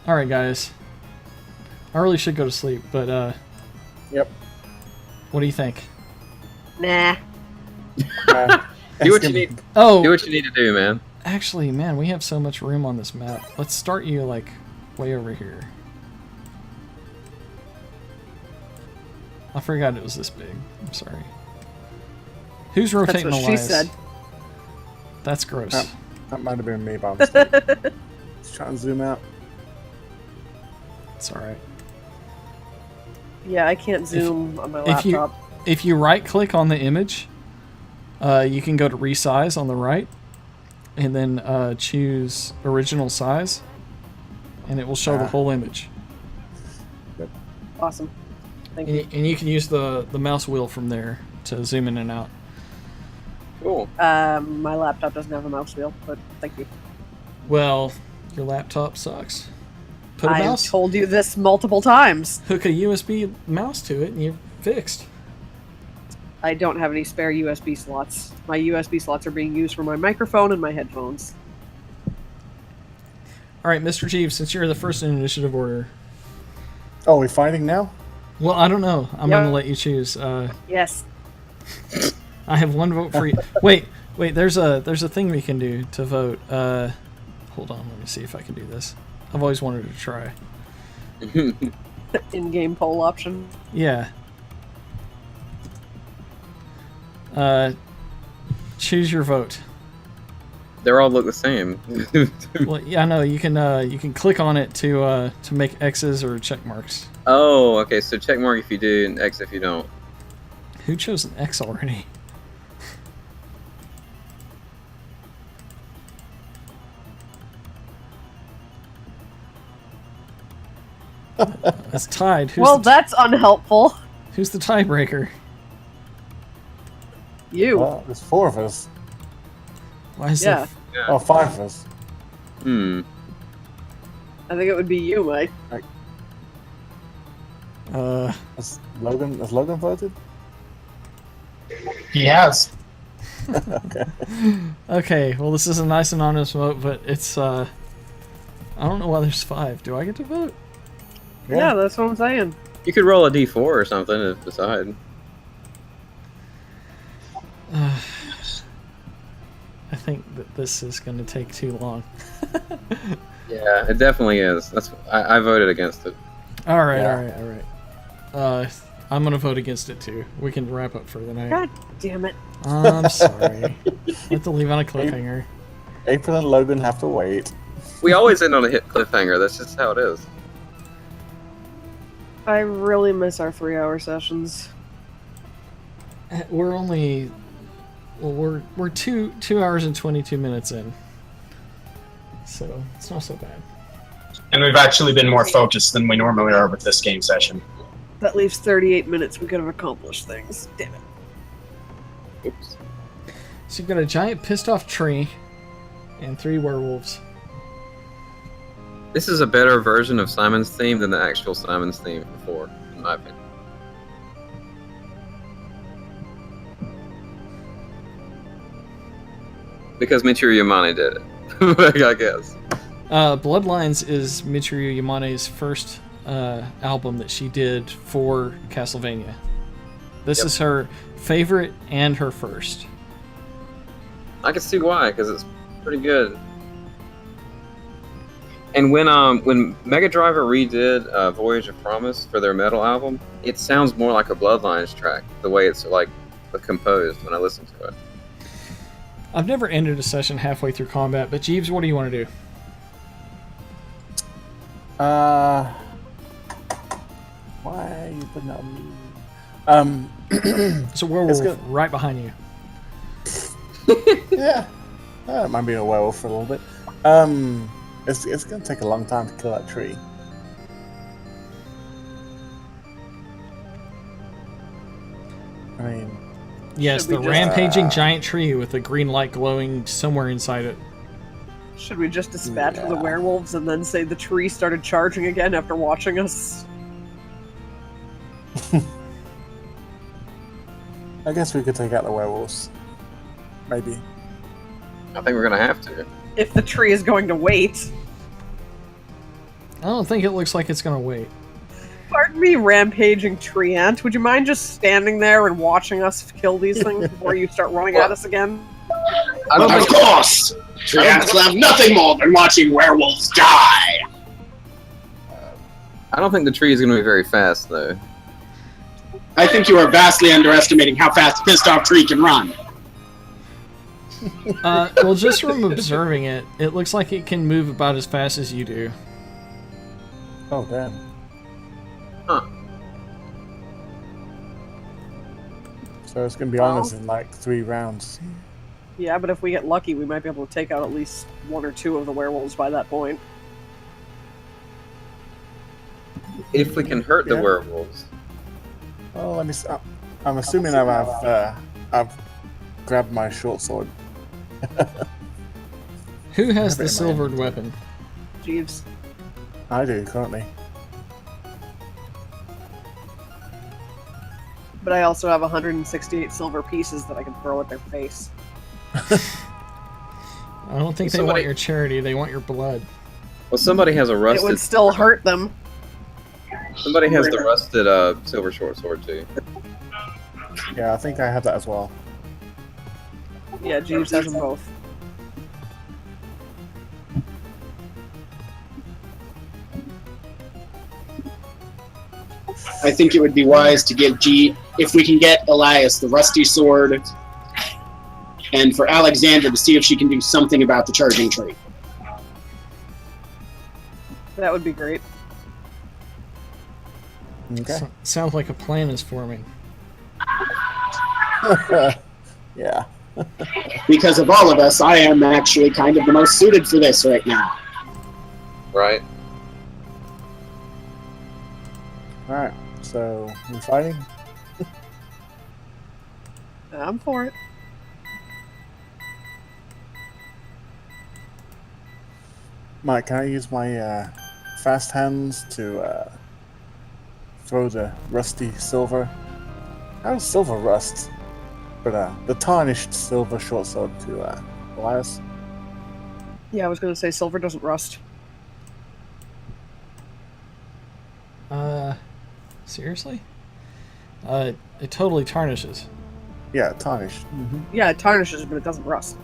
Alright, guys. I really should go to sleep, but, Yep. what do you think? Nah. Do what you need. Oh! Do what you need to do, man. Actually, man, we have so much room on this map. Let's start you, like, way over here. I forgot it was this big. I'm sorry. Who's rotating That's what the she lives? said. That's gross. That might have been me by mistake. Let's try and zoom out. It's alright. Yeah, I can't zoom on my if you- laptop. If you right-click on the image, you can go to resize on the right, and then choose original size, and it will show the whole image. Awesome. Thank And, you. and you can use the mouse wheel from there to zoom in and out. Cool. My laptop doesn't have a mouse wheel, but thank you. Well, your laptop sucks. Put a I mouse, told you this multiple times. hook a USB mouse to it, and you're fixed. I don't have any spare USB slots. My USB slots are being used for my microphone and my headphones. All right, Mr. Jeeves, since you're the first in initiative order, Oh, we're fighting now? well, I don't know. I'm Yeah. gonna let you choose. Yes. I have one vote for you. Wait. There's a thing we can do to vote. Hold on. Let me see if I can do this. I've always wanted to try. In-game poll option. Yeah. Choose your vote. They all look the same. Well, yeah, I know you can click on it to make X's or check marks. Oh, okay. So check mark if you do, and X if you don't. Who chose an X already? It's tied. Well, that's unhelpful. Who's the tiebreaker? You. Well, there's 4 of us. Why is Yeah. Oh, 5 of us. Hmm. I think it would be you, Mike. Has Logan voted? He has. Okay, well, this is a nice anonymous vote, but it's I don't know why there's 5. Do I get to vote? Yeah, that's what I'm saying. You could roll a D4 or something to decide. I think that this is going to take too long. Yeah, it definitely is. I voted against it. All right. I'm going to vote against it too. We can wrap up for the night. God damn it. I'm sorry. I have to leave on a cliffhanger. April and Logan have to wait. We always end on a hit cliffhanger. That's just how it is. I really miss our 3-hour sessions. We're only, well, we're 2 hours and 22 minutes in, so it's not so bad. And we've actually been more focused than we normally are with this game session. That leaves 38 minutes. We could have accomplished things. Damn it. Oops. So you've got a giant pissed off tree and 3 werewolves. This is a better version of Simon's theme than the actual Simon's theme before, in my opinion. Because Michiru Yamane did it, I guess. Bloodlines is Michiru Yamane's first album that she did for Castlevania. This is her favorite and her first. I can see why, because it's pretty good. And when Mega Driver redid Voyage of Promise for their metal album, it sounds more like a Bloodlines track, the way it's like composed when I listen to it. I've never ended a session halfway through combat, but Jeeves, what do you want to do? Why are you putting that on me? It's a werewolf good. right behind you. Yeah, I don't mind being a werewolf for a little bit. It's gonna take a long time to kill that tree. I mean, Yes, Should we the just- rampaging giant tree with a green light glowing somewhere inside it. Should we just dispatch the Yeah. werewolves and then say the tree started charging again after watching us? I guess we could take out the werewolves. Maybe. I think we're gonna have to. If the tree is going to wait. I don't think it looks like it's gonna wait. Pardon me, rampaging tree ant. Would you mind just standing there and watching us kill these things before you start running at us again? I don't Of think. course! Treants love nothing more than watching werewolves die! I don't think the tree is gonna be very fast, though. I think you are vastly underestimating how fast a pissed off tree can run. Well, just from observing it, it looks like it can move about as fast as you do. Oh damn. Huh. So it's gonna be on us in like 3 rounds. Yeah, but if we get lucky, we might be able to take out at least 1 or 2 of the werewolves by that point. If we can hurt the Yeah. werewolves. Well, let me. I'm assuming I've grabbed my short sword. Who has Have it the in my silvered weapon? Jeeves. I do currently. But I also have 168 silver pieces that I can throw at their face. I don't think they Somebody- want your charity, they want your blood. Well, somebody has a It rusted. would still hurt them. Somebody has the rusted silver short sword too. Yeah, I think I have that as well. Yeah, Jeeves has them both. I think it would be wise to give if we can get Elias the rusty sword, and for Alexandra to see if she can do something about the charging tree. That would be great. Okay. Sounds like a plan is forming. Yeah. Because of all of us, I am actually kind of the most suited for this right now. Right? All right. So we fighting? I'm for it. Mike, can I use my fast hands to throw the rusty silver? How's silver rust? But the tarnished silver short sword to Elias. Yeah, I was going to say silver doesn't rust. Seriously? It totally tarnishes. Yeah, tarnished. Mm-hmm. Yeah, it tarnishes, but it doesn't rust.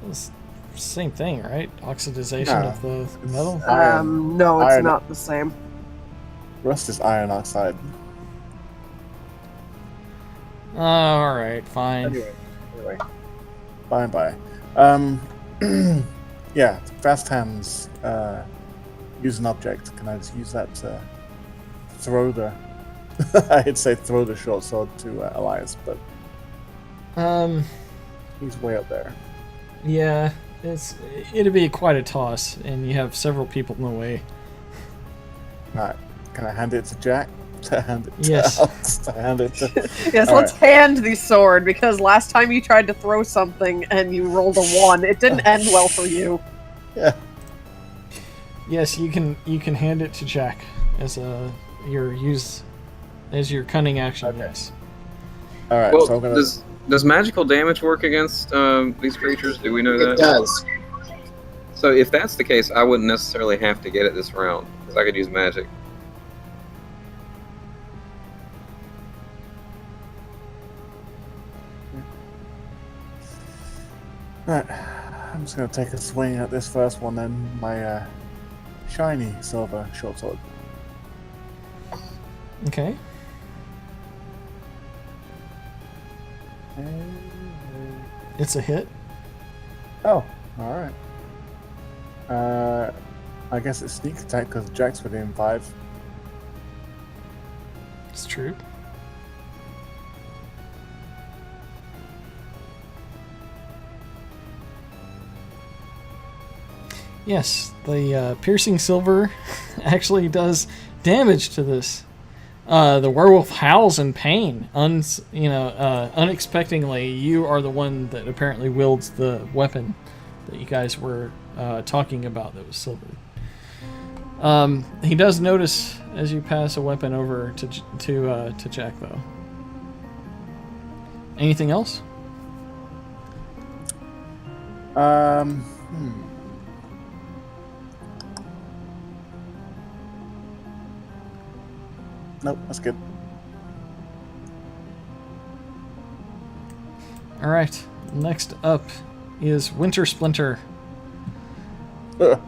It's the same thing, right? Oxidization No, of the metal? No, it's Iron- not the same. Rust is iron oxide. Alright, fine. Anyway. Bye. Yeah, fast hands. Use an object. Can I just use that to throw the? I'd say throw the short sword to Elias, but he's way up there. Yeah, it'd be quite a toss, and you have several people in the way. Alright, can I hand it to Jack? To hand it to Yes. Alex? To hand it to... Yes, All let's hand the sword, because last time you tried to throw something and you rolled a 1, it didn't end well for you. Yeah. Yes, you can hand it to Jack as your cunning action. Okay. Yes. Alright, Well, so I'm gonna... does magical damage work against these creatures? Do we know It that? does. So if that's the case, I wouldn't necessarily have to get it this round because I could use magic. Right. I'm just gonna take a swing at this first one then. My shiny silver short sword. Okay. It's a hit. Oh, alright. I guess it's sneak attack because Jack's within 5. It's true. Yes, the piercing silver actually does damage to this. The werewolf howls in pain. Unexpectedly, you are the one that apparently wields the weapon that you guys were talking about that was silver. He does notice as you pass a weapon over to Jack, though. Anything else? Nope, that's good. All right. Next up is Winter Splinter. I'm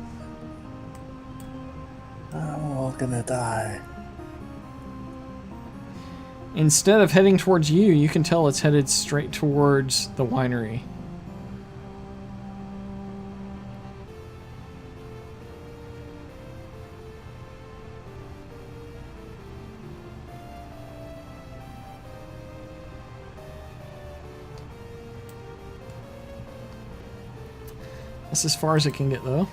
all gonna die. Instead of heading towards you, you can tell it's headed straight towards the winery. That's as far as it can get, though.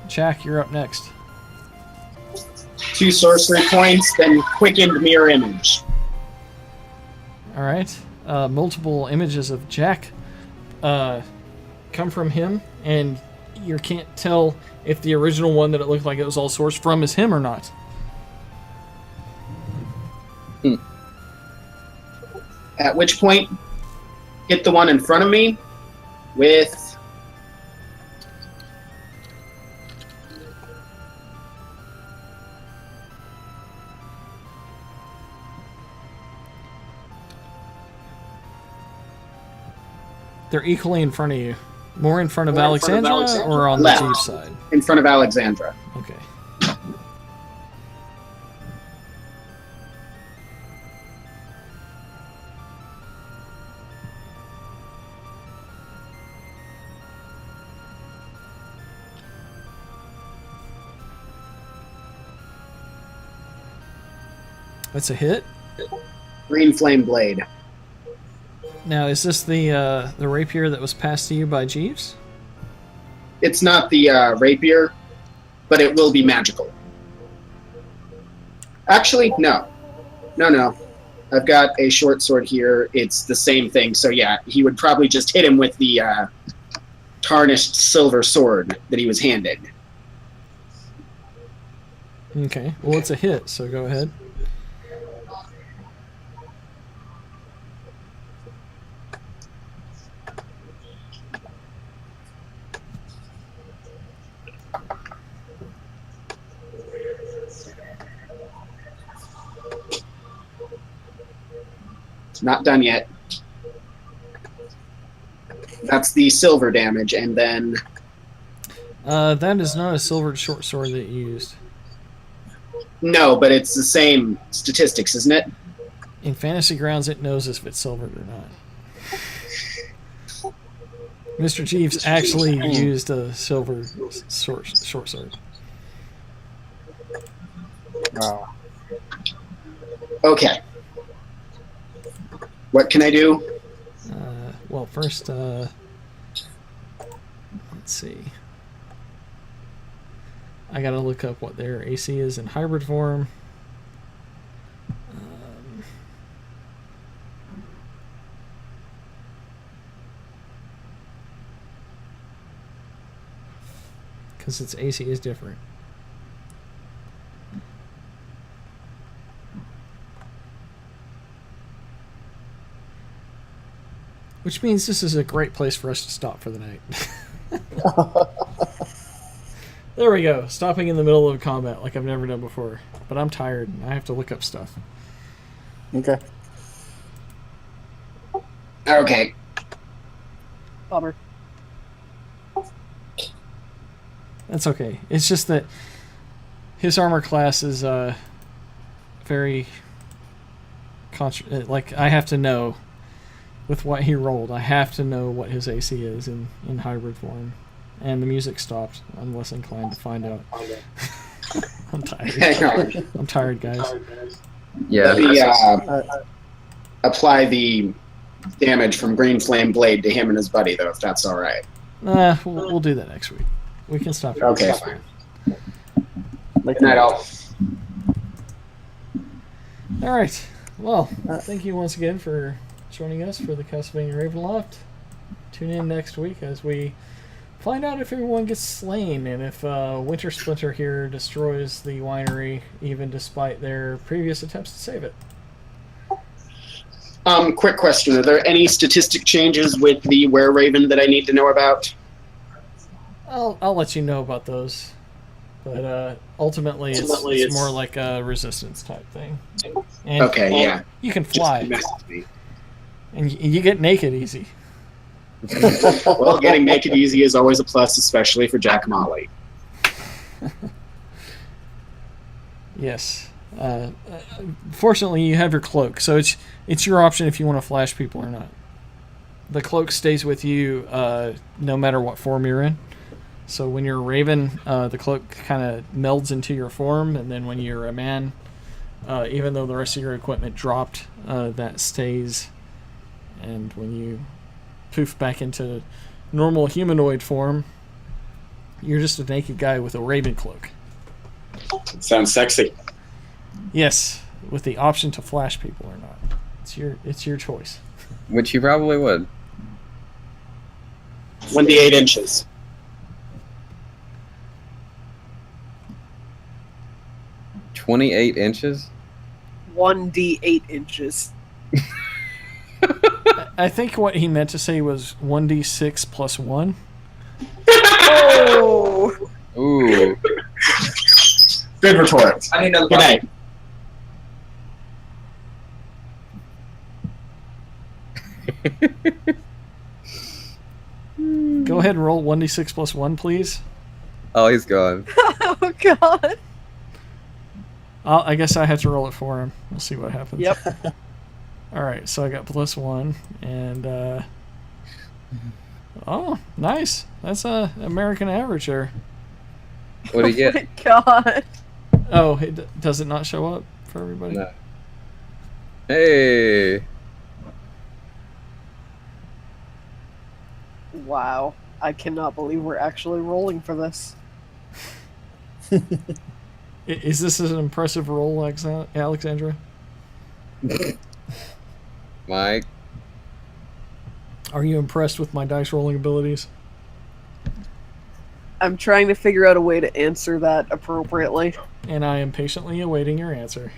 Jack, you're up next. 2 sorcery points, then quickened mirror image. All right. Multiple images of Jack come from him, and you can't tell if the original one that it looked like it was all sourced from is him or not. At which point, hit the one in front of me with They're equally in front of you. More in front of Alexandra or on Left. the Jeeves side? in front of Alexandra. Okay. That's a hit. Green flame blade. Now, is this the rapier that was passed to you by Jeeves? It's not the rapier, but it will be magical. Actually, no. No. I've got a short sword here. It's the same thing. So yeah, he would probably just hit him with the tarnished silver sword that he was handed. Okay. Well, it's a hit, so go ahead. Not done yet. That's the silver damage, and then That is not a silvered short sword that you used. no, but it's the same statistics, isn't it? In Fantasy Grounds, it knows if it's silvered or not. Mr. Jeeves actually used a silver short sword. Wow. Okay. What can I do? Well, first, let's see. I gotta look up what their AC is in hybrid form. Because its AC is different. Which means this is a great place for us to stop for the night. There we go. Stopping in the middle of combat like I've never done before. But I'm tired and I have to look up stuff. Okay. Okay. Bummer. That's okay. It's just that his armor class is very... like, I have to know with what he rolled. I have to know what his AC is in hybrid form. And the music stopped. I'm less inclined to find out. I'm tired. Hang on. I'm tired, guys. Yeah. Let me apply the damage from Green Flame Blade to him and his buddy, though, if that's all right. We'll do that next week. We can stop here. Okay, fine. Make Good night, a- all. All right. Well, thank you once again for joining us for the Castlevania Ravenloft. Tune in next week as we find out if everyone gets slain and if Winter Splinter here destroys the winery, even despite their previous attempts to save it. Quick question. Are there any statistic changes with the Were-Raven that I need to know about? I'll let you know about those. But ultimately, it's more like a resistance type thing. And Okay, yeah. you can fly, Message me. and you get naked easy. Well, getting naked easy is always a plus, especially for Jack Molly. Yes. Fortunately, you have your cloak, so it's your option if you want to flash people or not. The cloak stays with you no matter what form you're in. So when you're a raven, the cloak kind of melds into your form, and then when you're a man, even though the rest of your equipment dropped, that stays. And when you poof back into normal humanoid form, you're just a naked guy with a raven cloak. Sounds sexy. Yes, with the option to flash people or not. It's your choice. Which you probably would. 1d8 inches. 28 inches? 1d8 inches. I think what he meant to say was 1d6 plus 1. Oh! Ooh. Good retort. I need another Good night. Go ahead and roll 1d6 plus 1, please. Oh, he's gone. Oh god. I guess I have to roll it for him. We'll see what happens. Yep. Alright, so I got plus 1, and oh, nice. That's a American average there. What do you Oh get? my god. Oh, does it not show up for everybody? No. Hey. Wow. I cannot believe we're actually rolling for this. Is this an impressive roll, Alexandra? Mike. Are you impressed with my dice rolling abilities? I'm trying to figure out a way to answer that appropriately. And I am patiently awaiting your answer.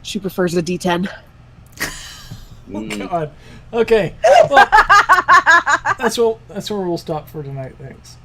She prefers a D10. Oh God. Okay. Well, that's where we'll stop for tonight. Thanks.